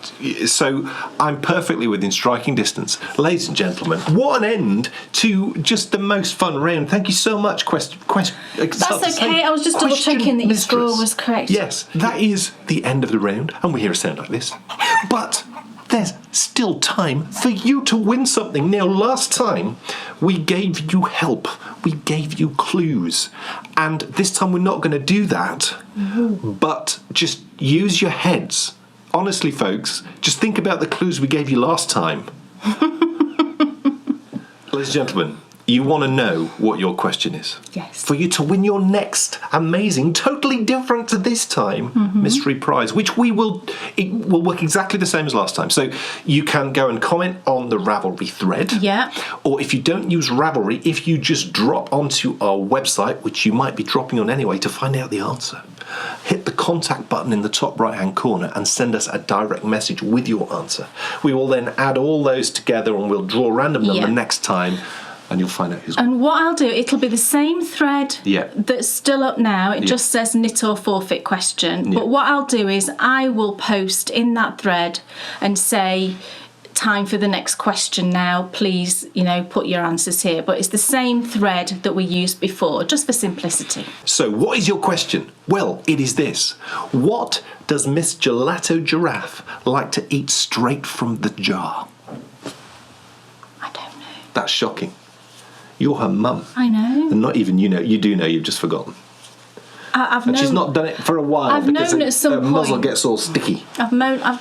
[SPEAKER 2] So I'm perfectly within striking distance. Ladies and gentlemen, what an end to just the most fun round. Thank you so much,
[SPEAKER 1] That's okay. I was just double checking that your score was correct.
[SPEAKER 2] Yes, that is the end of the round and we hear a sound like this. But... there's still time for you to win something. Now, last time we gave you help, we gave you clues, and this time we're not going to do that, but just use your heads. Honestly, folks, just think about the clues we gave you last time. Ladies and gentlemen, you want to know what your question is.
[SPEAKER 1] Yes.
[SPEAKER 2] For you to win your next amazing, totally different to this time, mystery prize, which it will work exactly the same as last time. So you can go and comment on the Ravelry thread.
[SPEAKER 1] Yeah.
[SPEAKER 2] Or if you don't use Ravelry, if you just drop onto our website, which you might be dropping on anyway, to find out the answer, hit the contact button in the top right-hand corner and send us a direct message with your answer. We will then add all those together and we'll draw a random number next time. And you'll find out who's...
[SPEAKER 1] And what I'll do, it'll be the same thread that's still up now. It just says knit or forfeit question. But what I'll do is I will post in that thread and say, time for the next question now. Please, put your answers here. But it's the same thread that we used before, just for simplicity.
[SPEAKER 2] So what is your question? Well, it is this. What does Miss Gelato Giraffe like to eat straight from the jar?
[SPEAKER 1] I don't know.
[SPEAKER 2] That's shocking. You're her mum.
[SPEAKER 1] I know.
[SPEAKER 2] And not even you do know, you've just forgotten.
[SPEAKER 1] And
[SPEAKER 2] she's not done it for a while.
[SPEAKER 1] I've known at some point.
[SPEAKER 2] Her muzzle gets all sticky.
[SPEAKER 1] I've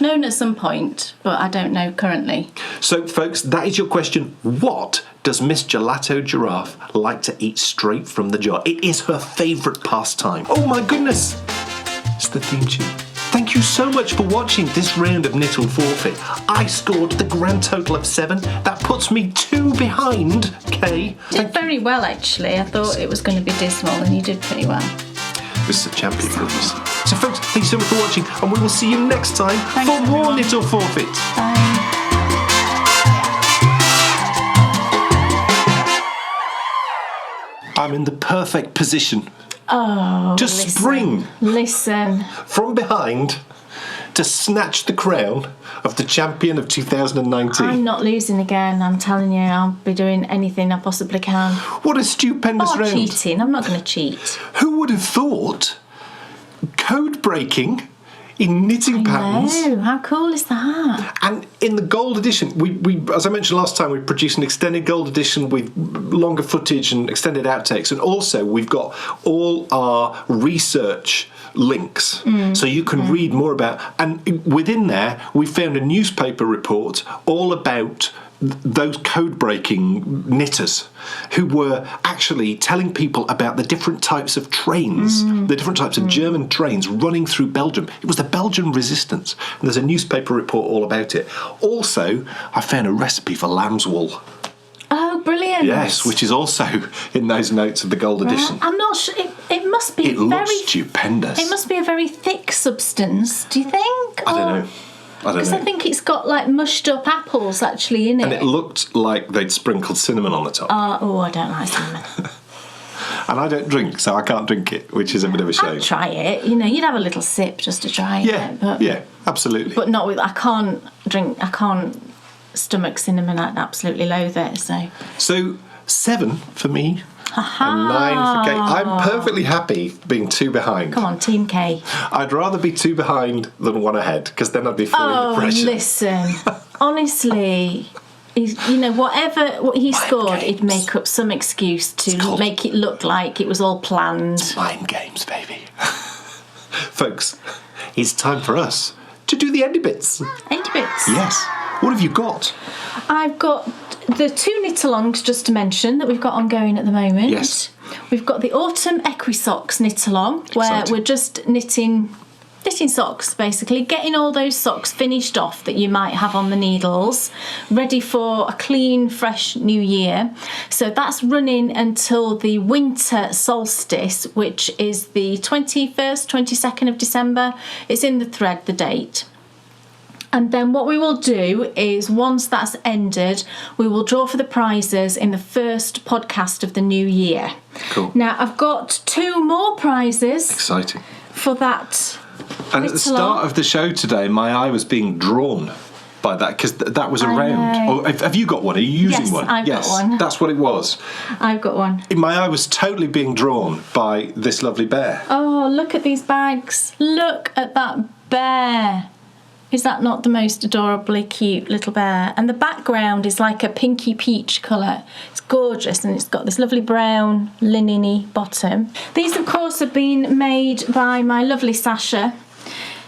[SPEAKER 1] known at some point, but I don't know currently.
[SPEAKER 2] So, folks, that is your question. What does Miss Gelato Giraffe like to eat straight from the jar? It is her favourite pastime. Oh my goodness! It's the theme tune. Thank you so much for watching this round of Knit or Forfeit. I scored the grand total of 7. That puts me 2 behind, Kay.
[SPEAKER 1] Did very well, actually. I thought it was going to be dismal, and you did pretty well.
[SPEAKER 2] This is a champion for us. So, folks, thank you so much for watching, and we will see you next time for more Knit or Forfeit.
[SPEAKER 1] Bye.
[SPEAKER 2] I'm in the perfect position
[SPEAKER 1] to
[SPEAKER 2] spring from behind to snatch the crown of the champion of 2019.
[SPEAKER 1] I'm not losing again, I'm telling you. I'll be doing anything I possibly can.
[SPEAKER 2] What a stupendous round.
[SPEAKER 1] Cheating. I'm not going to cheat.
[SPEAKER 2] Who would have thought code breaking in knitting patterns?
[SPEAKER 1] Oh, how cool is that?
[SPEAKER 2] And in the gold edition, we as I mentioned last time, we produced an extended gold edition with longer footage and extended outtakes, and also we've got all our research links, so you can read more about. And within there, we found a newspaper report all about those code-breaking knitters who were actually telling people about the different types of trains, the different types of German trains running through Belgium. It was the Belgian resistance, and there's a newspaper report all about it. Also, I found a recipe for lamb's wool.
[SPEAKER 1] Oh, brilliant.
[SPEAKER 2] Yes, which is also in those notes of the gold edition.
[SPEAKER 1] I'm not sure. It must be
[SPEAKER 2] looks stupendous.
[SPEAKER 1] It must be a very thick substance, do you think?
[SPEAKER 2] I don't know.
[SPEAKER 1] Because I think it's got like mushed up apples actually in it.
[SPEAKER 2] And it looked like they'd sprinkled cinnamon on the top.
[SPEAKER 1] I don't like cinnamon.
[SPEAKER 2] And I don't drink, so I can't drink it, which is a bit of a shame.
[SPEAKER 1] I'd try it. You'd have a little sip just to try it.
[SPEAKER 2] Yeah, absolutely.
[SPEAKER 1] But not with... I can't stomach cinnamon. I'd absolutely loathe it,
[SPEAKER 2] So 7 for me. And 9 for Kay. I'm perfectly happy being 2 behind.
[SPEAKER 1] Come on, Team K.
[SPEAKER 2] I'd rather be 2 behind than 1 ahead, because then I'd be feeling the pressure.
[SPEAKER 1] Listen, honestly, what he scored, he'd make up some excuse to make it look like it was all planned.
[SPEAKER 2] Mind games, baby. Folks, it's time for us to do the Endy Bits.
[SPEAKER 1] Endy Bits?
[SPEAKER 2] Yes. What have you got?
[SPEAKER 1] I've got the 2 knit-alongs, just to mention, that we've got ongoing at the moment.
[SPEAKER 2] Yes.
[SPEAKER 1] We've got the Autumn Equisocks knit-along, where we're just knitting knitting socks, basically, getting all those socks finished off that you might have on the needles, ready for a clean, fresh new year. So that's running until the winter solstice, which is the 21st, 22nd of December. It's in the thread, the date. And then what we will do is, once that's ended, we will draw for the prizes in the first podcast of the new year.
[SPEAKER 2] Cool.
[SPEAKER 1] Now, I've got 2 more prizes.
[SPEAKER 2] Exciting.
[SPEAKER 1] For that.
[SPEAKER 2] And at the start of the show today, my eye was being drawn by that, because that was around. Oh, have you got one? Are you using one?
[SPEAKER 1] I've got one.
[SPEAKER 2] That's what it was.
[SPEAKER 1] I've got one.
[SPEAKER 2] My eye was totally being drawn by this lovely bear.
[SPEAKER 1] Oh, look at these bags. Look at that bear. Is that not the most adorably cute little bear? And the background is like a pinky peach colour. It's gorgeous, and it's got this lovely brown linen-y bottom. These, of course, have been made by my lovely Sasha.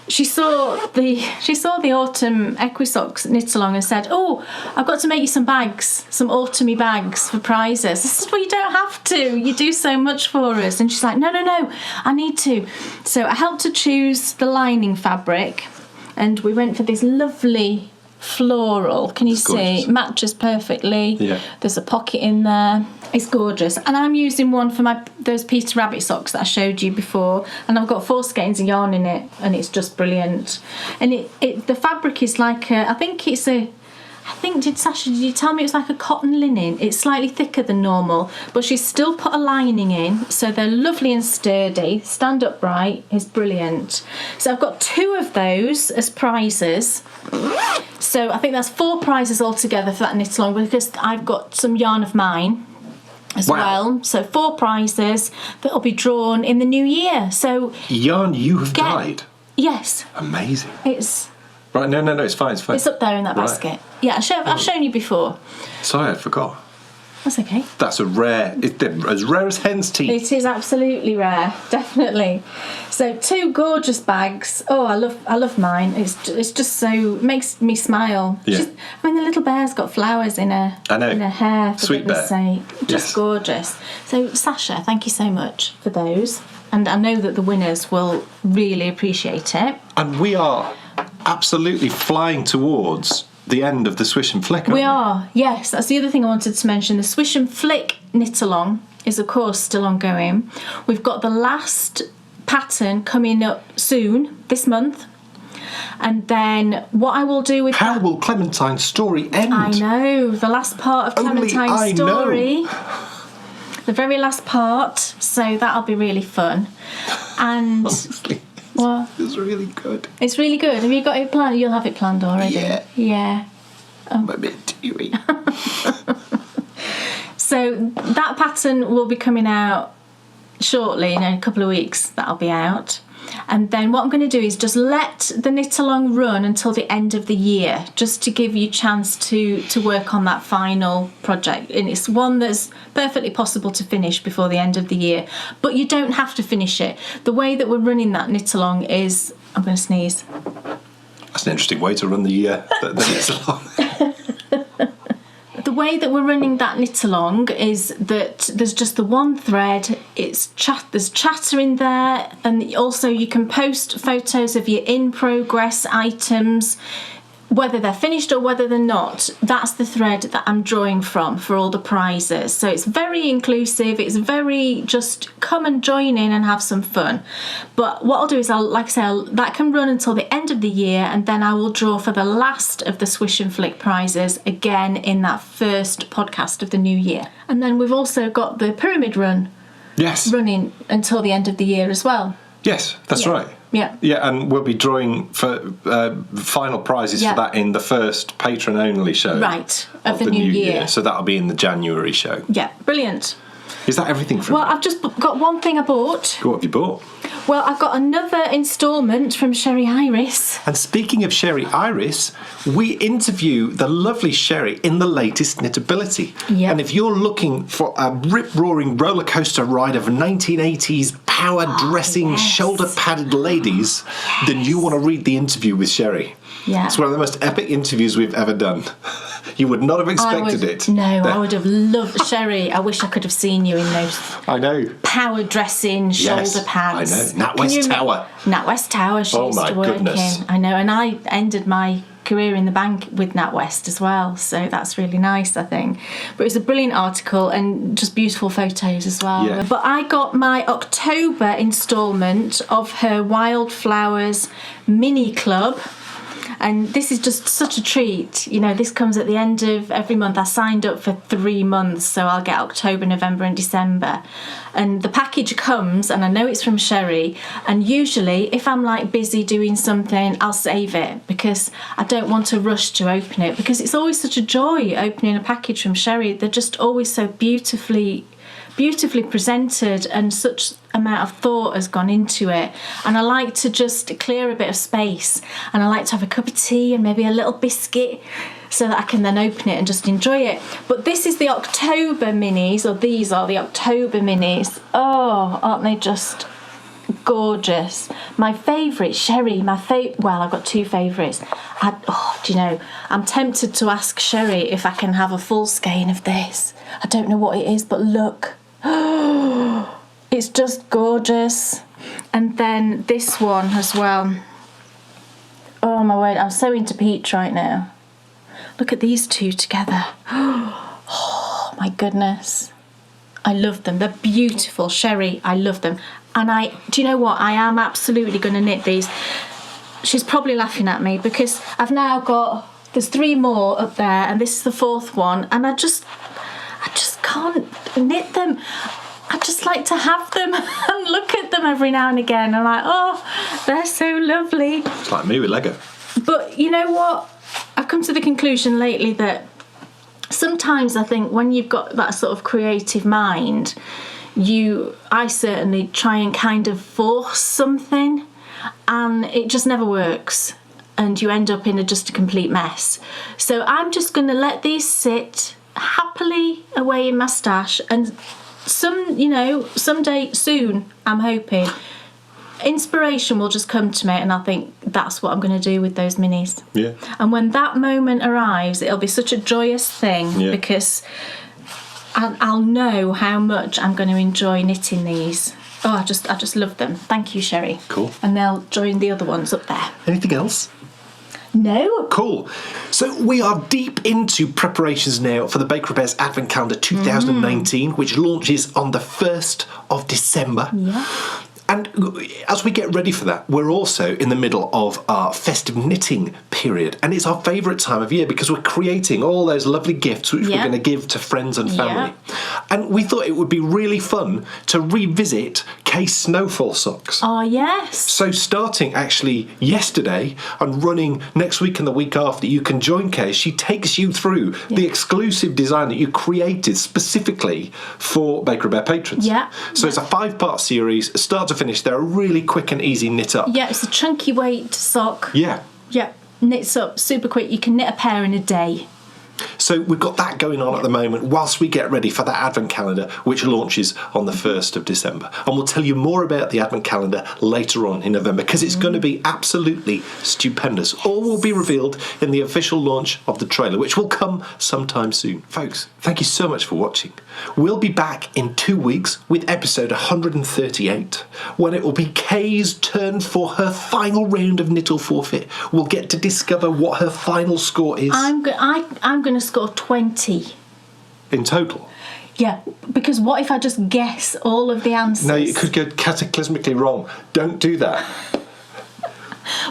[SPEAKER 1] She saw the autumn Equisocks knit along and said, "Oh, I've got to make you some bags, some autumny bags for prizes." I said, "Well, you don't have to. You do so much for us." And she's like, No, I need to." So I helped her choose the lining fabric. And we went for this lovely floral. Can you see?
[SPEAKER 2] Gorgeous.
[SPEAKER 1] It matches perfectly.
[SPEAKER 2] Yeah.
[SPEAKER 1] There's a pocket in there. It's gorgeous. And I'm using one for those Peter Rabbit socks that I showed you before. And I've got 4 skeins of yarn in it, and it's just brilliant. And the fabric is like did you tell me it was like a cotton linen? It's slightly thicker than normal, but she's still put a lining in, so they're lovely and sturdy. Stand upright is brilliant. So I've got 2 of those as prizes. So I think that's 4 prizes altogether for that knit along, because I've got some yarn of mine as well. So 4 prizes that will be drawn in the new year. So
[SPEAKER 2] Yarn you have dyed?
[SPEAKER 1] Yes.
[SPEAKER 2] Amazing.
[SPEAKER 1] It's...
[SPEAKER 2] Right, no, it's fine.
[SPEAKER 1] It's up there in that basket. Yeah, I've shown you before.
[SPEAKER 2] Sorry, I forgot.
[SPEAKER 1] That's okay.
[SPEAKER 2] That's as rare as hen's teeth.
[SPEAKER 1] It is absolutely rare, definitely. So 2 gorgeous bags. Oh, I love mine. It's just so, makes me smile.
[SPEAKER 2] Yeah.
[SPEAKER 1] The little bear's got flowers in her hair. For
[SPEAKER 2] Sweet
[SPEAKER 1] goodness
[SPEAKER 2] bear.
[SPEAKER 1] sake. Just gorgeous. So Sasha, thank you so much for those. And I know that the winners will really appreciate it.
[SPEAKER 2] And we are absolutely flying towards the end of the Swish and Flick, aren't we?
[SPEAKER 1] We are, yes. That's the other thing I wanted to mention. The Swish and Flick knit along is, of course, still ongoing. We've got the last pattern coming up soon, this month. And then what I will do with
[SPEAKER 2] How will Clementine's story end?
[SPEAKER 1] I know, the last part of Clementine's story. The very last part. So that'll be really fun. And... What?
[SPEAKER 2] It's really good.
[SPEAKER 1] It's really good. Have you got it planned? You'll have it planned already. Yeah.
[SPEAKER 2] I'm a bit teary.
[SPEAKER 1] So that pattern will be coming out shortly, in a couple of weeks. That'll be out. And then what I'm going to do is just let the knit along run until the end of the year, just to give you a chance to work on that final project. And it's one that's perfectly possible to finish before the end of the year, but you don't have to finish it. The way that we're running that knit along is, I'm going to sneeze.
[SPEAKER 2] That's an interesting way to run the knit along.
[SPEAKER 1] The way that we're running that knit along is that there's just the one thread. There's chatter in there, and also you can post photos of your in progress items, whether they're finished or whether they're not. That's the thread that I'm drawing from for all the prizes. So it's very inclusive. It's very just come and join in and have some fun. But what I'll do is, that can run until the end of the year, and then I will draw for the last of the Swish and Flick prizes again in that first podcast of the new year. And then we've also got the pyramid run.
[SPEAKER 2] Yes.
[SPEAKER 1] Running until the end of the year as well.
[SPEAKER 2] Yes, that's right.
[SPEAKER 1] Yeah.
[SPEAKER 2] Yeah, and we'll be drawing for final prizes for that in the first patron-only show.
[SPEAKER 1] Right, of the new year.
[SPEAKER 2] So that'll be in the January show.
[SPEAKER 1] Yeah, brilliant.
[SPEAKER 2] Is that everything from
[SPEAKER 1] Well, I've just got one thing I bought.
[SPEAKER 2] What have you bought?
[SPEAKER 1] Well, I've got another instalment from Sherry Iris.
[SPEAKER 2] And speaking of Sherry Iris, we interview the lovely Sherry in the latest Knitability.
[SPEAKER 1] Yep.
[SPEAKER 2] And if you're looking for a rip-roaring roller coaster ride of 1980s power-dressing, shoulder-padded ladies, then you want to read the interview with Sherry.
[SPEAKER 1] Yeah.
[SPEAKER 2] It's one of the most epic interviews we've ever done. You would not have expected it.
[SPEAKER 1] No, I would have loved Sherry. I wish I could have seen you in those
[SPEAKER 2] I know.
[SPEAKER 1] power dressing shoulder pads.
[SPEAKER 2] I know. NatWest Tower.
[SPEAKER 1] NatWest Tower, she used to work
[SPEAKER 2] goodness.
[SPEAKER 1] in. I know, and I ended my career in the bank with NatWest as well, so that's really nice, I think. But it was a brilliant article and just beautiful photos as well.
[SPEAKER 2] Yeah.
[SPEAKER 1] But I got my October instalment of her Wildflowers mini club. And this is just such a treat. You know, this comes at the end of every month. I signed up for 3 months, so I'll get October, November and December. And the package comes, and I know it's from Sherry. And usually, if I'm like busy doing something, I'll save it because I don't want to rush to open it, because it's always such a joy opening a package from Sherry. They're just always so beautifully presented, and such amount of thought has gone into it. And I like to just clear a bit of space, and I like to have a cup of tea and maybe a little biscuit so that I can then open it and just enjoy it. But this is the October minis, or these are the October minis. Oh, aren't they just gorgeous? My favourite, Sherry, well, I've got 2 favourites. Do you know, I'm tempted to ask Sherry if I can have a full skein of this. I don't know what it is, but look. It's just gorgeous. And then this one as well. Oh my word, I'm so into peach right now. Look at these 2 together. Oh my goodness. I love them. They're beautiful. Sherry, I love them. And do you know what? I am absolutely going to knit these. She's probably laughing at me because I've now got, there's 3 more up there, and this is the 4th one, and I just can't knit them. I just like to have them and look at them every now and again. I'm like, oh, they're so lovely.
[SPEAKER 2] It's like me with Lego.
[SPEAKER 1] But you know what? I've come to the conclusion lately that sometimes I think when you've got that sort of creative mind, I certainly try and kind of force something, and it just never works, and you end up in just a complete mess. So I'm just going to let these sit happily away in my stash, and someday soon, I'm hoping, inspiration will just come to me, and I'll think that's what I'm going to do with those minis.
[SPEAKER 2] Yeah.
[SPEAKER 1] And when that moment arrives, it'll be such a joyous thing, because I'll know how much I'm going to enjoy knitting these. Oh, I just love them. Thank you, Sherry.
[SPEAKER 2] Cool.
[SPEAKER 1] And they'll join the other ones up there.
[SPEAKER 2] Anything else?
[SPEAKER 1] No.
[SPEAKER 2] Cool. So we are deep into preparations now for the Bakery Bears Advent Calendar 2019, which launches on the 1st of December.
[SPEAKER 1] Yeah.
[SPEAKER 2] And as we get ready for that, we're also in the middle of our festive knitting period. And it's our favourite time of year because we're creating all those lovely gifts which we're going to give to friends and family. And we thought it would be really fun to revisit Case Snowfall socks.
[SPEAKER 1] Oh, yes.
[SPEAKER 2] So starting actually yesterday and running next week and the week after, you can join Case. She takes you through the exclusive design that you created specifically for Bakery Bear patrons.
[SPEAKER 1] Yeah.
[SPEAKER 2] So it's a 5-part series, start to finish. They're a really quick and easy knit up.
[SPEAKER 1] Yeah, it's a chunky weight sock.
[SPEAKER 2] Yeah.
[SPEAKER 1] Yeah, knits up super quick. You can knit a pair in a day.
[SPEAKER 2] So we've got that going on at the moment whilst we get ready for that Advent Calendar, which launches on the 1st of December. And we'll tell you more about the Advent Calendar later on in November, because it's going to be absolutely stupendous. All will be revealed in the official launch of the trailer, which will come sometime soon. Folks, thank you so much for watching. We'll be back in 2 weeks with episode 138, when it will be Kay's turn for her final round of Knittle Forfeit. We'll get to discover what her final score is.
[SPEAKER 1] I'm going to score 20.
[SPEAKER 2] In total?
[SPEAKER 1] Yeah, because what if I just guess all of the answers?
[SPEAKER 2] No, it could go cataclysmically wrong. Don't do that.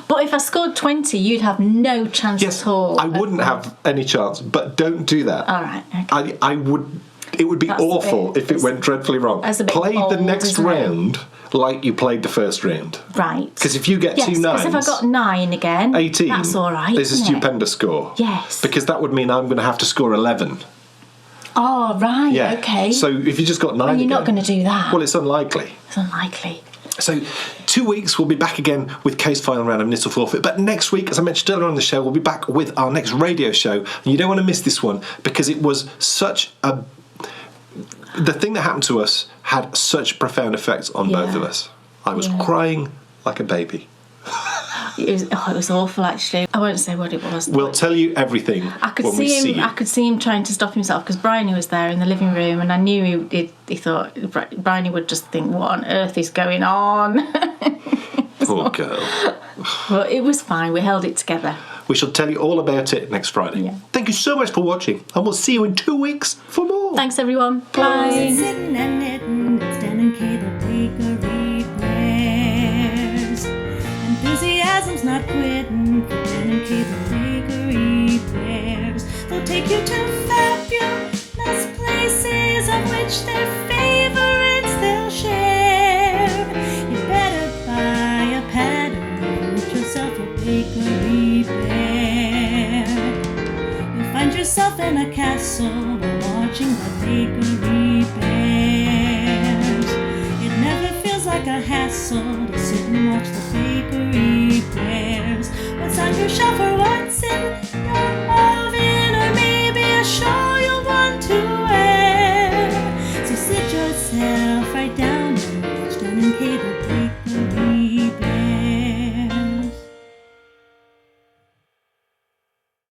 [SPEAKER 1] But if I scored 20, you'd have no chance at all.
[SPEAKER 2] I wouldn't have any chance, but don't do that.
[SPEAKER 1] All right, okay.
[SPEAKER 2] I would. It would be
[SPEAKER 1] That's
[SPEAKER 2] awful if it went dreadfully wrong.
[SPEAKER 1] That's a bit
[SPEAKER 2] Play
[SPEAKER 1] bold,
[SPEAKER 2] the next
[SPEAKER 1] isn't it?
[SPEAKER 2] round like you played the first round.
[SPEAKER 1] Right.
[SPEAKER 2] Because if you get 2 nines...
[SPEAKER 1] Yes, if I got 9 again,
[SPEAKER 2] 18,
[SPEAKER 1] that's all right,
[SPEAKER 2] there's a
[SPEAKER 1] isn't it?
[SPEAKER 2] stupendous score.
[SPEAKER 1] Yes.
[SPEAKER 2] Because that would mean I'm going to have to score 11.
[SPEAKER 1] Oh, right,
[SPEAKER 2] Yeah.
[SPEAKER 1] okay.
[SPEAKER 2] So if you just got 9
[SPEAKER 1] Well, you're
[SPEAKER 2] again...
[SPEAKER 1] not going to do that.
[SPEAKER 2] Well, it's unlikely.
[SPEAKER 1] It's unlikely.
[SPEAKER 2] So 2 weeks we'll be back again with Kay's final round of Knittle Forfeit. But next week, as I mentioned earlier on the show, we'll be back with our next radio show. And you don't want to miss this one because it was such a... The thing that happened to us had such profound effects on both of us. I was crying like a baby.
[SPEAKER 1] It was awful, actually. I won't say what it was.
[SPEAKER 2] We'll tell you everything when we see you.
[SPEAKER 1] I could see him trying to stop himself because Bryony was there in the living room, and I knew he thought Bryony would just think, what on earth is going on?
[SPEAKER 2] Poor girl.
[SPEAKER 1] Well, it was fine. We held it together.
[SPEAKER 2] We shall tell you all about it next Friday.
[SPEAKER 1] Yeah.
[SPEAKER 2] Thank you so much for watching, and we'll see you in 2 weeks for more.
[SPEAKER 1] Thanks, everyone. Bye.
[SPEAKER 3] Sitting and knitting, it's Dan and Kay, the bakery bears. Enthusiasm's not quitting for Dan and Kay, the bakery bears. They'll take you to fabulous places of which their favorites they'll share. You better buy a pattern and get yourself a bakery bear. You'll find yourself in a castle watching the bakery bears. It never feels like a hassle to sit and watch the bakery bears. What's on your shelf or